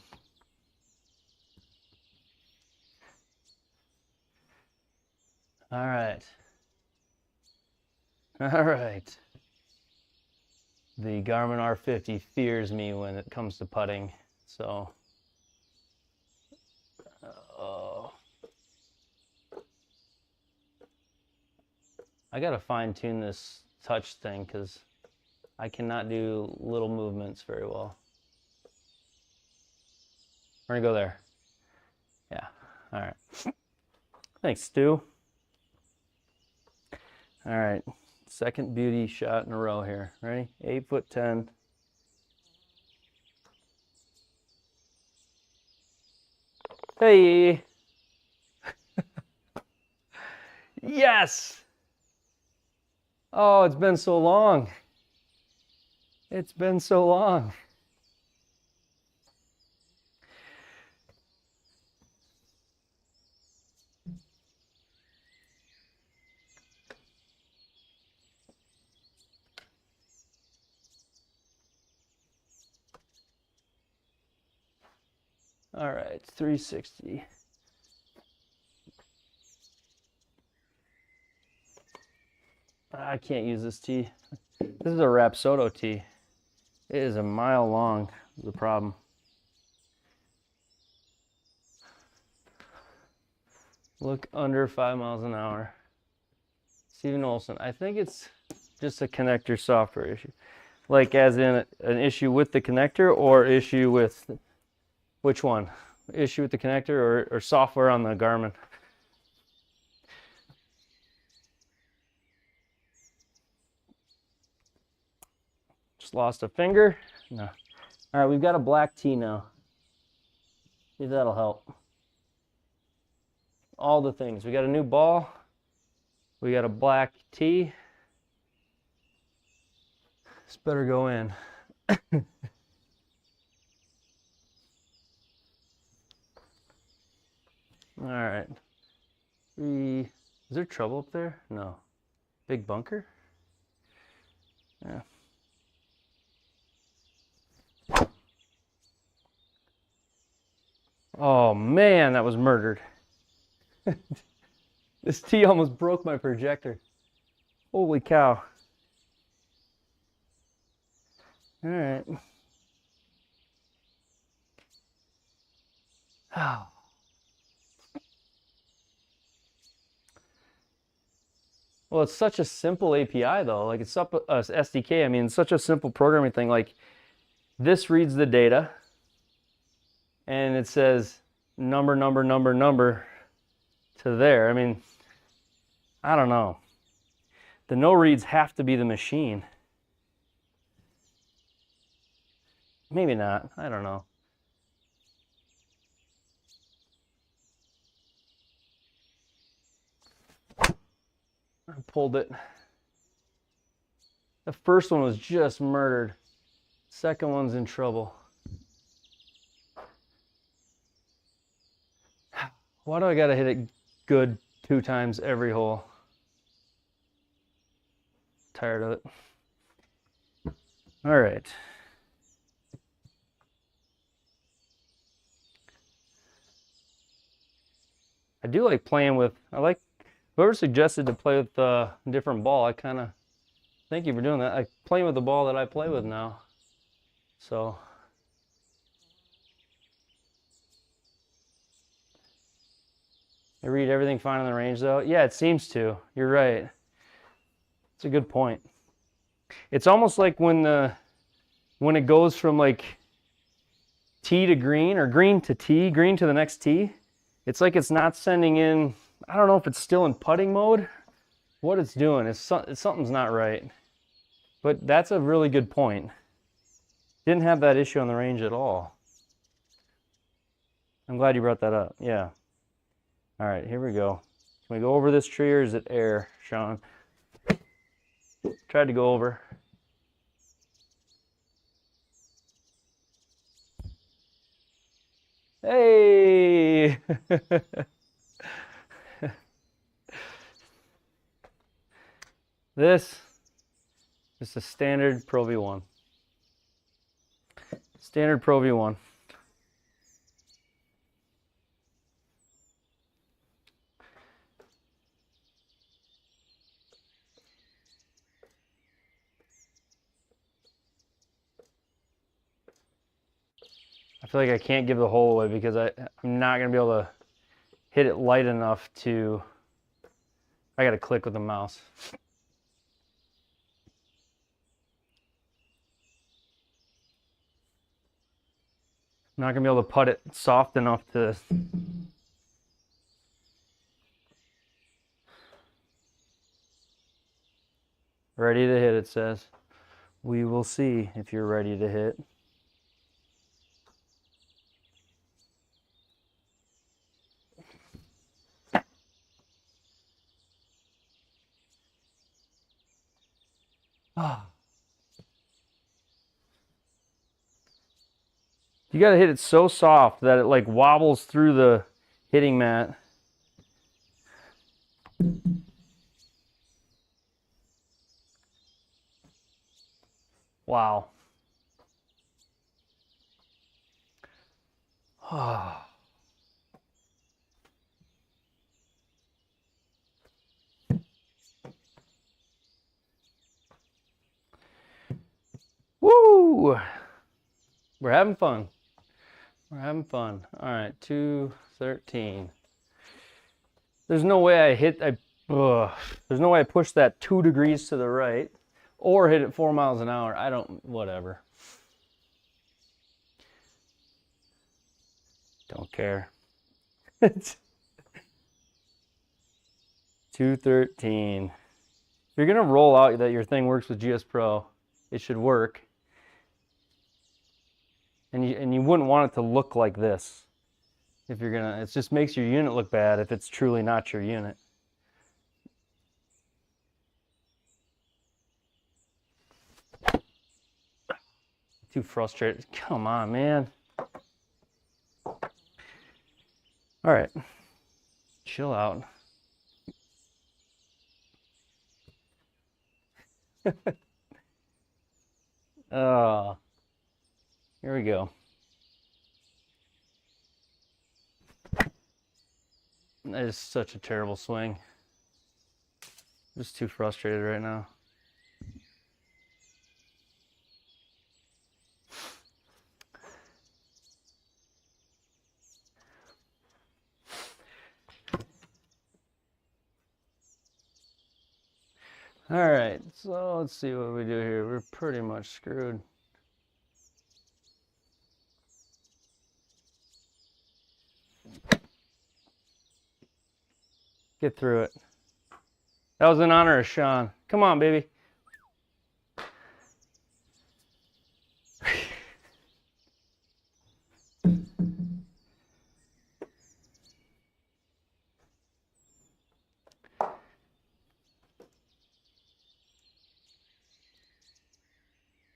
All right. All right. The Garmin R50 fears me when it comes to putting, so. I gotta fine tune this touch thing because I cannot do little movements very well. We're gonna go there. Yeah, all right. Thanks, Stu. All right, second beauty shot in a row here. Ready? 8'10". Hey! Yes! Oh, it's been so long. It's been so long. All right, 360. I can't use this tee. This is a Rapsodo tee. It is a mile long, is the problem. Look under 5 miles an hour. Steven Olson, I think it's just a connector software issue. Like as in an issue with the connector or issue with, which one? Issue with the connector or software on the Garmin? Just lost a finger. No. All right, we've got a black tee now. See if that'll help. All the things. We got a new ball. We got a black tee. This better go in. All right. Is there trouble up there? No. Big bunker? Yeah. Oh man, that was murdered. This tee almost broke my projector. Holy cow. All right. Oh. Well, it's such a simple API though. Like it's up SDK. I mean, it's such a simple programming thing. Like this reads the data and it says number to there. I mean, I don't know. The no reads have to be the machine. Maybe not. I don't know. I pulled it. The first one was just murdered. Second one's in trouble. Why do I gotta hit it good 2 times every hole? Tired of it. All right. I do like playing with, whoever suggested to play with a different ball, thank you for doing that. I play with the ball that I play with now. So. I read everything fine on the range though. Yeah, it seems to. You're right. It's a good point. It's almost like when it goes from like tee to green or green to tee, green to the next tee, it's like it's not sending in, I don't know if it's still in putting mode, what it's doing. Something's not right. But that's a really good point. Didn't have that issue on the range at all. I'm glad you brought that up. Yeah. All right, here we go. Can we go over this tree or is it air, Sean? Tried to go over. Hey! This is a standard Pro V1. Standard Pro V1. I feel like I can't give the hole away because I'm not going to be able to hit it light enough to, I got to click with the mouse. I'm not going to be able to putt it soft enough to. Ready to hit, it says. We will see if you're ready to hit. Ah. You got to hit it so soft that it like wobbles through the hitting mat. Wow. Ah. Woo! We're having fun. We're having fun. All right, 213. There's no way there's no way I push that 2 degrees to the right or hit it 4 miles an hour. Whatever. Don't care. 213. If you're gonna roll out that your thing works with GSPro, it should work. And you wouldn't want it to look like this. If you're gonna, it just makes your unit look bad if it's truly not your unit. Too frustrated. Come on, man. All right. Chill out. Here we go. That is such a terrible swing. Just too frustrated right now. All right, so let's see what we do here. We're pretty much screwed. Get through it. That was in honor of Sean. Come on, baby.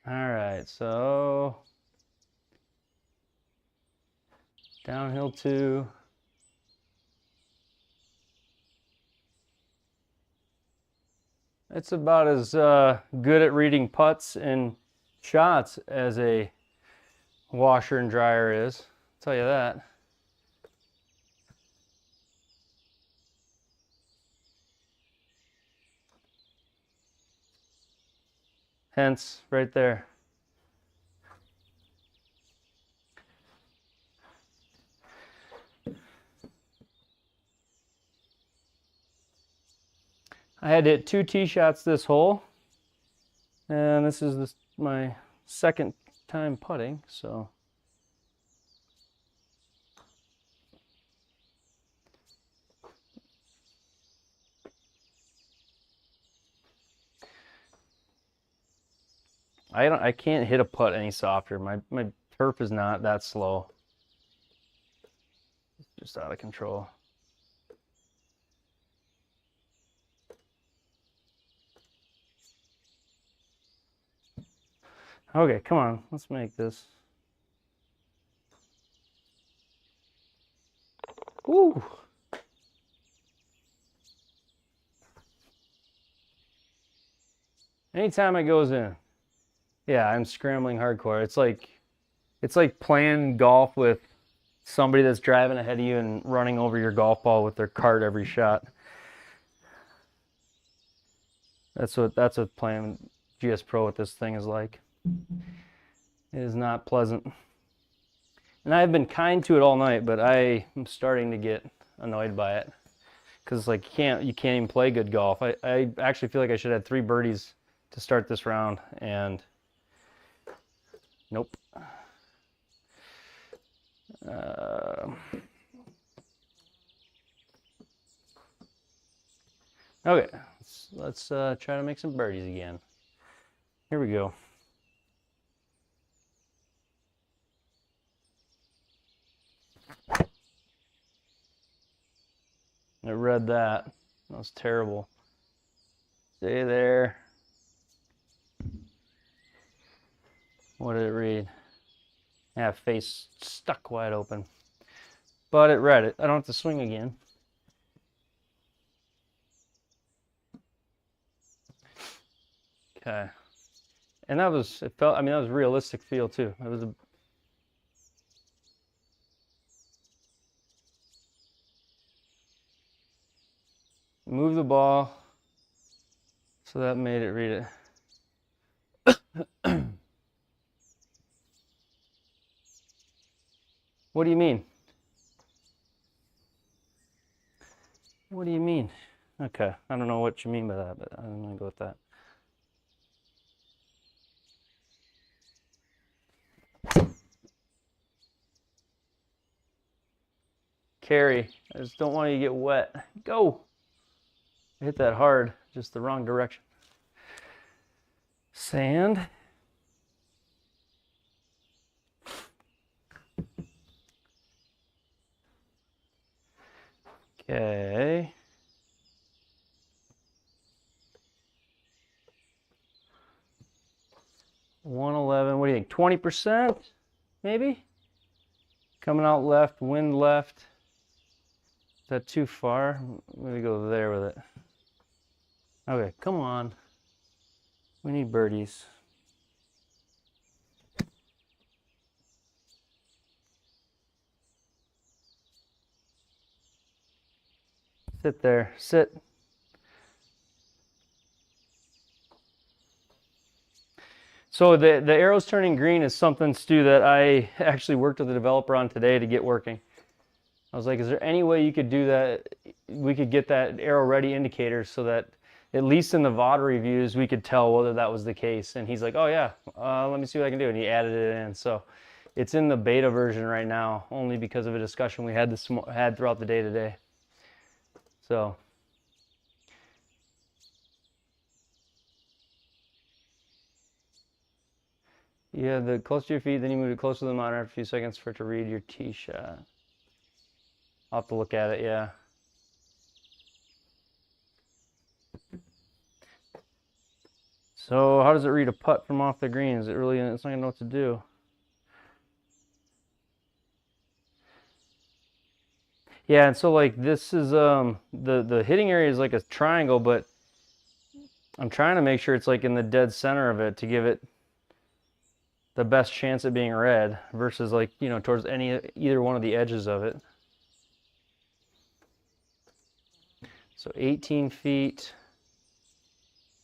All right, so downhill 2. It's about as good at reading putts and shots as a washer and dryer is. I'll tell you that. Hence, right there. I had to hit 2 tee shots this hole, and this is my second time putting, so. I can't hit a putt any softer. My turf is not that slow. It's just out of control. Okay, come on, let's make this. Woo! Anytime it goes in, yeah, I'm scrambling hardcore. It's like playing golf with somebody that's driving ahead of you and running over your golf ball with their cart every shot. That's what playing GSPro with this thing is like. It is not pleasant. And I've been kind to it all night, but I am starting to get annoyed by it. Because like you can't even play good golf. I actually feel like I should have 3 birdies to start this round, and nope. Okay, let's try to make some birdies again. Here we go. I read that. That was terrible. Stay there. What did it read? Yeah, face stuck wide open. But it read it. I don't have to swing again. Okay. And that was, it felt, I mean, that was a realistic feel too. It was a, move the ball. So that made it read it. What do you mean? What do you mean? Okay, I don't know what you mean by that, but I'm gonna go with that. Carry. I just don't want you to get wet. Go! I hit that hard, just the wrong direction. Sand. Okay. $111. What do you think? 20%? Maybe? Coming out left, wind left. Is that too far? Maybe go there with it. Okay, come on. We need birdies. Sit there. Sit. So the arrows turning green is something, Stu, that I actually worked with the developer on today to get working. I was like, is there any way you could do that? We could get that arrow ready indicator so that at least in the VOD reviews, we could tell whether that was the case. And he's like, oh yeah, let me see what I can do. And he added it in. So it's in the beta version right now, only because of a discussion we had throughout the day today. So. Yeah, the closer to your feet, then you move it closer to the monitor after a few seconds for it to read your tee shot. I'll have to look at it, yeah. So how does it read a putt from off the green? Is it really, it's not gonna know what to do. Yeah, and so like this is, the hitting area is like a triangle, but I'm trying to make sure it's like in the dead center of it to give it the best chance at being read versus like, you know, towards either one of the edges of it. So 18 feet,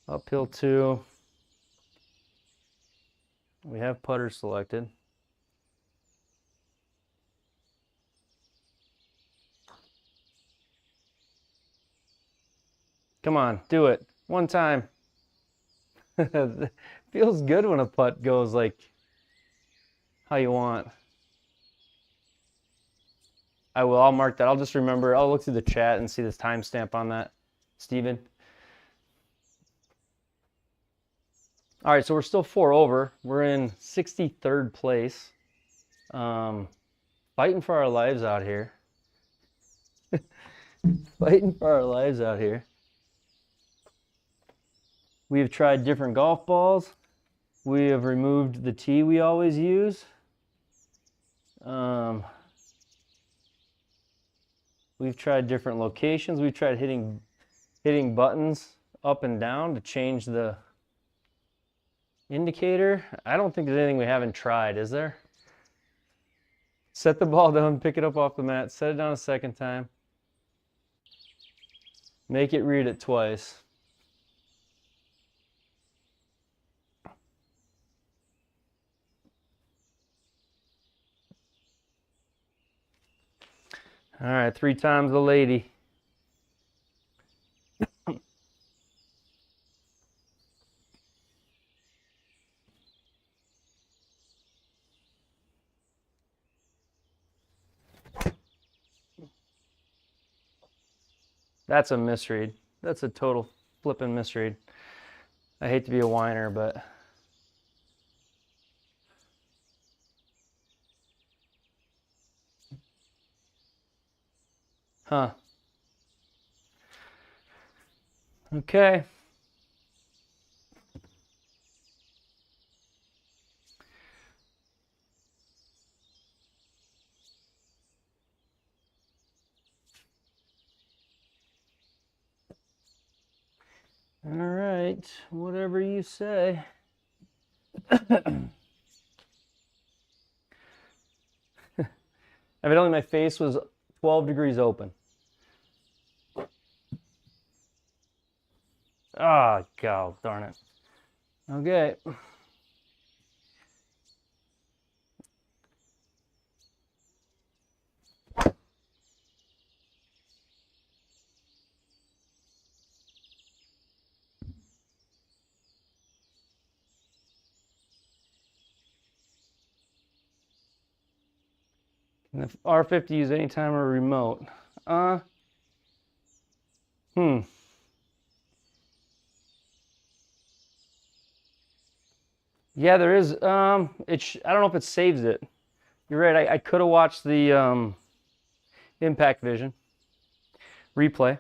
uphill 2. We have putter selected. Come on, do it. One time. Feels good when a putt goes like how you want. I'll mark that. I'll just remember. I'll look through the chat and see this timestamp on that, Steven. All right, so we're still 4 over. We're in 63rd place. Fighting for our lives out here. Fighting for our lives out here. We have tried different golf balls. We have removed the tee we always use. We've tried different locations. We've tried hitting buttons up and down to change the indicator. I don't think there's anything we haven't tried, is there? Set the ball down, pick it up off the mat, set it down a second time. Make it read it twice. All right, 3 times the lady. That's a misread. That's a total flippin' misread. I hate to be a whiner, but huh. Okay. All right, whatever you say. Evidently my face was 12 degrees open. Ah, oh, God, darn it. Okay. Can the R50 use anytime or remote? Yeah, there is. I don't know if it saves it. You're right. I could have watched the Impact Vision replay.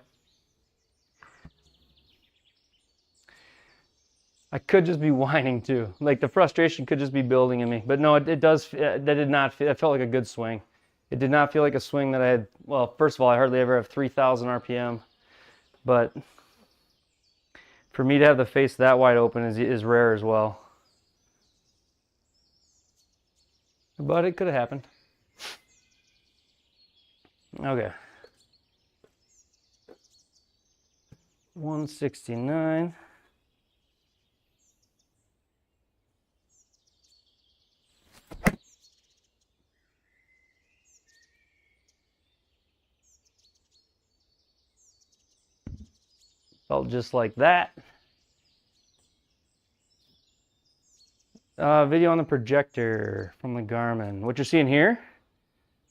I could just be whining too. Like the frustration could just be building in me. But no, it does. That did not. It felt like a good swing. It did not feel like a swing that I had. Well, first of all, I hardly ever have 3,000 RPM, but for me to have the face that wide open is rare as well. But it could have happened. Okay. 169. Felt just like that. Video on the projector from the Garmin. What you're seeing here,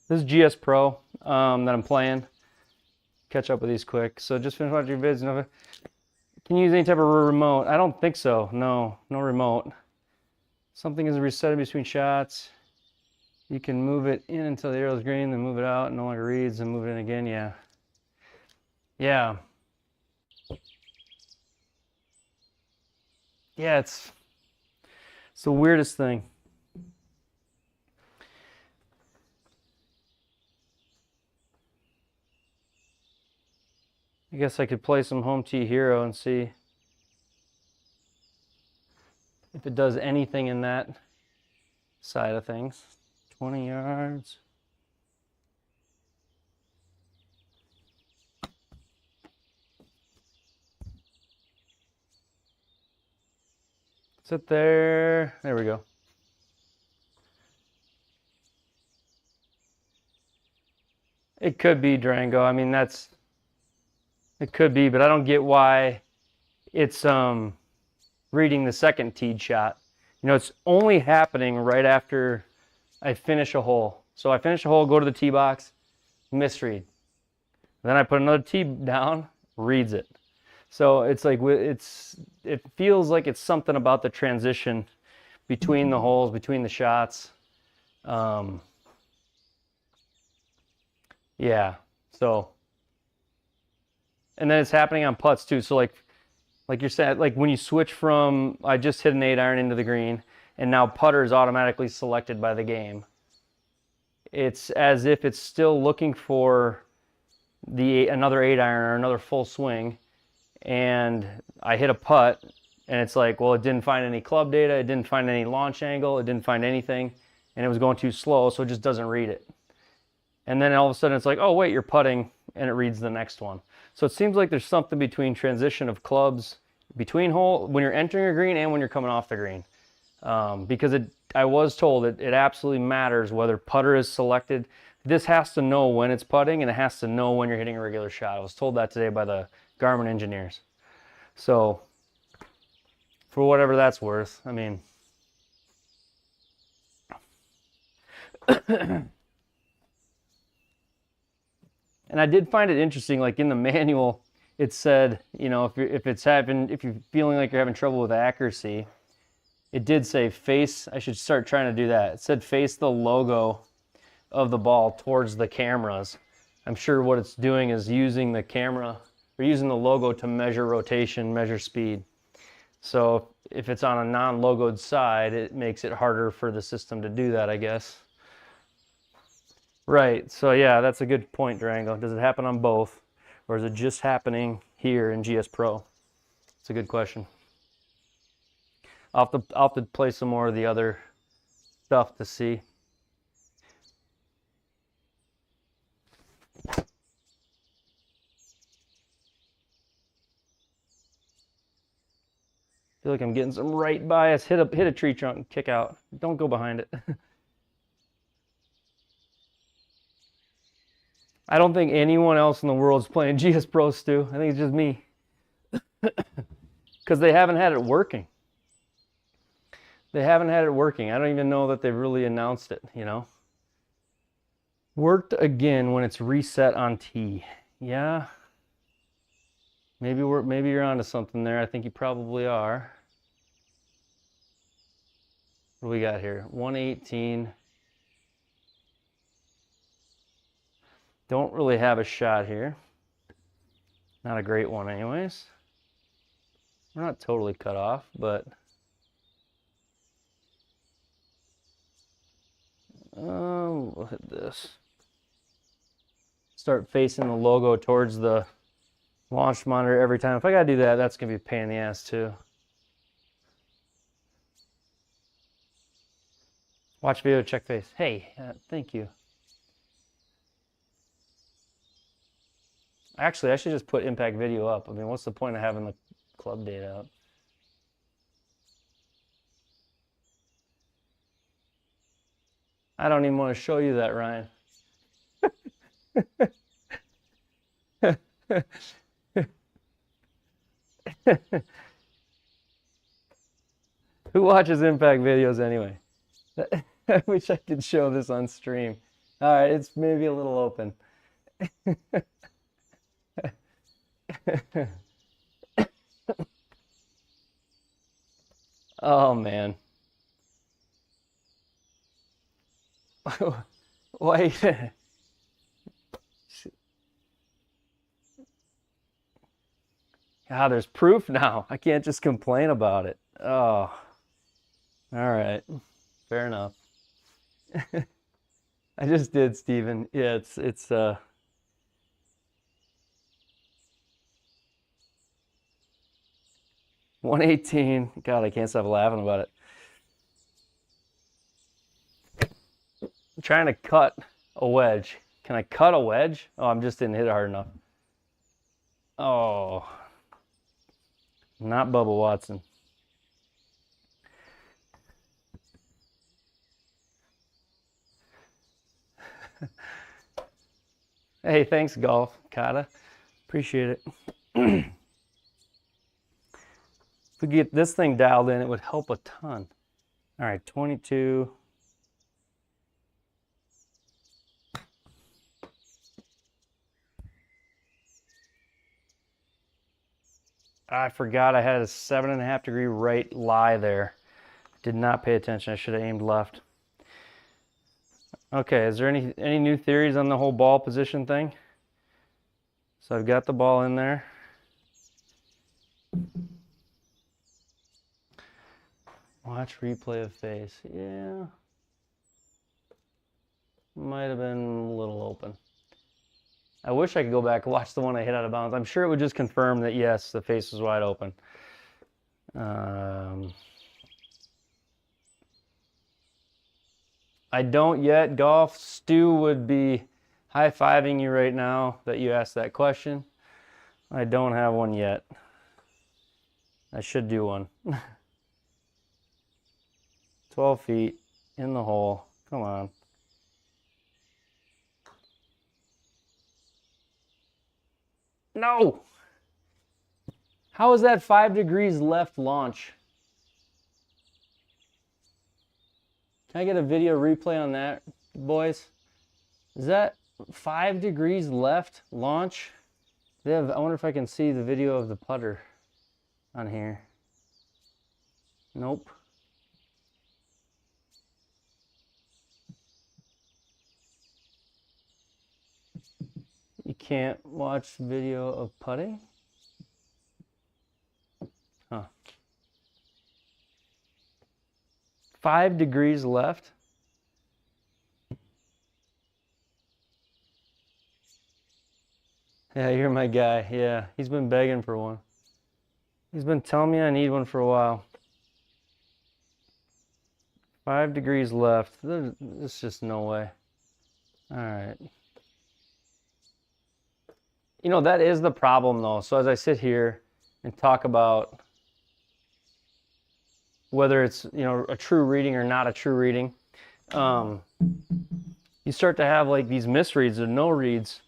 this is GSPro that I'm playing. Catch up with these quick. So just finish watching your vids. Can you use any type of remote? I don't think so. No remote. Something is reset between shots. You can move it in until the arrow is green, then move it out, no longer reads, and move it in again. Yeah. Yeah. Yeah, it's the weirdest thing. I guess I could play some Home T Hero and see if it does anything in that side of things. 20 yards. Sit there. There we go. It could be Durango. I mean, it could be, but I don't get why it's reading the second teed shot. You know, it's only happening right after I finish a hole. So I finish a hole, go to the tee box, misread. Then I put another tee down, reads it. So it's like it feels like it's something about the transition between the holes, between the shots. Yeah. So, and then it's happening on putts too. So like you're saying, like when you switch from I just hit an 8-iron into the green, and now putter is automatically selected by the game. It's as if it's still looking for another 8-iron or another full swing, and I hit a putt, and it's like, well, it didn't find any club data, it didn't find any launch angle, it didn't find anything, and it was going too slow, so it just doesn't read it. And then all of a sudden it's like, oh wait, you're putting, and it reads the next one. So it seems like there's something between transition of clubs between hole when you're entering a green and when you're coming off the green. Because I was told it absolutely matters whether putter is selected. This has to know when it's putting, and it has to know when you're hitting a regular shot. I was told that today by the Garmin engineers. So for whatever that's worth, I mean, and I did find it interesting, like in the manual, it said, you know, if you're feeling like you're having trouble with accuracy, it did say face. I should start trying to do that. It said face the logo of the ball towards the cameras. I'm sure what it's doing is using the camera or using the logo to measure rotation, measure speed. So if it's on a non-logoed side, it makes it harder for the system to do that, I guess. Right, so yeah, that's a good point, Durango. Does it happen on both, or is it just happening here in GSPro? It's a good question. I'll have to play some more of the other stuff to see. I feel like I'm getting some right bias. Hit a tree trunk and kick out. Don't go behind it. I don't think anyone else in the world is playing GSPro, Stu. I think it's just me. Because they haven't had it working. They haven't had it working. I don't even know that they've really announced it, you know. Worked again when it's reset on tee. Yeah. Maybe you're onto something there. I think you probably are. What do we got here? 118. Don't really have a shot here. Not a great one anyways. We're not totally cut off, but we'll hit this. Start facing the logo towards the launch monitor every time. If I gotta do that, that's gonna be a pain in the ass too. Watch video, check face. Hey, thank you. Actually, I should just put impact video up. I mean, what's the point of having the club data up? I don't even want to show you that, Ryan. Who watches impact videos anyway? I wish I could show this on stream. All right, it's maybe a little open. Oh man. Wait. Ah, there's proof now. I can't just complain about it. Oh. All right. Fair enough. I just did, Steven. Yeah, it's 118. God, I can't stop laughing about it. I'm trying to cut a wedge. Can I cut a wedge? Oh, I'm just didn't hit it hard enough. Oh. Not Bubba Watson. Hey, thanks, Golf Kata. Appreciate it. If we get this thing dialed in, it would help a ton. All right, 22. I forgot I had a 7.5 degree right lie there. Did not pay attention. I should have aimed left. Okay, is there any new theories on the whole ball position thing? So I've got the ball in there. Watch replay of face. Yeah. Might have been a little open. I wish I could go back and watch the one I hit out of bounds. I'm sure it would just confirm that, yes, the face was wide open. I don't yet. Golf. Stu would be high-fiving you right now that you asked that question. I don't have one yet. I should do one. 12 feet in the hole. Come on. No! How is that 5 degrees left launch? Can I get a video replay on that, boys? Is that 5 degrees left launch? I wonder if I can see the video of the putter on here. Nope. You can't watch video of putting? Huh. 5 degrees left? Yeah, you're my guy. Yeah, he's been begging for one. He's been telling me I need one for a while. 5 degrees left. There's just no way. All right. You know, that is the problem though. So as I sit here and talk about whether it's, you know, a true reading or not a true reading, you start to have like these misreads or no reads,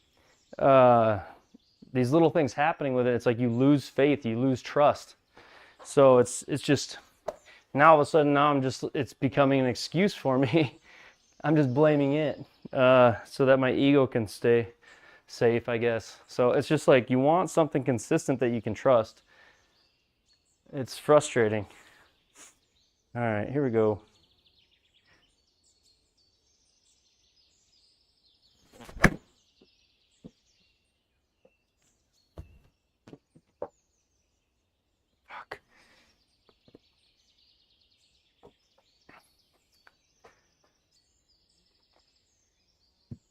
these little things happening with it. It's like you lose faith, you lose trust. So it's just, now all of a sudden it's becoming an excuse for me. I'm just blaming it so that my ego can stay safe, I guess. So it's just like you want something consistent that you can trust. It's frustrating. All right, here we go. Fuck.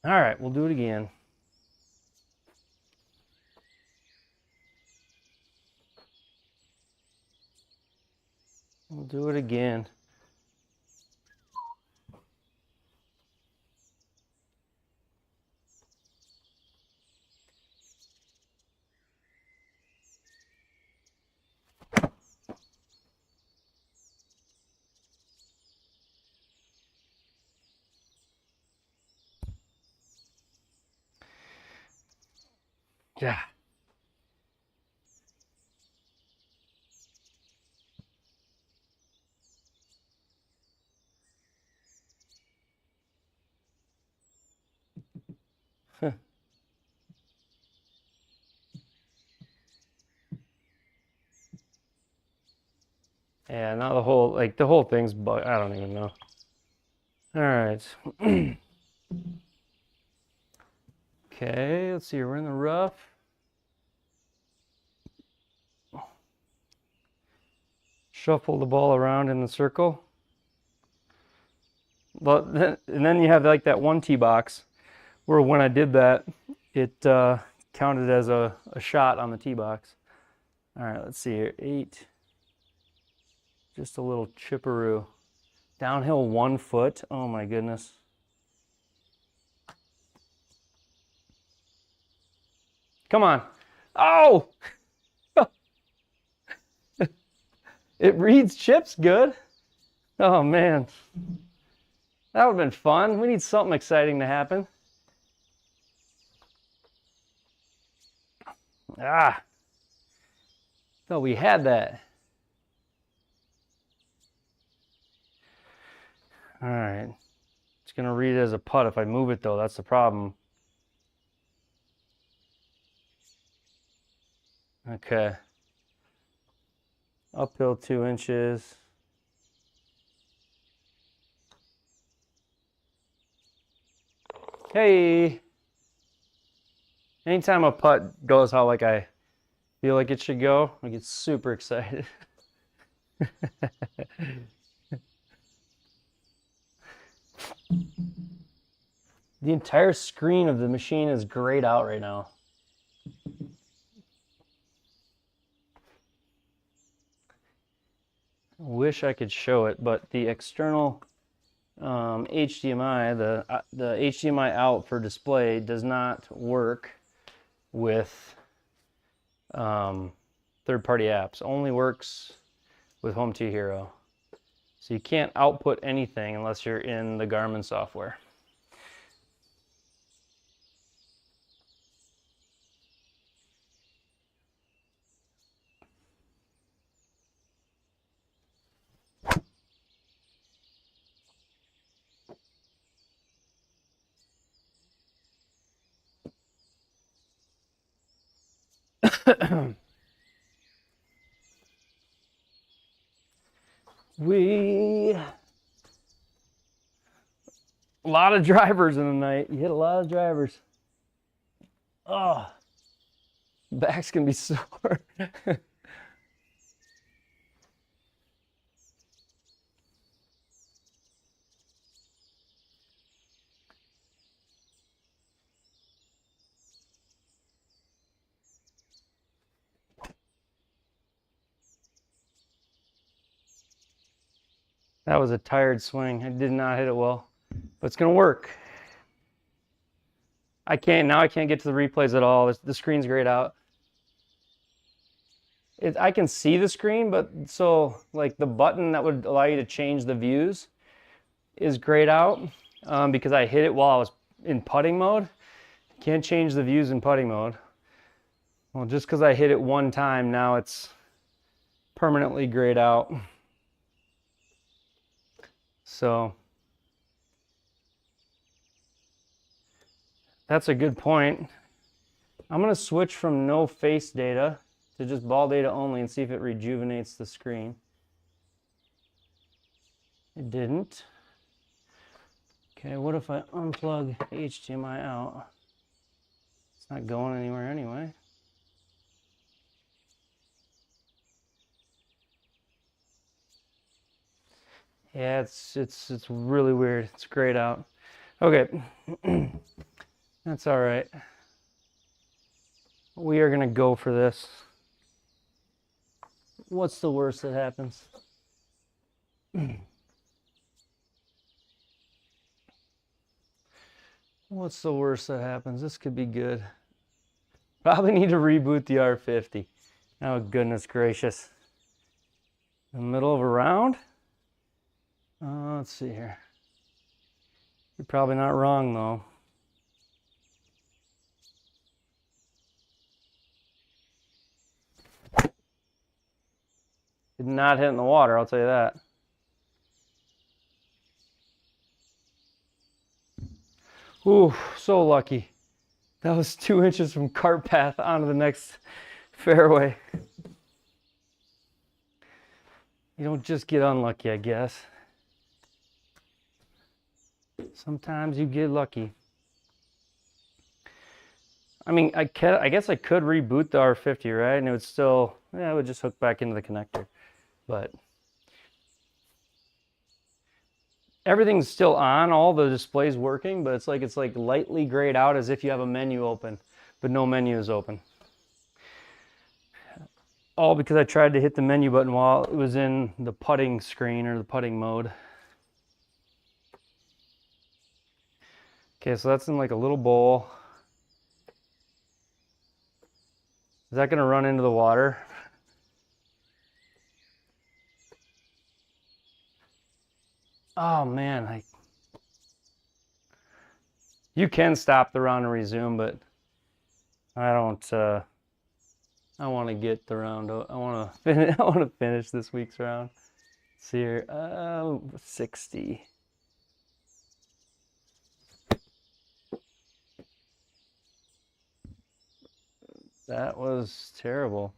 All right, we'll do it again. We'll do it again. Yeah. Yeah, not the whole, like the whole thing's but I don't even know. All right. Okay, let's see, we're in the rough. Shuffle the ball around in the circle. But and then you have like that one tee box where when I did that, it counted as a shot on the tee box. All right, let's see here, 8. Just a little chipperoo. Downhill 1 foot, oh my goodness. Come on. Oh! It reads chips good. Oh man. That would have been fun. We need something exciting to happen. Ah. Thought we had that. All right. It's going to read it as a putt if I move it though. That's the problem. Okay. Uphill 2 inches. Hey. Anytime a putt goes how like I feel like it should go, I get super excited. The entire screen of the machine is grayed out right now. Wish I could show it, but the external HDMI, the HDMI out for display does not work with third-party apps. Only works with Home 2 Hero. So you can't output anything unless you're in the Garmin software. A lot of drivers in the night. You hit a lot of drivers. Oh, back's gonna be sore. That was a tired swing. I did not hit it well, but it's gonna work. I can't get to the replays at all. The screen's grayed out. I can see the screen, but so like the button that would allow you to change the views is grayed out because I hit it while I was in putting mode. Can't change the views in putting mode. Well, just because I hit it one time, now it's permanently grayed out. So that's a good point. I'm going to switch from no face data to just ball data only and see if it rejuvenates the screen. It didn't. Okay, what if I unplug HDMI out? It's not going anywhere anyway. Yeah, it's really weird. It's grayed out. Okay, that's all right. We are gonna go for this. What's the worst that happens? What's the worst that happens? This could be good. Probably need to reboot the R50. Oh, goodness gracious. In the middle of a round? Let's see here. You're probably not wrong, though. Did not hit in the water, I'll tell you that. Ooh, so lucky. That was 2 inches from cart path onto the next fairway. You don't just get unlucky, I guess. Sometimes you get lucky. I mean, I guess I could reboot the R50, right? And it would still, yeah, it would just hook back into the connector. But everything's still on, all the displays working, but it's like lightly grayed out as if you have a menu open, but no menu is open. All because I tried to hit the menu button while it was in the putting screen or the putting mode. Okay, so that's in like a little bowl. Is that gonna run into the water? Oh man, you can stop the round and resume, but I don't. I want to get the round. I want to finish this week's round. Let's see here, 60. That was terrible.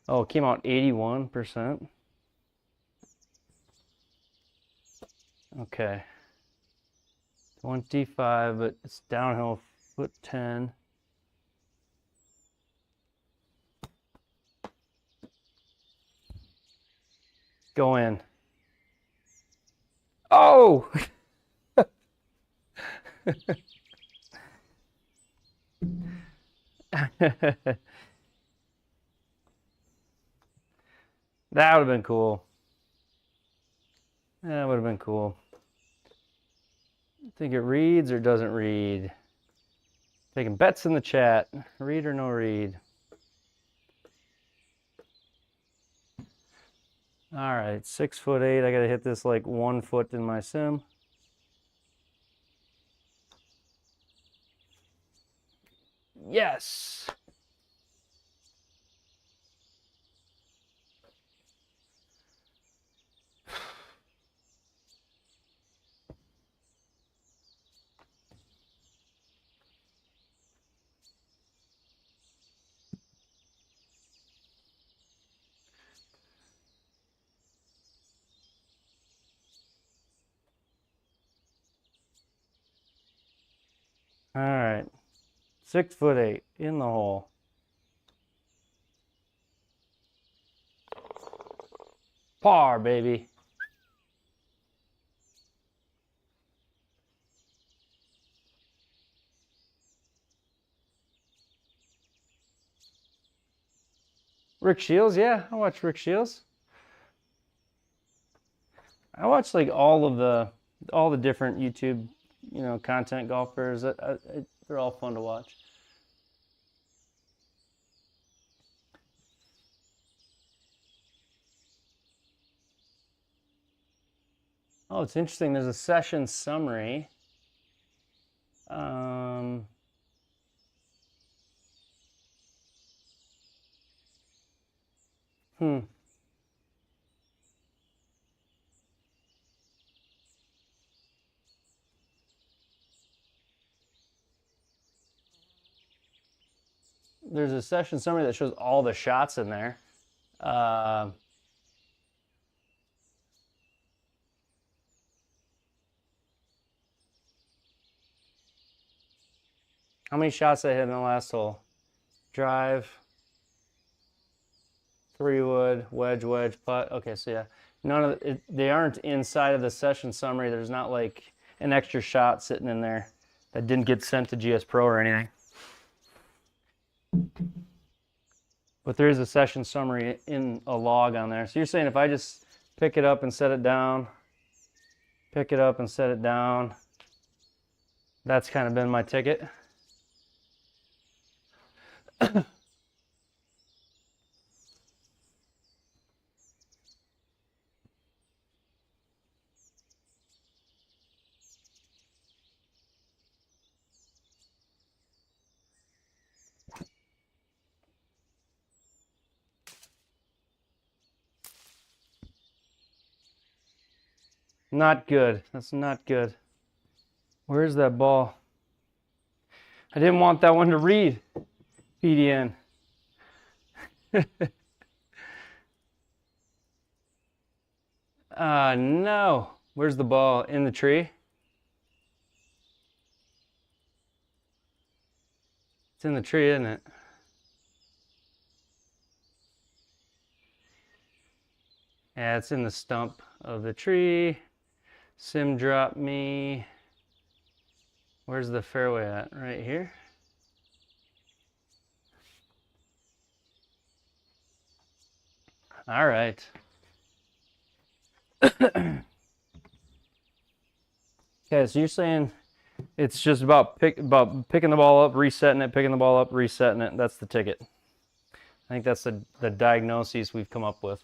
Oh, it came out 81%. Okay. 25, but it's downhill foot 10. Go in. Oh! That would have been cool. That would have been cool. Think it reads or doesn't read? Taking bets in the chat. Read or no read? All right, 6'8". I gotta hit this like 1 foot in my sim. Yes. All right, 6'8" in the hole. Par, baby. Rick Shields, yeah, I watch Rick Shields. I watch like all the different YouTube, content golfers. They're all fun to watch. Oh, it's interesting. There's a session summary. There's a session summary that shows all the shots in there. How many shots I hit in the last hole? Drive, 3-wood, wedge, putt. Okay, so yeah, none of it, they aren't inside of the session summary. There's not like an extra shot sitting in there that didn't get sent to GSPro or anything. But there is a session summary in a log on there. So you're saying if I just pick it up and set it down, pick it up and set it down, that's kind of been my ticket. Not good. That's not good. Where's that ball? I didn't want that one to read. PDN. No. Where's the ball? In the tree? It's in the tree, isn't it? Yeah, it's in the stump of the tree. Sim drop me. Where's the fairway at? Right here? All right. Okay, so you're saying it's just about picking the ball up, resetting it, picking the ball up, resetting it. That's the ticket. I think that's the diagnosis we've come up with.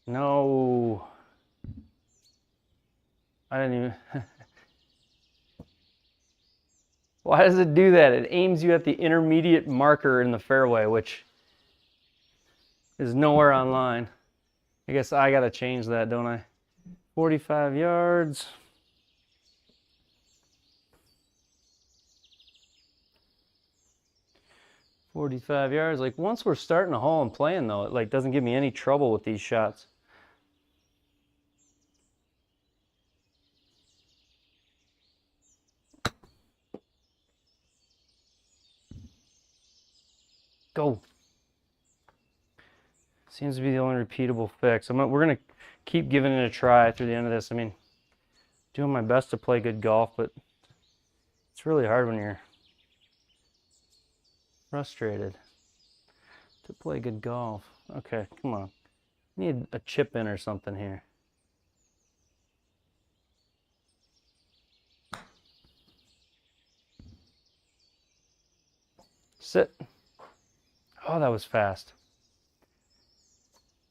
No. I didn't even... Why does it do that? It aims you at the intermediate marker in the fairway, which is nowhere online. I guess I gotta change that, don't I? 45 yards. Like once we're starting a hole and playing though, it like doesn't give me any trouble with these shots. Go. Seems to be the only repeatable fix. We're gonna keep giving it a try through the end of this. I mean, doing my best to play good golf, but it's really hard when you're frustrated to play good golf. Okay, come on. I need a chip in or something here. Sit. Oh, that was fast.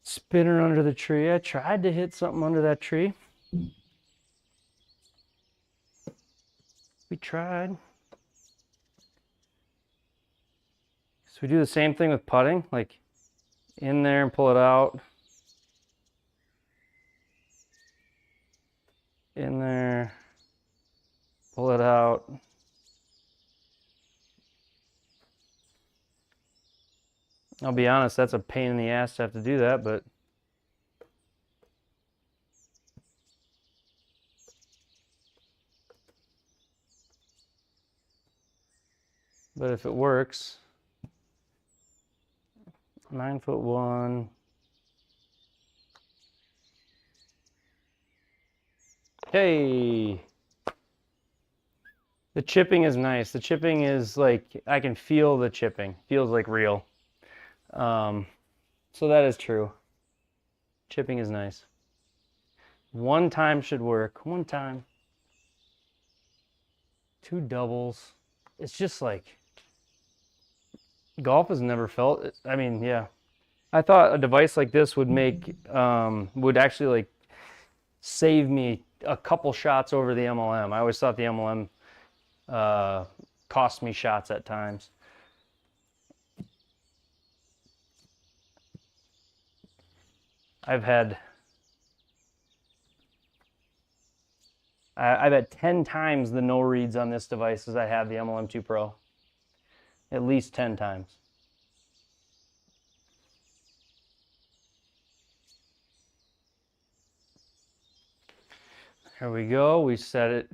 Spinner under the tree. I tried to hit something under that tree. We tried. So we do the same thing with putting, like in there and pull it out. In there, pull it out. I'll be honest, that's a pain in the ass to have to do that, but if it works, 9'1". Hey, the chipping is nice. The chipping is like, I can feel the chipping. Feels like real. So that is true. Chipping is nice. One time should work. One time. 2 doubles. It's just like, golf has never felt it. I mean, yeah. I thought a device like this would make, would actually like save me a couple shots over the MLM. I always thought the MLM cost me shots at times. I've had 10 times the no reads on this device as I have the MLM2 Pro. At least 10 times. Here we go. We set it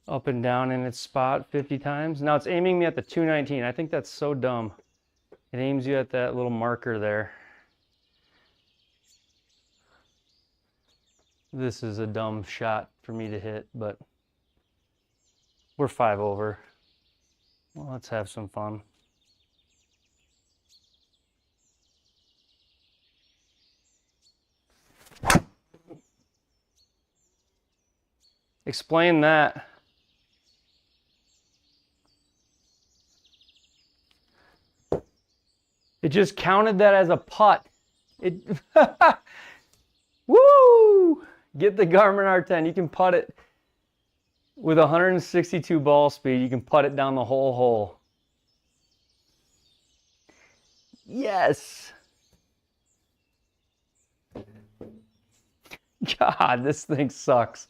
up and down in its spot 50 times. Now it's aiming me at the 219. I think that's so dumb. It aims you at that little marker there. This is a dumb shot for me to hit, but we're 5 over. Well, let's have some fun. Explain that. It just counted that as a putt. It woo! Get the Garmin R10. You can putt it with 162 ball speed. You can putt it down the whole hole. Yes. God, this thing sucks.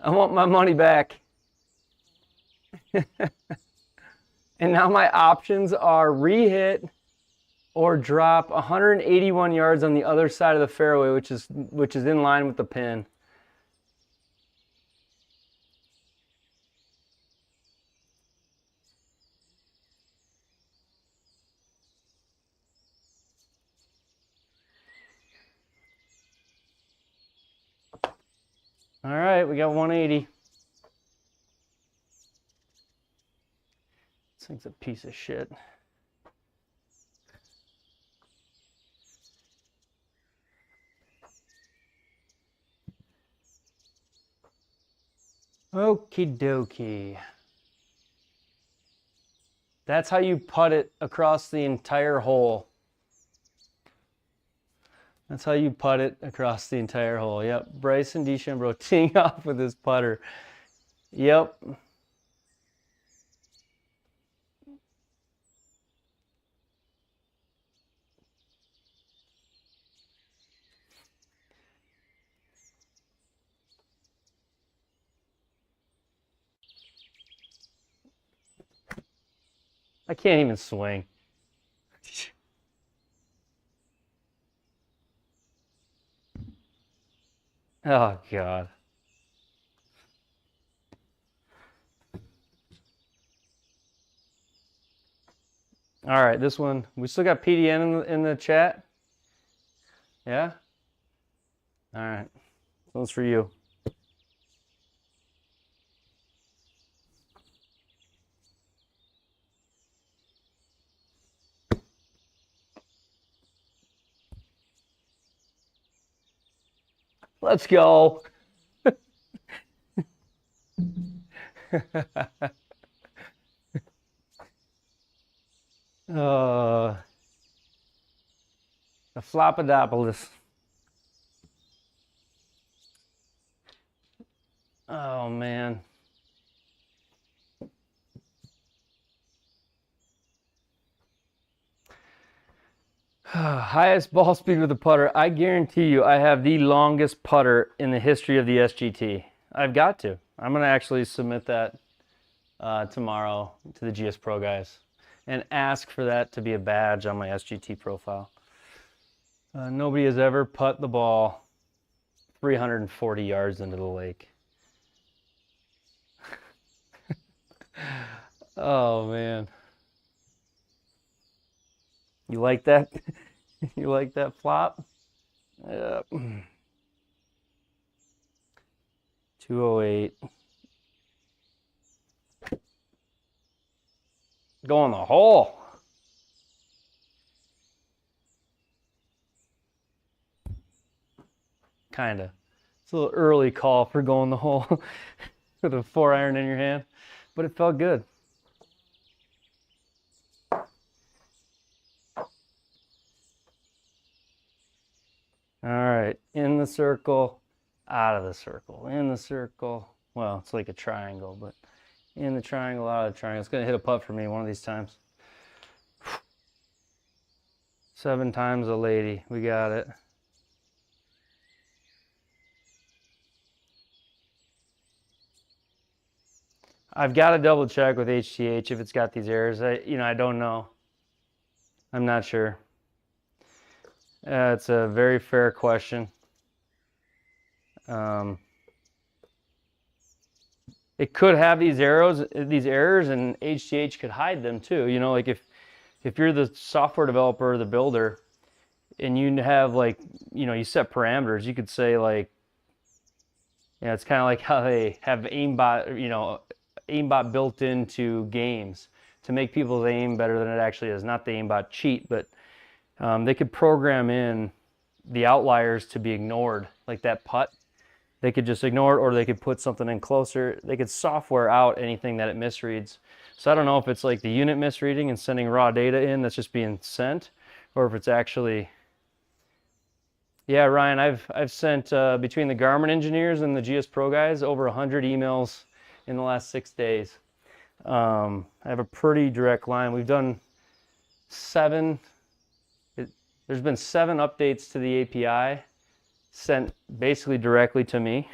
I want my money back. And now my options are re-hit or drop 181 yards on the other side of the fairway, which is in line with the pin. All right, we got 180. This thing's a piece of shit. Okie dokie. That's how you putt it across the entire hole. That's how you putt it across the entire hole. Yep, Bryson DeChambeau teeing off with his putter. Yep. I can't even swing. Oh, God. All right, this one, we still got PDN in the chat? Yeah? All right, this one's for you. Let's go. The Flopadopolis. Oh, man. Highest ball speed with the putter. I guarantee you I have the longest putter in the history of the SGT. I've got to. I'm going to actually submit that tomorrow to the GSPro guys and ask for that to be a badge on my SGT profile. Nobody has ever put the ball 340 yards into the lake. Oh, man. You like that? You like that flop? Yep. 208. Go in the hole. Kinda. It's a little early call for going the hole with a 4-iron in your hand, but it felt good. All right, in the circle, out of the circle, in the circle. Well, it's like a triangle, but in the triangle, out of the triangle. It's gonna hit a putt for me one of these times. 7 times a lady, we got it. I've got to double check with HTH if it's got these errors. I don't know. I'm not sure. It's a very fair question. It could have these errors, and HTH could hide them too. You know, like if you're the software developer or the builder, and you have you set parameters, you could say it's kind of like how they have aimbot, aimbot built into games to make people's aim better than it actually is. Not the aimbot cheat, but they could program in the outliers to be ignored, like that putt. They could just ignore it, or they could put something in closer. They could software out anything that it misreads. So I don't know if it's like the unit misreading and sending raw data in that's just being sent, or if it's actually... Yeah, Ryan, I've sent between the Garmin engineers and the GSPro guys over 100 emails in the last 6 days. I have a pretty direct line. We've done 7. there's been 7 updates to the API sent basically directly to me,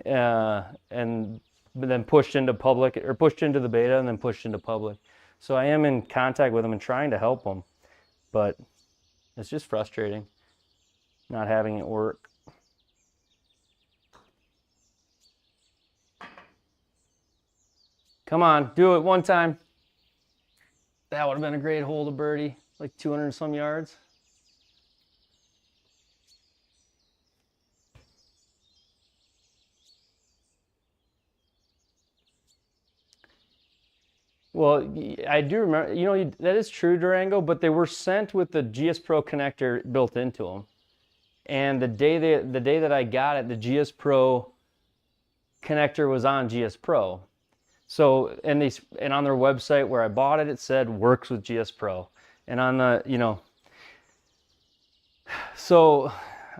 and then pushed into public, or pushed into the beta and then pushed into public. So I am in contact with them and trying to help them, but it's just frustrating not having it work. Come on, do it one time. That would have been a great hole to birdie, like 200 and some yards. Well, I do remember, you know, that is true, Durango, but they were sent with the GSPro connector built into them. And the day that I got it, the GSPro connector was on GSPro. So, and on their website where I bought it, it said works with GSPro. And on the, you know, so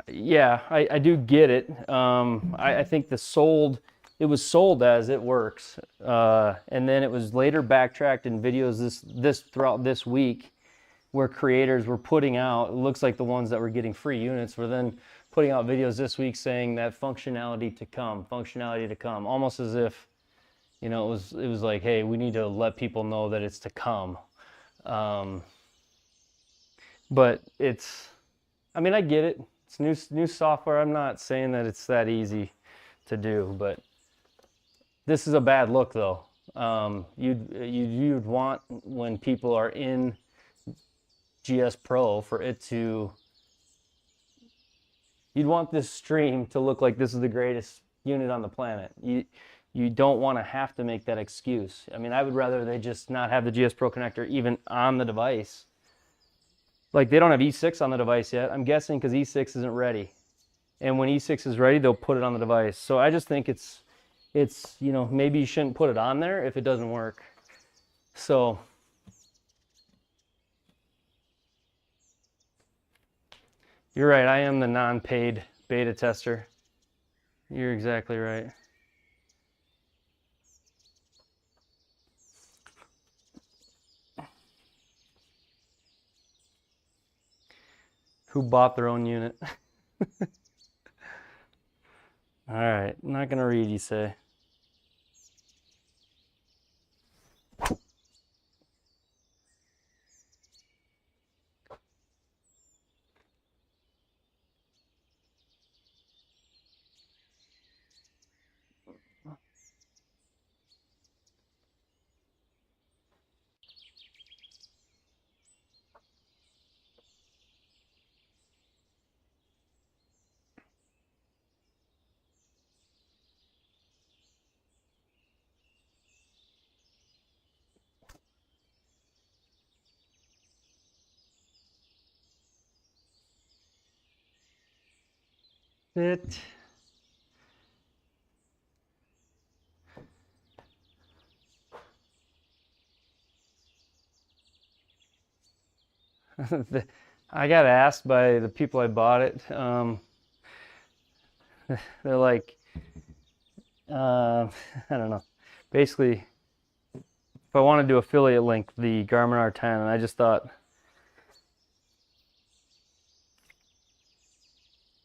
yeah, I do get it. I think it was sold as it works. And then it was later backtracked in videos this throughout this week, where creators were putting out, it looks like the ones that were getting free units were then putting out videos this week saying that functionality to come, almost as if, you know, it was like, hey, we need to let people know that it's to come. But it's, I mean, I get it. It's new software. I'm not saying that it's that easy to do, but this is a bad look though. You'd want, when people are in GSPro, for it to, you'd want this stream to look like this is the greatest unit on the planet. You don't want to have to make that excuse. I mean, I would rather they just not have the GSPro connector even on the device. Like, they don't have E6 on the device yet, I'm guessing, because E6 isn't ready. And when E6 is ready, they'll put it on the device. So I just think it's, you know, maybe you shouldn't put it on there if it doesn't work. So you're right, I am the non-paid beta tester. You're exactly right. Who bought their own unit? All right, I'm not gonna read, you say. It. I got asked by the people I bought it. They're like, I don't know. Basically, if I want to do affiliate link the Garmin R10, and I just thought,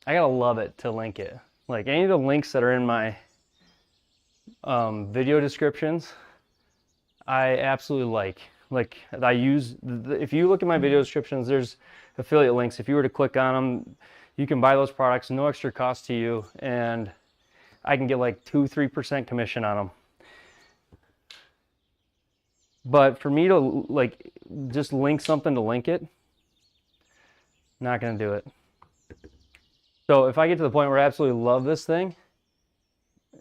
I gotta love it to link it. Like, any of the links that are in my video descriptions, I absolutely like. Like, I use, if you look at my video descriptions, there's affiliate links. If you were to click on them, you can buy those products, no extra cost to you, and I can get like 2-3% commission on them. But for me to like just link something to link it, not gonna do it. So if I get to the point where I absolutely love this thing,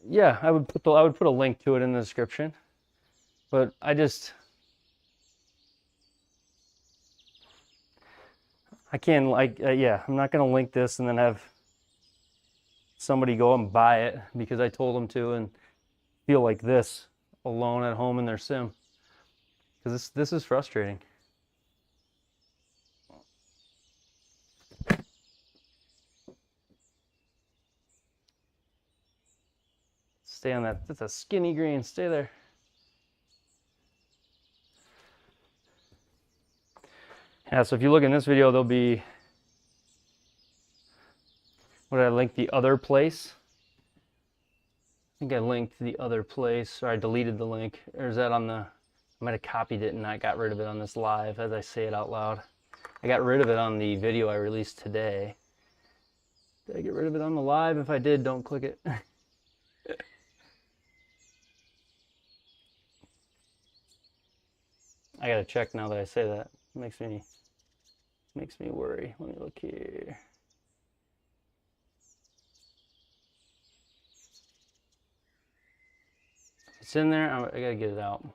yeah, I would put a link to it in the description. But I can't, like, yeah, I'm not gonna link this and then have somebody go and buy it because I told them to and feel like this alone at home in their sim. Because this is frustrating. Stay on that. That's a skinny green. Stay there. Yeah, so if you look in this video, there'll be, what did I link, the other place? I think I linked the other place, or I deleted the link. Or is that on the, I might have copied it and I got rid of it on this live as I say it out loud. I got rid of it on the video I released today. Did I get rid of it on the live? If I did, don't click it. I gotta check now that I say that. It makes me worry. Let me look here. It's in there. I gotta get it out.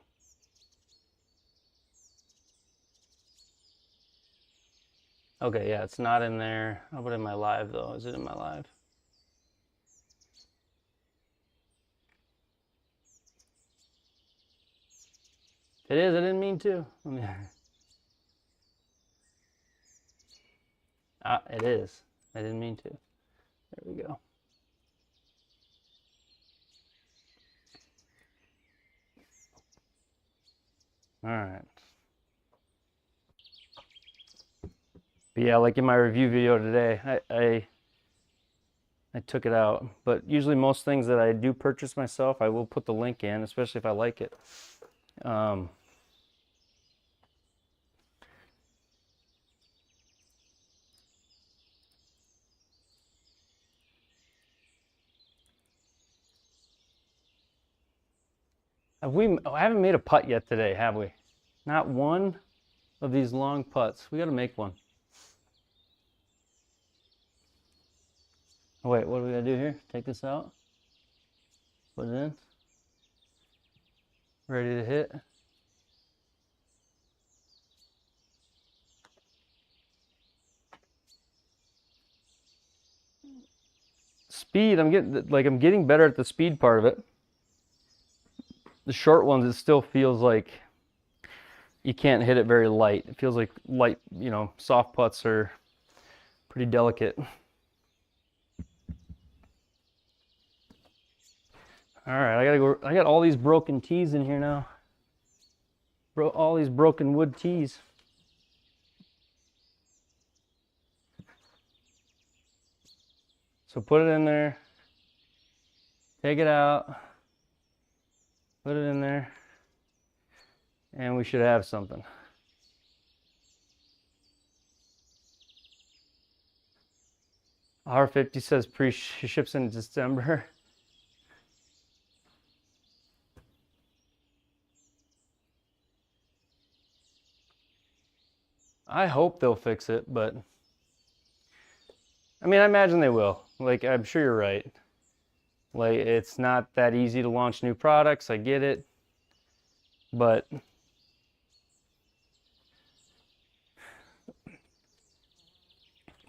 Okay, yeah, it's not in there. How about in my live though? Is it in my live? It is. I didn't mean to. It is. I didn't mean to. There we go. All right. But yeah, like in my review video today, I took it out. But usually most things that I do purchase myself, I will put the link in, especially if I like it. I haven't made a putt yet today, have we? Not one of these long putts. We got to make one. Oh, wait, what do we got to do here? Take this out. Put it in. Ready to hit. Speed, I'm getting better at the speed part of it. The short ones, it still feels like you can't hit it very light. It feels like light, you know, soft putts are pretty delicate. All right, I gotta go. I got all these broken tees in here now. All these broken wood tees. So put it in there. Take it out. Put it in there. And we should have something. R50 says pre-ships in December. I hope they'll fix it, but I mean, I imagine they will. Like, I'm sure you're right. Like, it's not that easy to launch new products. I get it. But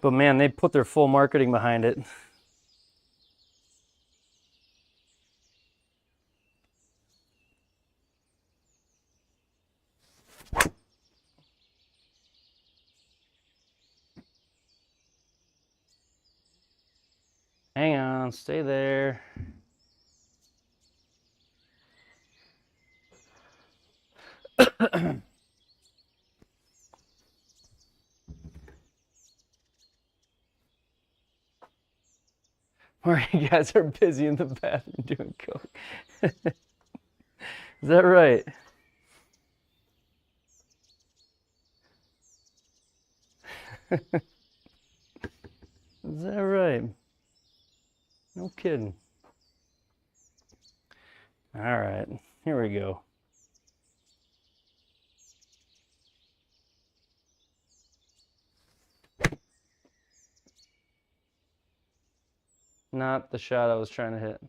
man, they put their full marketing behind it. Hang on, stay there. Or you guys are busy in the bathroom doing coke. Is that right? Is that right? No kidding. All right, here we go. Not the shot I was trying to hit.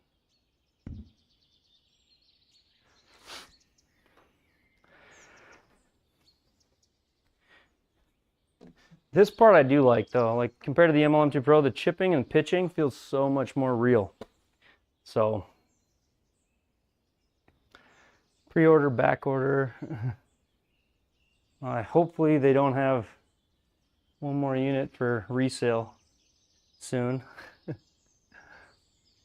This part I do like though, like compared to the MLM2 Pro, the chipping and pitching feels so much more real. So, pre-order, back order. Hopefully they don't have one more unit for resale soon.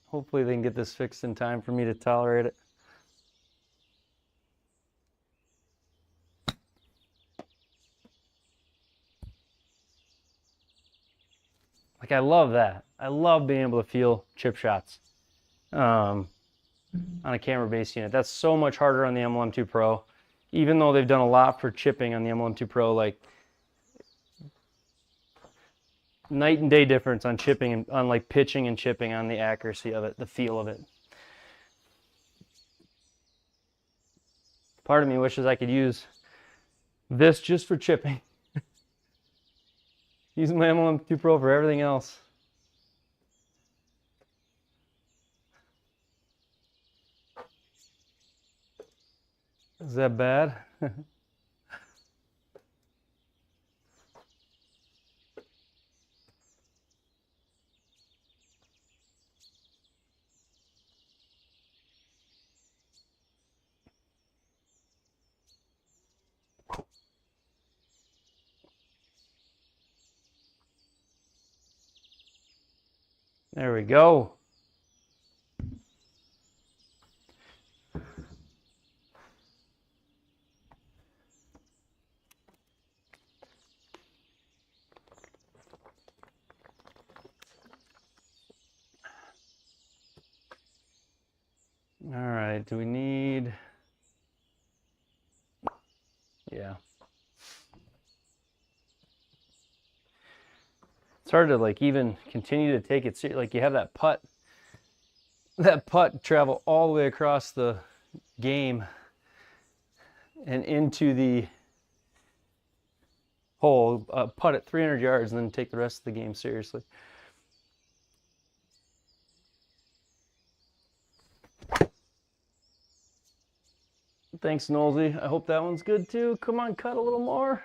Hopefully they can get this fixed in time for me to tolerate it. Like, I love that. I love being able to feel chip shots on a camera-based unit. That's so much harder on the MLM2 Pro. Even though they've done a lot for chipping on the MLM2 Pro, like, night and day difference on chipping and on like pitching and chipping, on the accuracy of it, the feel of it. Part of me wishes I could use this just for chipping. Using my MLM2 Pro for everything else. Is that bad? There we go. All right, do we need... Yeah. It's hard to like even continue to take it seriously. Like, you have that putt travel all the way across the game and into the hole, putt at 300 yards and then take the rest of the game seriously. Thanks, Nolsey. I hope that one's good too. Come on, cut a little more.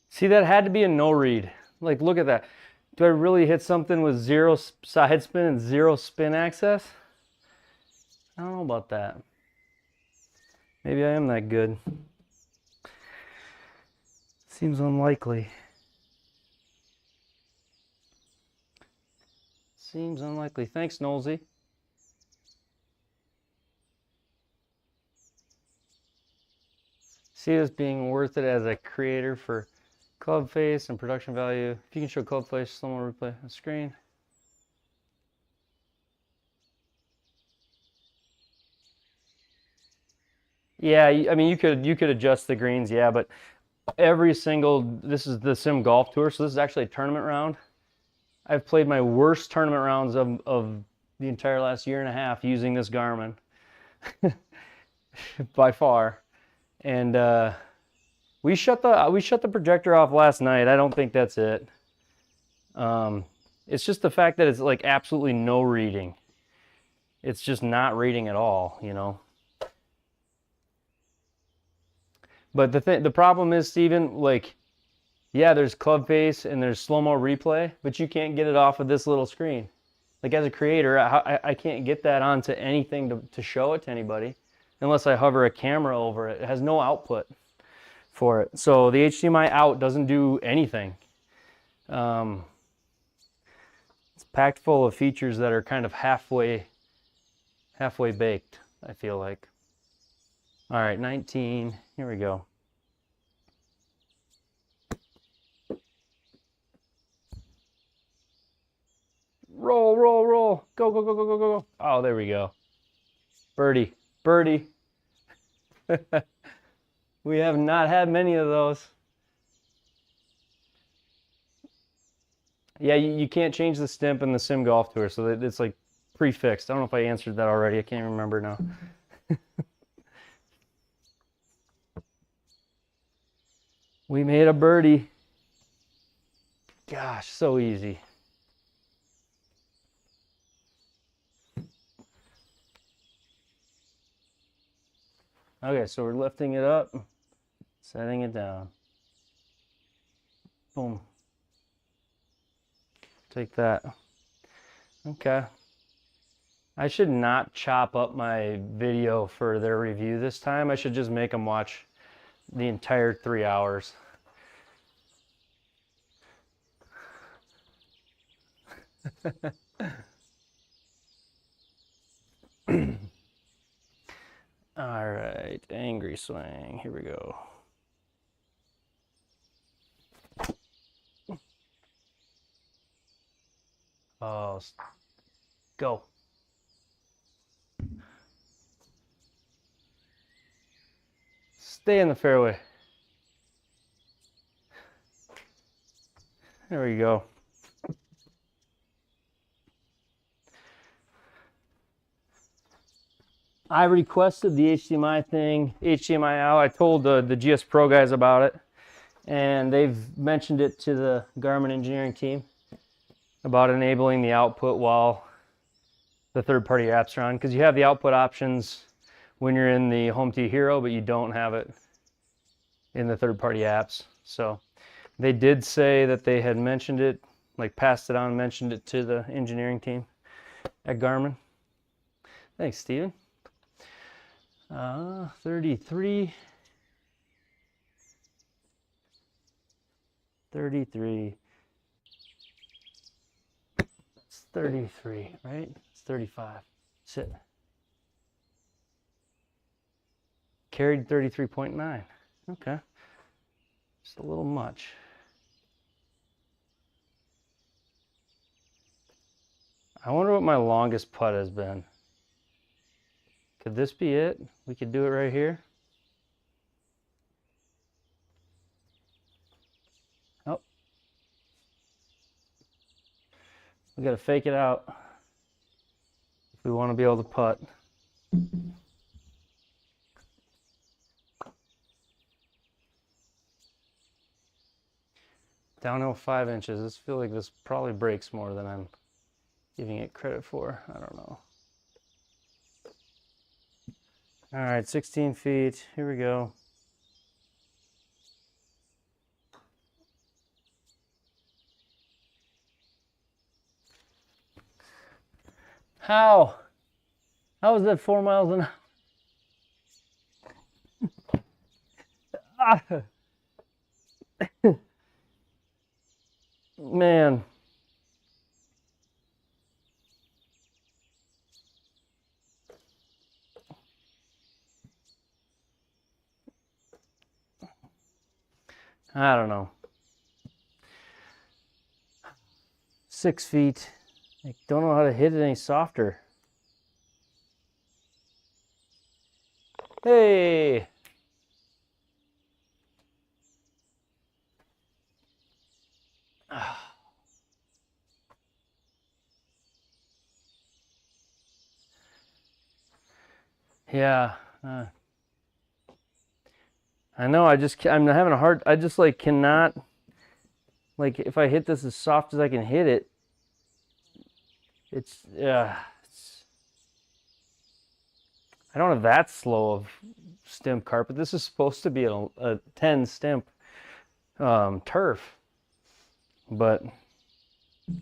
See, that had to be a no read. Like, look at that. Do I really hit something with 0 side spin and 0 spin access? I don't know about that. Maybe I am that good. Seems unlikely. Seems unlikely. Thanks, Nolsey. See this being worth it as a creator for club face and production value. If you can show club face, slow-mo replay on screen. Yeah, I mean, you could adjust the greens, yeah, but every single, this is the Sim Golf Tour, so this is actually a tournament round. I've played my worst tournament rounds of the entire last year and a half using this Garmin, by far. And we shut the projector off last night. I don't think that's it. It's just the fact that it's like absolutely no reading. It's just not reading at all, you know. But the problem is, Steven, like, yeah, there's club face and there's slow-mo replay, but you can't get it off of this little screen. Like, as a creator, I can't get that onto anything to show it to anybody unless I hover a camera over it. It has no output for it. So the HDMI out doesn't do anything. It's packed full of features that are kind of halfway baked, I feel like. All right, 19, here we go. Roll, roll, roll. Go, go, go, go, go, go. Oh, there we go. Birdie, birdie. We have not had many of those. Yeah, you can't change the stimp in the Sim Golf Tour, so it's like prefixed. I don't know if I answered that already. I can't remember now. We made a birdie. Gosh, so easy. Okay, so we're lifting it up, setting it down. Boom. Take that. Okay. I should not chop up my video for their review this time. I should just make them watch the entire 3 hours. All right, angry swing. Here we go. Oh, go. Stay in the fairway. There we go. I requested the HDMI out. I told the GSPro guys about it, and they've mentioned it to the Garmin engineering team about enabling the output while the third-party apps are on, because you have the output options when you're in the Home T Hero, but you don't have it in the third-party apps. So they did say that they had mentioned it, like passed it on, mentioned it to the engineering team at Garmin. Thanks, Steven. 33. 33. It's 33, right? It's 35. Sit. Carried 33.9. Okay. Just a little much. I wonder what my longest putt has been. Could this be it? We could do it right here. Oh. We gotta fake it out if we want to be able to putt. Downhill 5 inches. I feel like this probably breaks more than I'm giving it credit for. I don't know. All right, 16 feet. Here we go. How is that 4 miles an hour? Man. I don't know. 6 feet. I don't know how to hit it any softer. Hey. Yeah. I know, I'm having a hard, I just like cannot, like if I hit this as soft as I can hit it, I don't have that slow of stimp carpet. This is supposed to be a 10 stimp turf, but it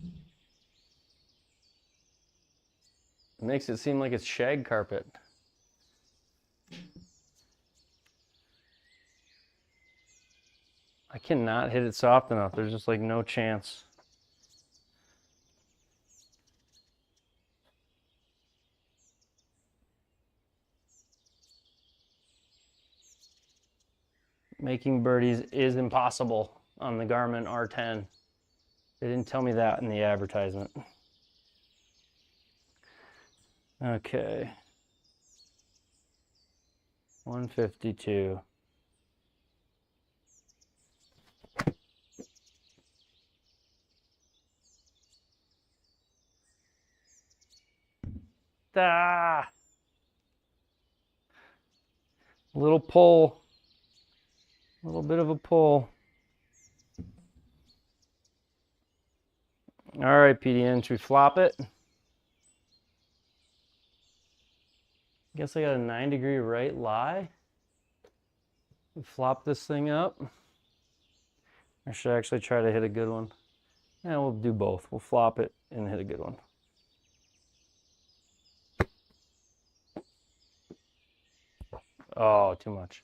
makes it seem like it's shag carpet. I cannot hit it soft enough. There's just like no chance. Making birdies is impossible on the Garmin R10. They didn't tell me that in the advertisement. Okay. 152. Ah! Little pull. A little bit of a pull. All right, PDN, should we flop it? Guess I got a 9-degree right lie. We flop this thing up. Or should I actually try to hit a good one? Yeah, we'll do both. We'll flop it and hit a good one. Oh, too much.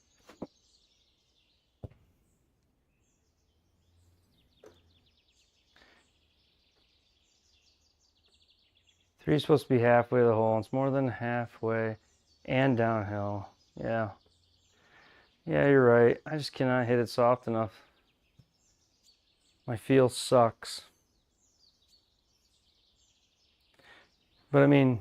Three is supposed to be halfway to the hole. It's more than halfway and downhill. Yeah. Yeah, you're right. I just cannot hit it soft enough. My feel sucks. But I mean,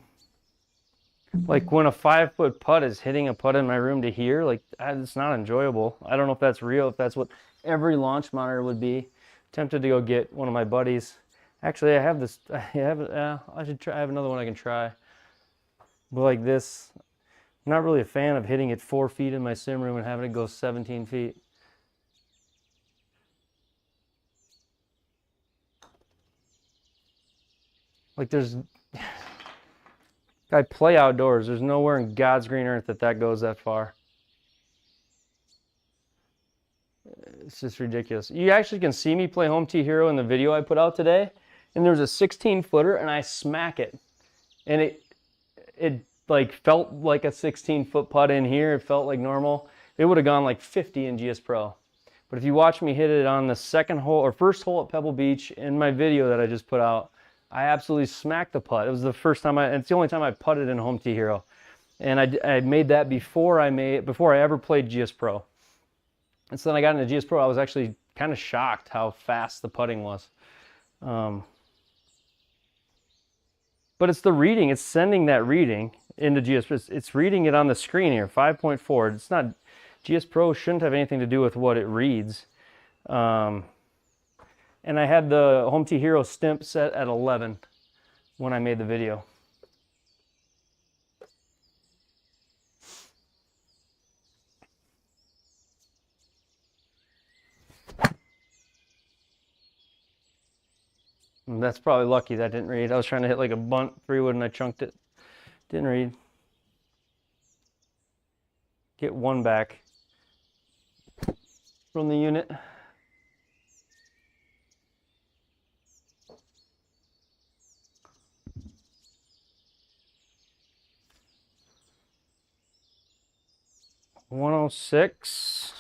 like when a 5-foot putt is hitting a putt in my room to here, like it's not enjoyable. I don't know if that's real, if that's what every launch monitor would be. Tempted to go get one of my buddies. Actually, I have this. I should try. I have another one I can try. But like this, I'm not really a fan of hitting it 4 feet in my sim room and having it go 17 feet. Like I play outdoors. There's nowhere in God's green earth that goes that far. It's just ridiculous. You actually can see me play Home Tee Hero in the video I put out today. And there's a 16-footer and I smack it. And it like felt like a 16-foot putt in here. It felt like normal. It would have gone like 50 in GSPro. But if you watch me hit it on the second hole or first hole at Pebble Beach in my video that I just put out, I absolutely smacked the putt. It was the first time it's the only time I putted in Home Tee Hero. And I made that before I ever played GSPro. And so then I got into GSPro, I was actually kind of shocked how fast the putting was. But it's the reading, it's sending that reading into GSPro. It's reading it on the screen here, 5.4. It's not, GSPro shouldn't have anything to do with what it reads. And I had the Home Tee Hero stimp set at 11 when I made the video. And that's probably lucky that didn't read. I was trying to hit like a bunt 3-wood and I chunked it. Didn't read. Get one back from the unit. $106.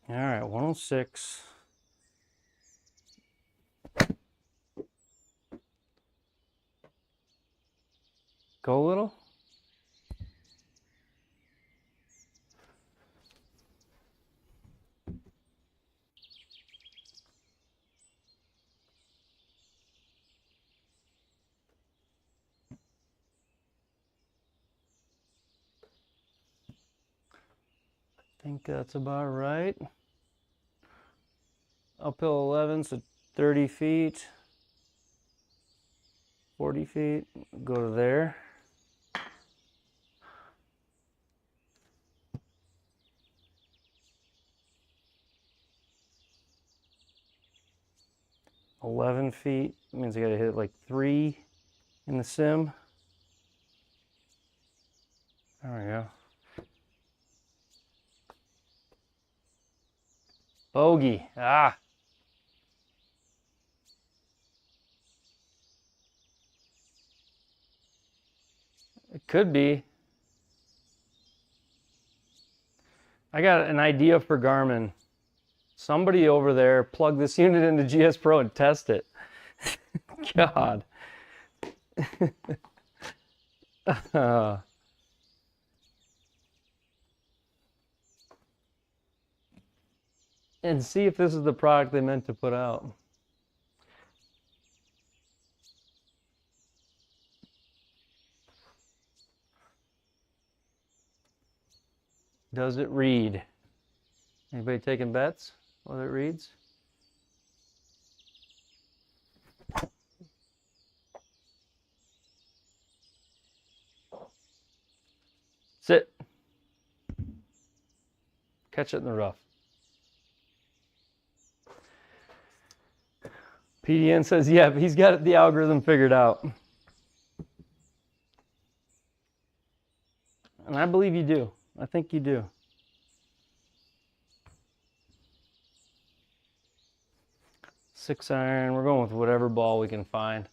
All right, 106. Go a little. I think that's about right. Uphill 11, so 30 feet, 40 feet, go to there. $11 feet, means I gotta hit like 3 in the sim. There we go. Bogey, ah. It could be. I got an idea for Garmin. Somebody over there plug this unit into GSPro and test it. God. And see if this is the product they meant to put out. Does it read? Anybody taking bets whether it reads? Sit. Catch it in the rough. PDN says, yeah, he's got the algorithm figured out. And I believe you do. I think you do. Six iron, we're going with whatever ball we can find.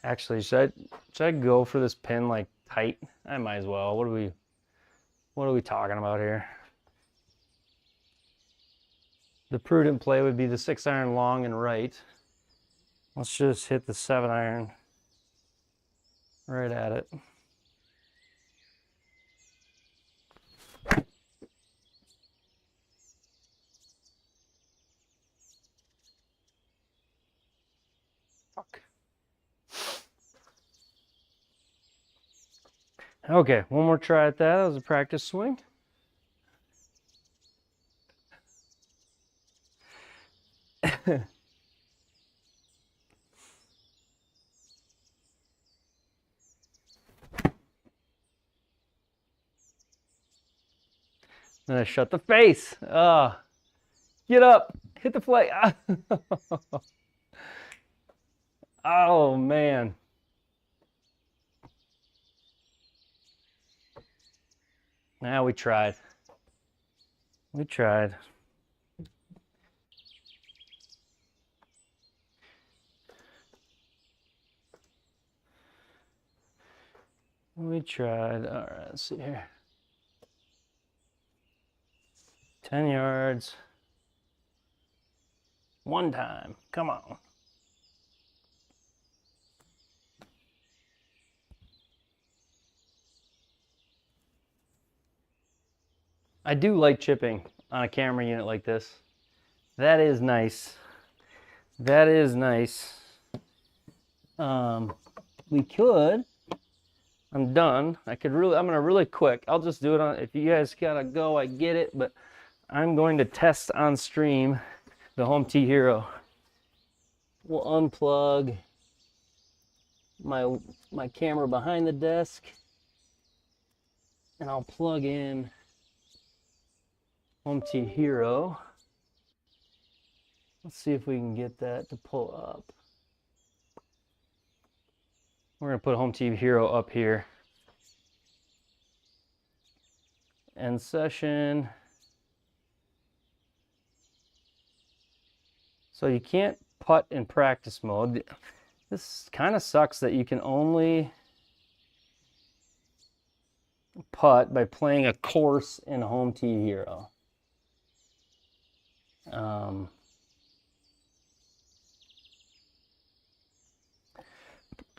Actually, should I go for this pin like tight? I might as well. What are we talking about here? The prudent play would be the 6 iron long and right. Let's just hit the 7 iron right at it. Okay, one more try at that. That was a practice swing. Then I shut the face. Get up, hit the flag. Oh man. Now we tried. We tried. We tried. All right, let's see here. 10 yards. One time. Come on. I do like chipping on a camera unit like this. That is nice. That is nice. We could. I'm done. I'm gonna really quick. I'll just do it on, if you guys gotta go, I get it, but I'm going to test on stream the Home T Hero. We'll unplug my camera behind the desk and I'll plug in Home T Hero. Let's see if we can get that to pull up. We're gonna put Home T Hero up here. End session. So you can't putt in practice mode. This kind of sucks that you can only putt by playing a course in Home T Hero.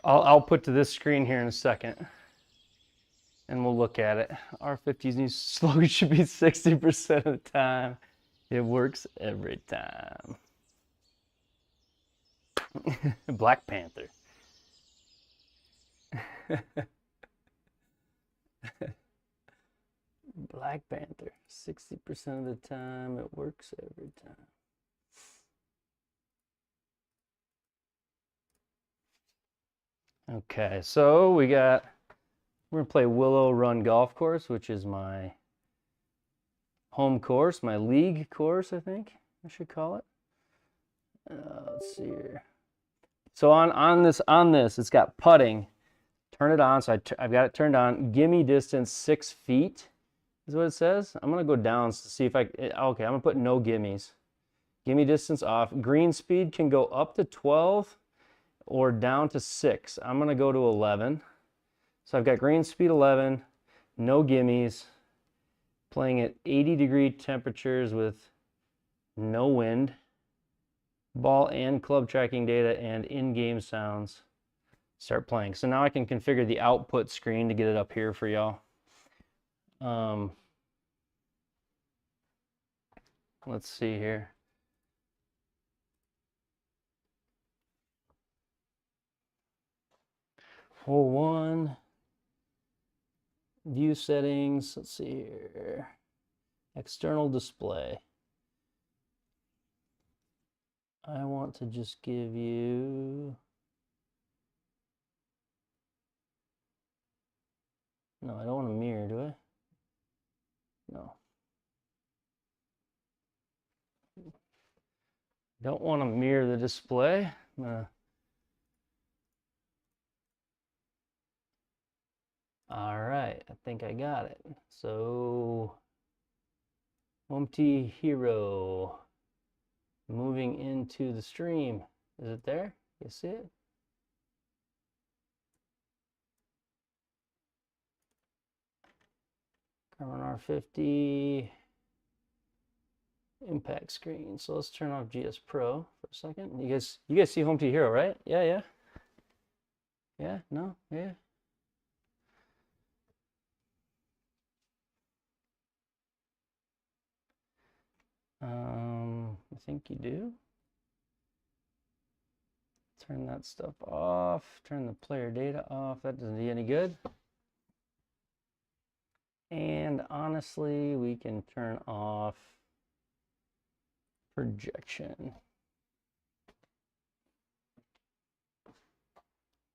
I'll put to this screen here in a second and we'll look at it. R50's new slogan should be 60% of the time. It works every time. Black Panther. Black Panther. 60% of the time, it works every time. Okay, so we're gonna play Willow Run Golf Course, which is my home course, my league course, I think I should call it. Let's see here. So on this, it's got putting. Turn it on. So I've got it turned on. Gimme distance 6 feet is what it says. I'm gonna go down to see if okay, I'm gonna put no gimmies. Gimme distance off. Green speed can go up to 12 or down to 6. I'm gonna go to 11. So I've got green speed 11, no gimmies, playing at 80-degree temperatures with no wind, ball and club tracking data, and in-game sounds. Start playing. So now I can configure the output screen to get it up here for y'all. Let's see here. Hole 1, view settings, let's see here. External display. I want to just give you, no, I don't want a mirror, do I? No. Don't want to mirror the display. All right, I think I got it. So, Home T Hero moving into the stream. Is it there? You see it? Garmin R50 impact screen. So let's turn off GSPro for a second. You guys see Home T Hero, right? Yeah. Yeah, no, yeah. I think you do. Turn that stuff off. Turn the player data off. That doesn't do any good. And honestly, we can turn off projection.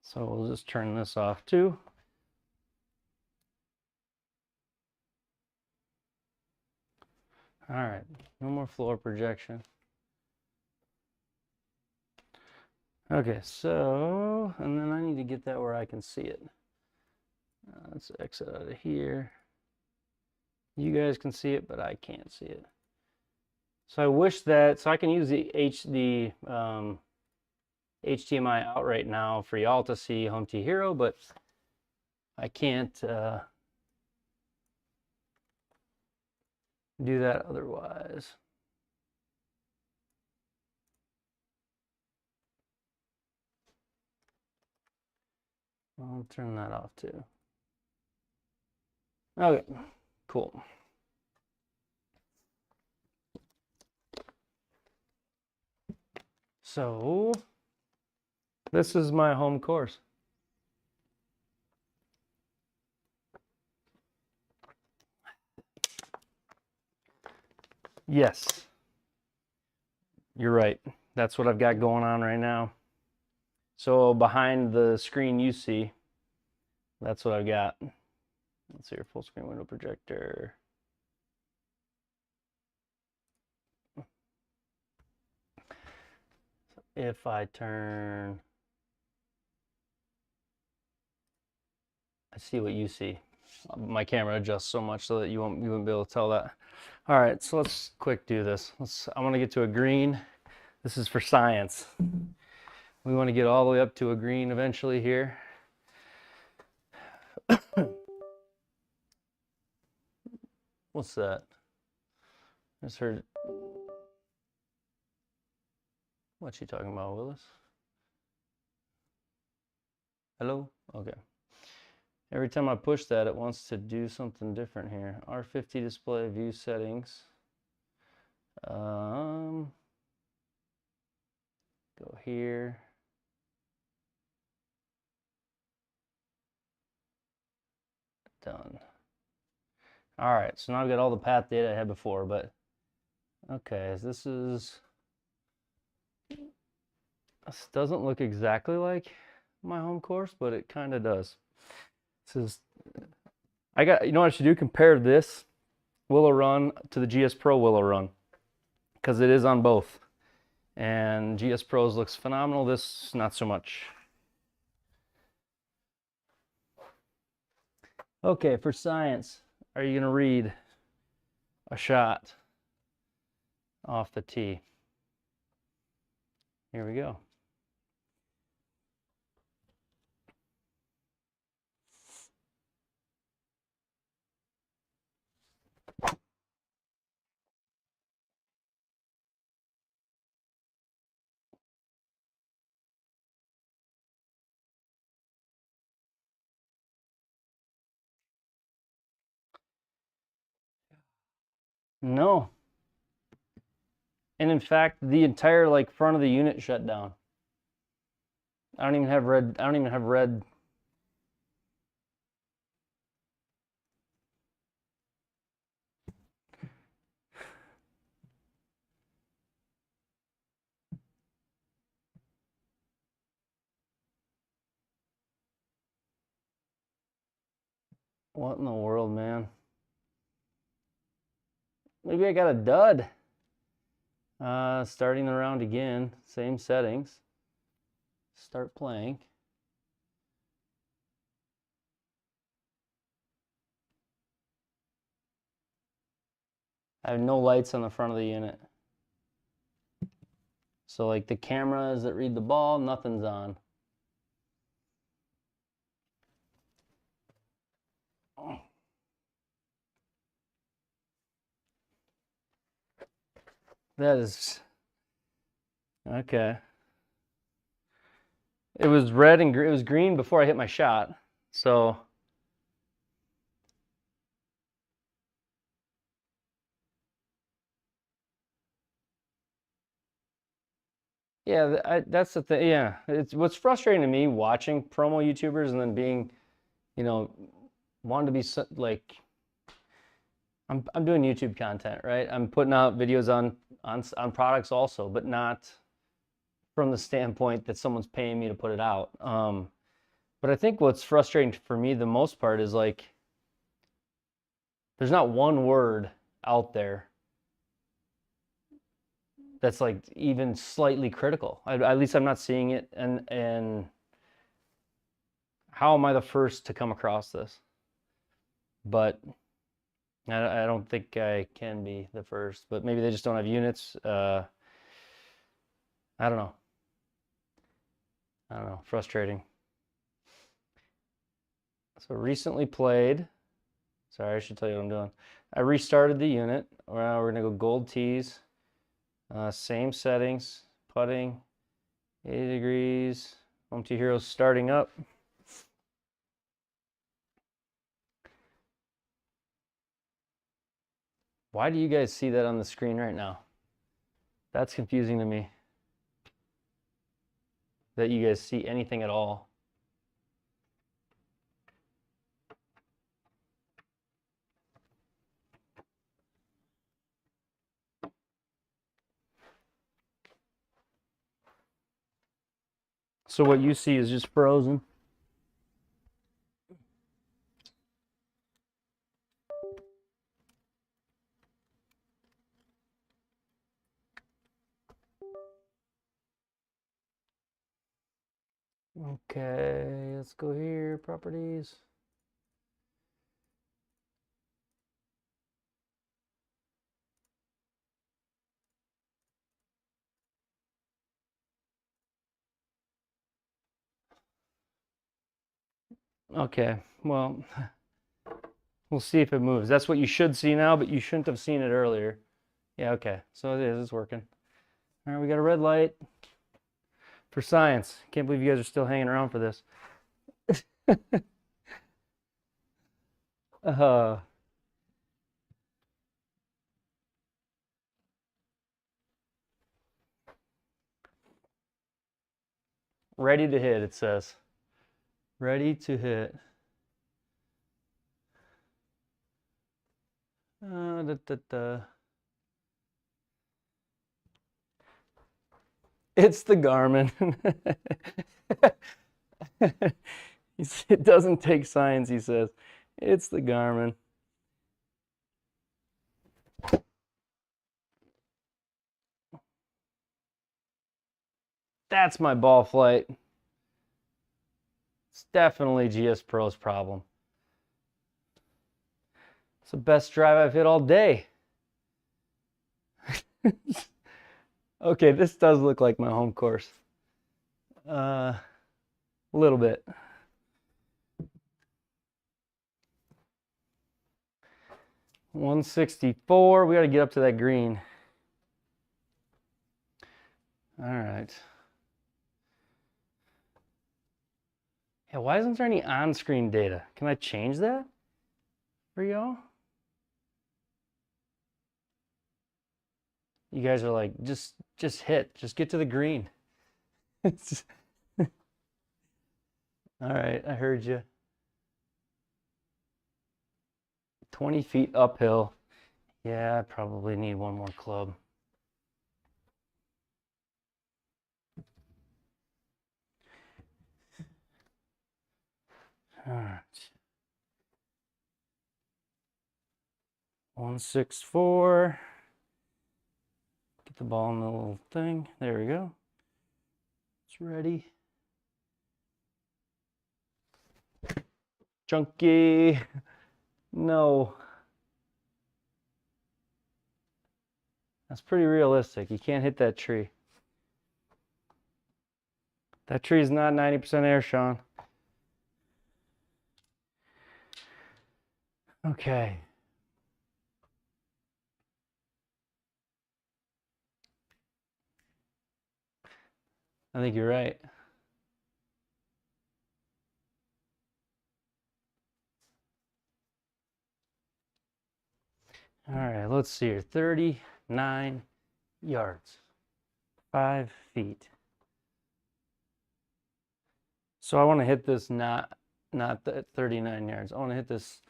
So we'll just turn this off too. All right, no more floor projection. Okay, so, and then I need to get that where I can see it. Let's exit out of here. You guys can see it, but I can't see it. So I wish that, so I can use the HDMI out right now for y'all to see Home T Hero, but I can't do that otherwise. I'll turn that off too. Okay, cool. So this is my home course. Yes, you're right. That's what I've got going on right now. So behind the screen you see, that's what I've got. Let's see your full screen window projector. If I turn, I see what you see. My camera adjusts so much so that you won't be able to tell that. All right, so let's quick do this. I want to get to a green. This is for science. We want to get all the way up to a green eventually here. What's that? I just heard. What's she talking about, Willis? Hello? Okay. Every time I push that, it wants to do something different here. R50 display view settings. Go here. Done. All right, so now I've got all the path data I had before, but okay, this doesn't look exactly like my home course, but it kind of does. This is, you know what I should do? Compare this Willow Run to the GSPro Willow Run, because it is on both. And GSPro's looks phenomenal, this not so much. Okay, for science, are you gonna read a shot off the tee? Here we go. No. And in fact, the entire like front of the unit shut down. I don't even have red. What in the world, man? Maybe I got a dud. Starting the round again, same settings. Start playing. I have no lights on the front of the unit. So like the cameras that read the ball, nothing's on. That is okay. It was red and it was green before I hit my shot. So yeah, that's the thing. Yeah, it's what's frustrating to me watching promo YouTubers and then being, you know, wanting to be like I'm doing YouTube content, right? I'm putting out videos on products also, but not from the standpoint that someone's paying me to put it out. But I think what's frustrating for me the most part is like, there's not one word out there that's like even slightly critical. At least I'm not seeing it. And how am I the first to come across this? But I don't think I can be the first, but maybe they just don't have units. I don't know. Frustrating. So recently played. Sorry, I should tell you what I'm doing. I restarted the unit. We're gonna go gold tees. Same settings. Putting. 80 degrees. Home to Heroes starting up. Why do you guys see that on the screen right now? That's confusing to me. That you guys see anything at all. So what you see is just frozen. Okay, let's go here, properties. Okay, well, we'll see if it moves. That's what you should see now, but you shouldn't have seen it earlier. Yeah, okay, so it is, it's working. All right, we got a red light for science. Can't believe you guys are still hanging around for this. Ready to hit, it says. Ready to hit. It's the Garmin. It doesn't take science, he says. It's the Garmin. That's my ball flight. It's definitely GSPro's problem. It's the best drive I've hit all day. Okay, this does look like my home course. A little bit. $164. We got to get up to that green. All right. Yeah, why isn't there any on-screen data? Can I change that for y'all? You guys are like, just hit, just get to the green. All right, I heard you. 20 feet uphill. Yeah, I probably need one more club. All right. 164. Get the ball in the little thing. There we go. It's ready. Chunky. No. That's pretty realistic. You can't hit that tree. That tree is not 90% air, Sean. Okay. I think you're right. All right, let's see here. 39 yards. 5 feet. So I want to hit this not the 39 yards. I want to hit this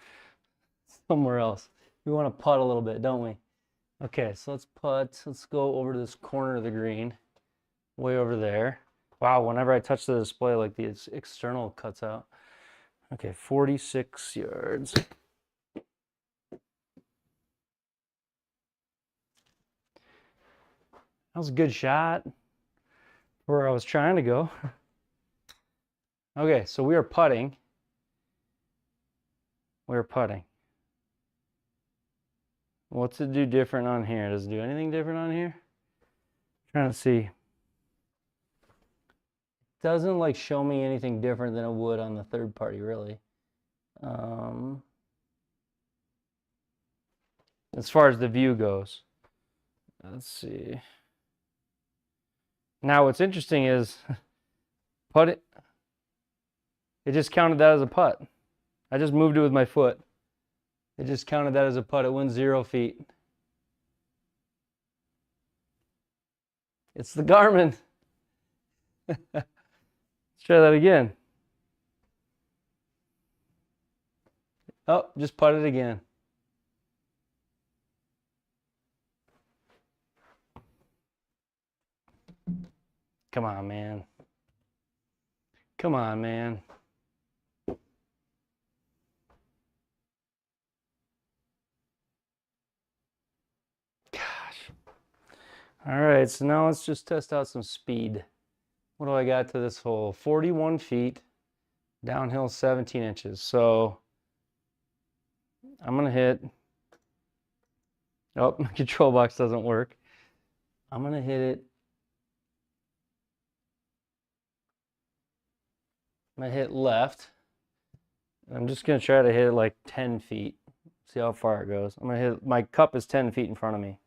somewhere else. We want to putt a little bit, don't we? Okay, so let's putt. Let's go over to this corner of the green, way over there. Wow, whenever I touch the display, like the external cuts out. Okay, 46 yards. That was a good shot where I was trying to go. Okay, so we are putting. We're putting. What's it do different on here? Does it do anything different on here? I'm trying to see. Doesn't like show me anything different than it would on the third party, really. As far as the view goes. Let's see. Now what's interesting is putt it. It just counted that as a putt. I just moved it with my foot. It just counted that as a putt. It went 0 feet. It's the Garmin. Let's try that again. Oh, just putted again. Come on, man. Come on, man. Gosh. All right, so now let's just test out some speed. What do I got to this hole? 41 feet, downhill 17 inches. So I'm gonna hit, oh, my control box doesn't work. I'm gonna hit it. I'm gonna hit left. I'm just gonna try to hit it like 10 feet. See how far it goes. I'm gonna hit, my cup is 10 feet in front of me.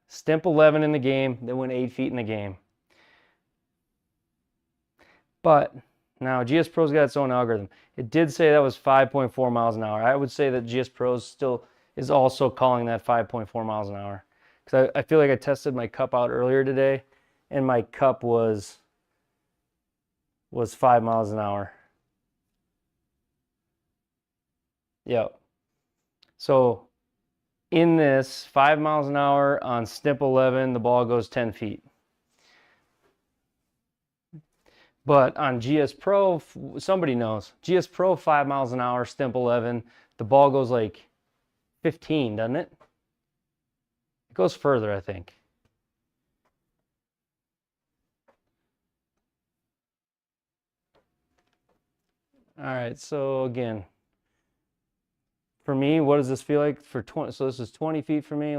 Stimp 11 in the game, they went 8 feet in the game. But now GSPro's got its own algorithm. It did say that was 5.4 miles an hour. I would say that GSPro still is also calling that 5.4 miles an hour. Because I feel like I tested my cup out earlier today, and my cup was 5 miles an hour. Yep. So in this 5 miles an hour on Stimp 11, the ball goes 10 feet. But on GSPro, somebody knows. GSPro 5 miles an hour, Stimp 11, the ball goes like 15, doesn't it? It goes further, I think. All right, so again, for me, what does this feel like for 20? So this is 20 feet for me.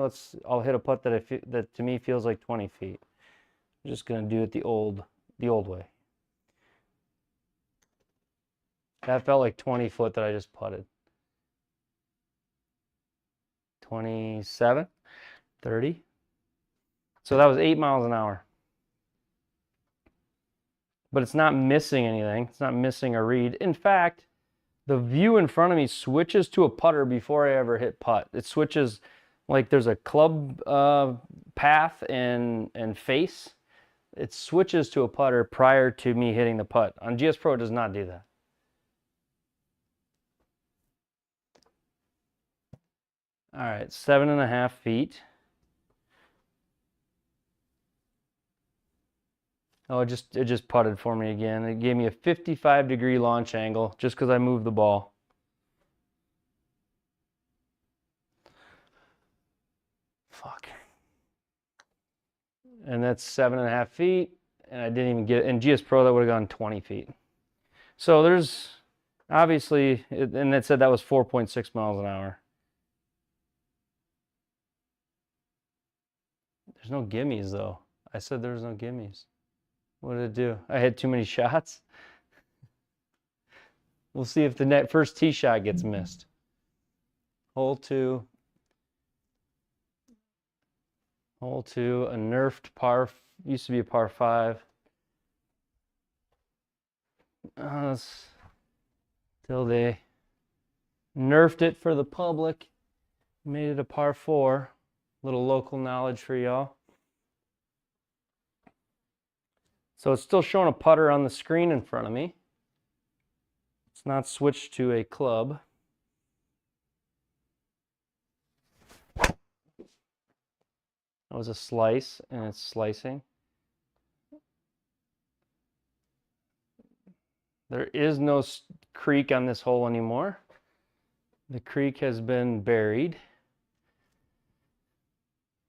I'll hit a putt that to me feels like 20 feet. I'm just gonna do it the old way. That felt like 20 foot that I just putted. 27, 30. So that was 8 miles an hour. But it's not missing anything. It's not missing a read. In fact, the view in front of me switches to a putter before I ever hit putt. It switches, like there's a club path and face. It switches to a putter prior to me hitting the putt. On GSPro, it does not do that. All right, 7.5 feet. Oh, it just putted for me again. It gave me a 55-degree launch angle just because I moved the ball. Fuck. And that's 7.5 feet, and I didn't even get it. In GSPro, that would have gone 20 feet. So there's obviously, and it said that was 4.6 miles an hour. There's no gimmies though. I said there was no gimmies. What did it do? I had too many shots. We'll see if the first tee shot gets missed. Hole 2. Hole 2, a nerfed par, used to be a par 5. Till they nerfed it for the public, made it a par 4. Little local knowledge for y'all. So it's still showing a putter on the screen in front of me. It's not switched to a club. That was a slice, and it's slicing. There is no creak on this hole anymore. The creek has been buried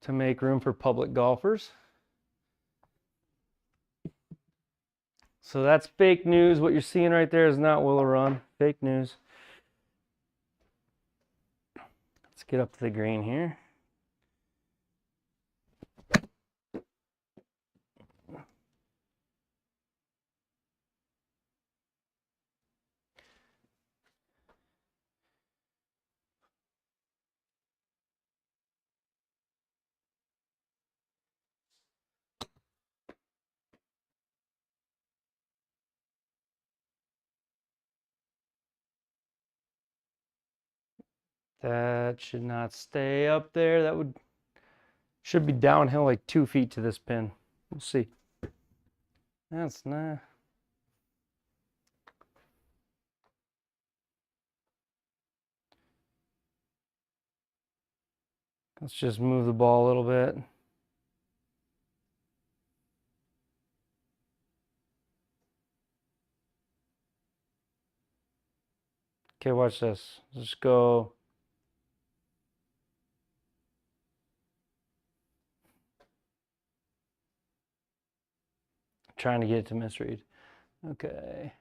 to make room for public golfers. So that's fake news. What you're seeing right there is not Willow Run. Fake news. Let's get up to the green here. That should not stay up there. That should be downhill like 2 feet to this pin. We'll see. That's not. Let's just move the ball a little bit. Okay, watch this. Let's go. Trying to get it to misread. Okay.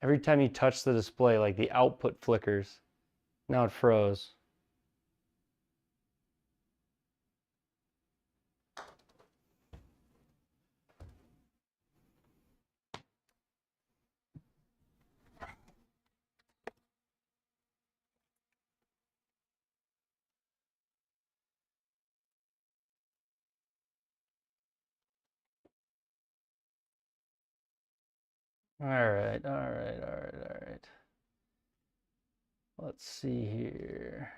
Every time you touch the display, like the output flickers. Now it froze. All right. Let's see here.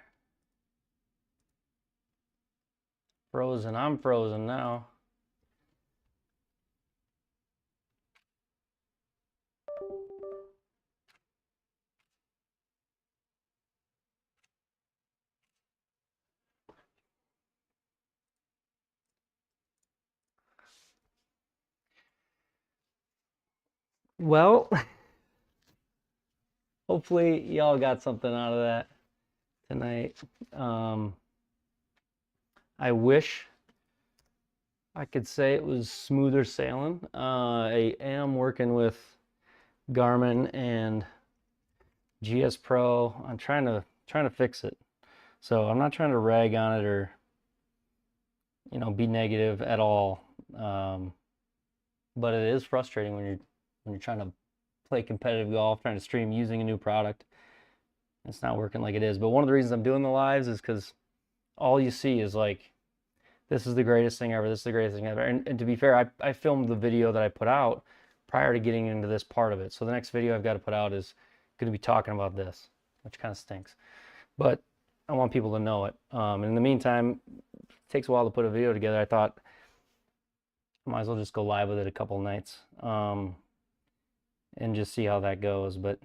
Frozen. I'm frozen now. Well, hopefully y'all got something out of that tonight. I wish I could say it was smoother sailing. I am working with Garmin and GSPro. I'm trying to fix it. So I'm not trying to rag on it or be negative at all. But it is frustrating when you're trying to play competitive golf, trying to stream using a new product. It's not working like it is. But one of the reasons I'm doing the lives is because all you see is like, this is the greatest thing ever. This is the greatest thing ever. And to be fair, I filmed the video that I put out prior to getting into this part of it. So the next video I've got to put out is going to be talking about this, which kind of stinks. But I want people to know it. And in the meantime, it takes a while to put a video together. I thought I might as well just go live with it a couple nights and just see how that goes. But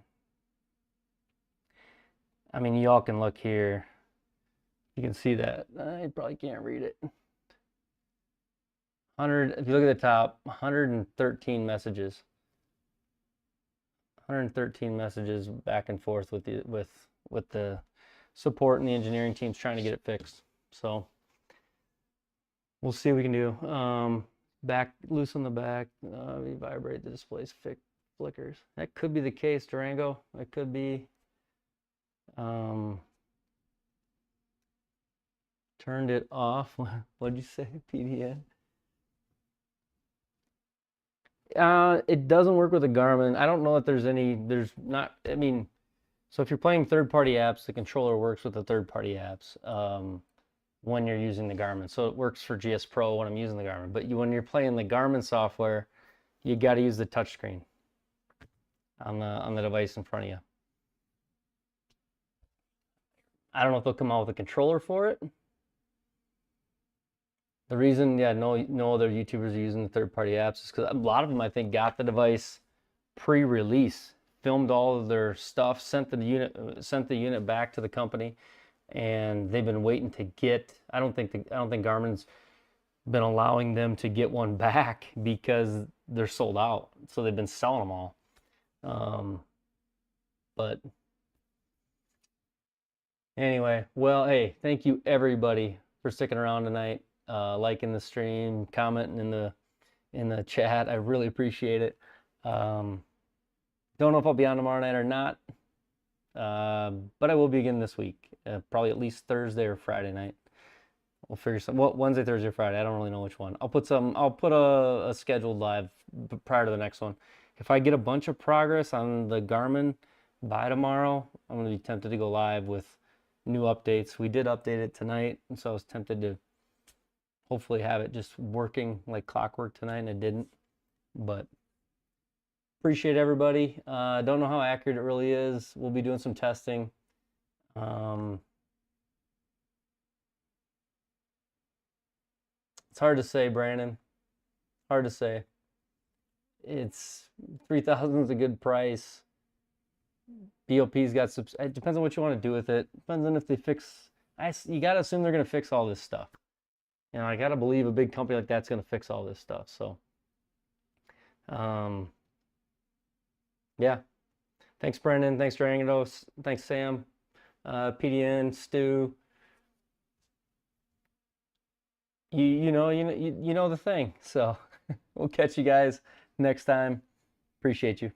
I mean, y'all can look here. You can see that. I probably can't read it. 100. If you look at the top, 113 messages. 113 messages back and forth with the support and the engineering teams trying to get it fixed. So we'll see what we can do. Back, loosen the back. Vibrate the displays. Flickers. That could be the case, Durango. It could be. Turned it off. What'd you say, PDN? It doesn't work with a Garmin. I don't know if there's not, I mean, so if you're playing third-party apps, the controller works with the third-party apps when you're using the Garmin. So it works for GSPro when I'm using the Garmin. But when you're playing the Garmin software, you got to use the touchscreen on the device in front of you. I don't know if they'll come out with a controller for it. The reason, yeah, no other YouTubers are using the third-party apps is because a lot of them, I think, got the device pre-release, filmed all of their stuff, sent the unit back to the company, and they've been waiting to get. I don't think Garmin's been allowing them to get one back because they're sold out. So they've been selling them all. But anyway, well, hey, thank you everybody for sticking around tonight, liking the stream, commenting in the chat. I really appreciate it. Don't know if I'll be on tomorrow night or not, but I will be again this week, probably at least Thursday or Friday night. We'll figure some. Well, Wednesday, Thursday, or Friday. I don't really know which one. I'll put a scheduled live prior to the next one. If I get a bunch of progress on the Garmin by tomorrow, I'm gonna be tempted to go live with new updates. We did update it tonight, and so I was tempted to hopefully have it just working like clockwork tonight, and it didn't. But appreciate everybody. Don't know how accurate it really is. We'll be doing some testing. It's hard to say, Brandon. Hard to say. It's 3,000 is a good price. BOP's got it depends on what you want to do with it. Depends on if they fix. You gotta assume they're gonna fix all this stuff. You know, I gotta believe a big company like that's gonna fix all this stuff. So, yeah. Thanks, Brendan. Thanks, Durandos. Thanks, Sam. PDN, Stu. You know the thing. So we'll catch you guys next time. Appreciate you.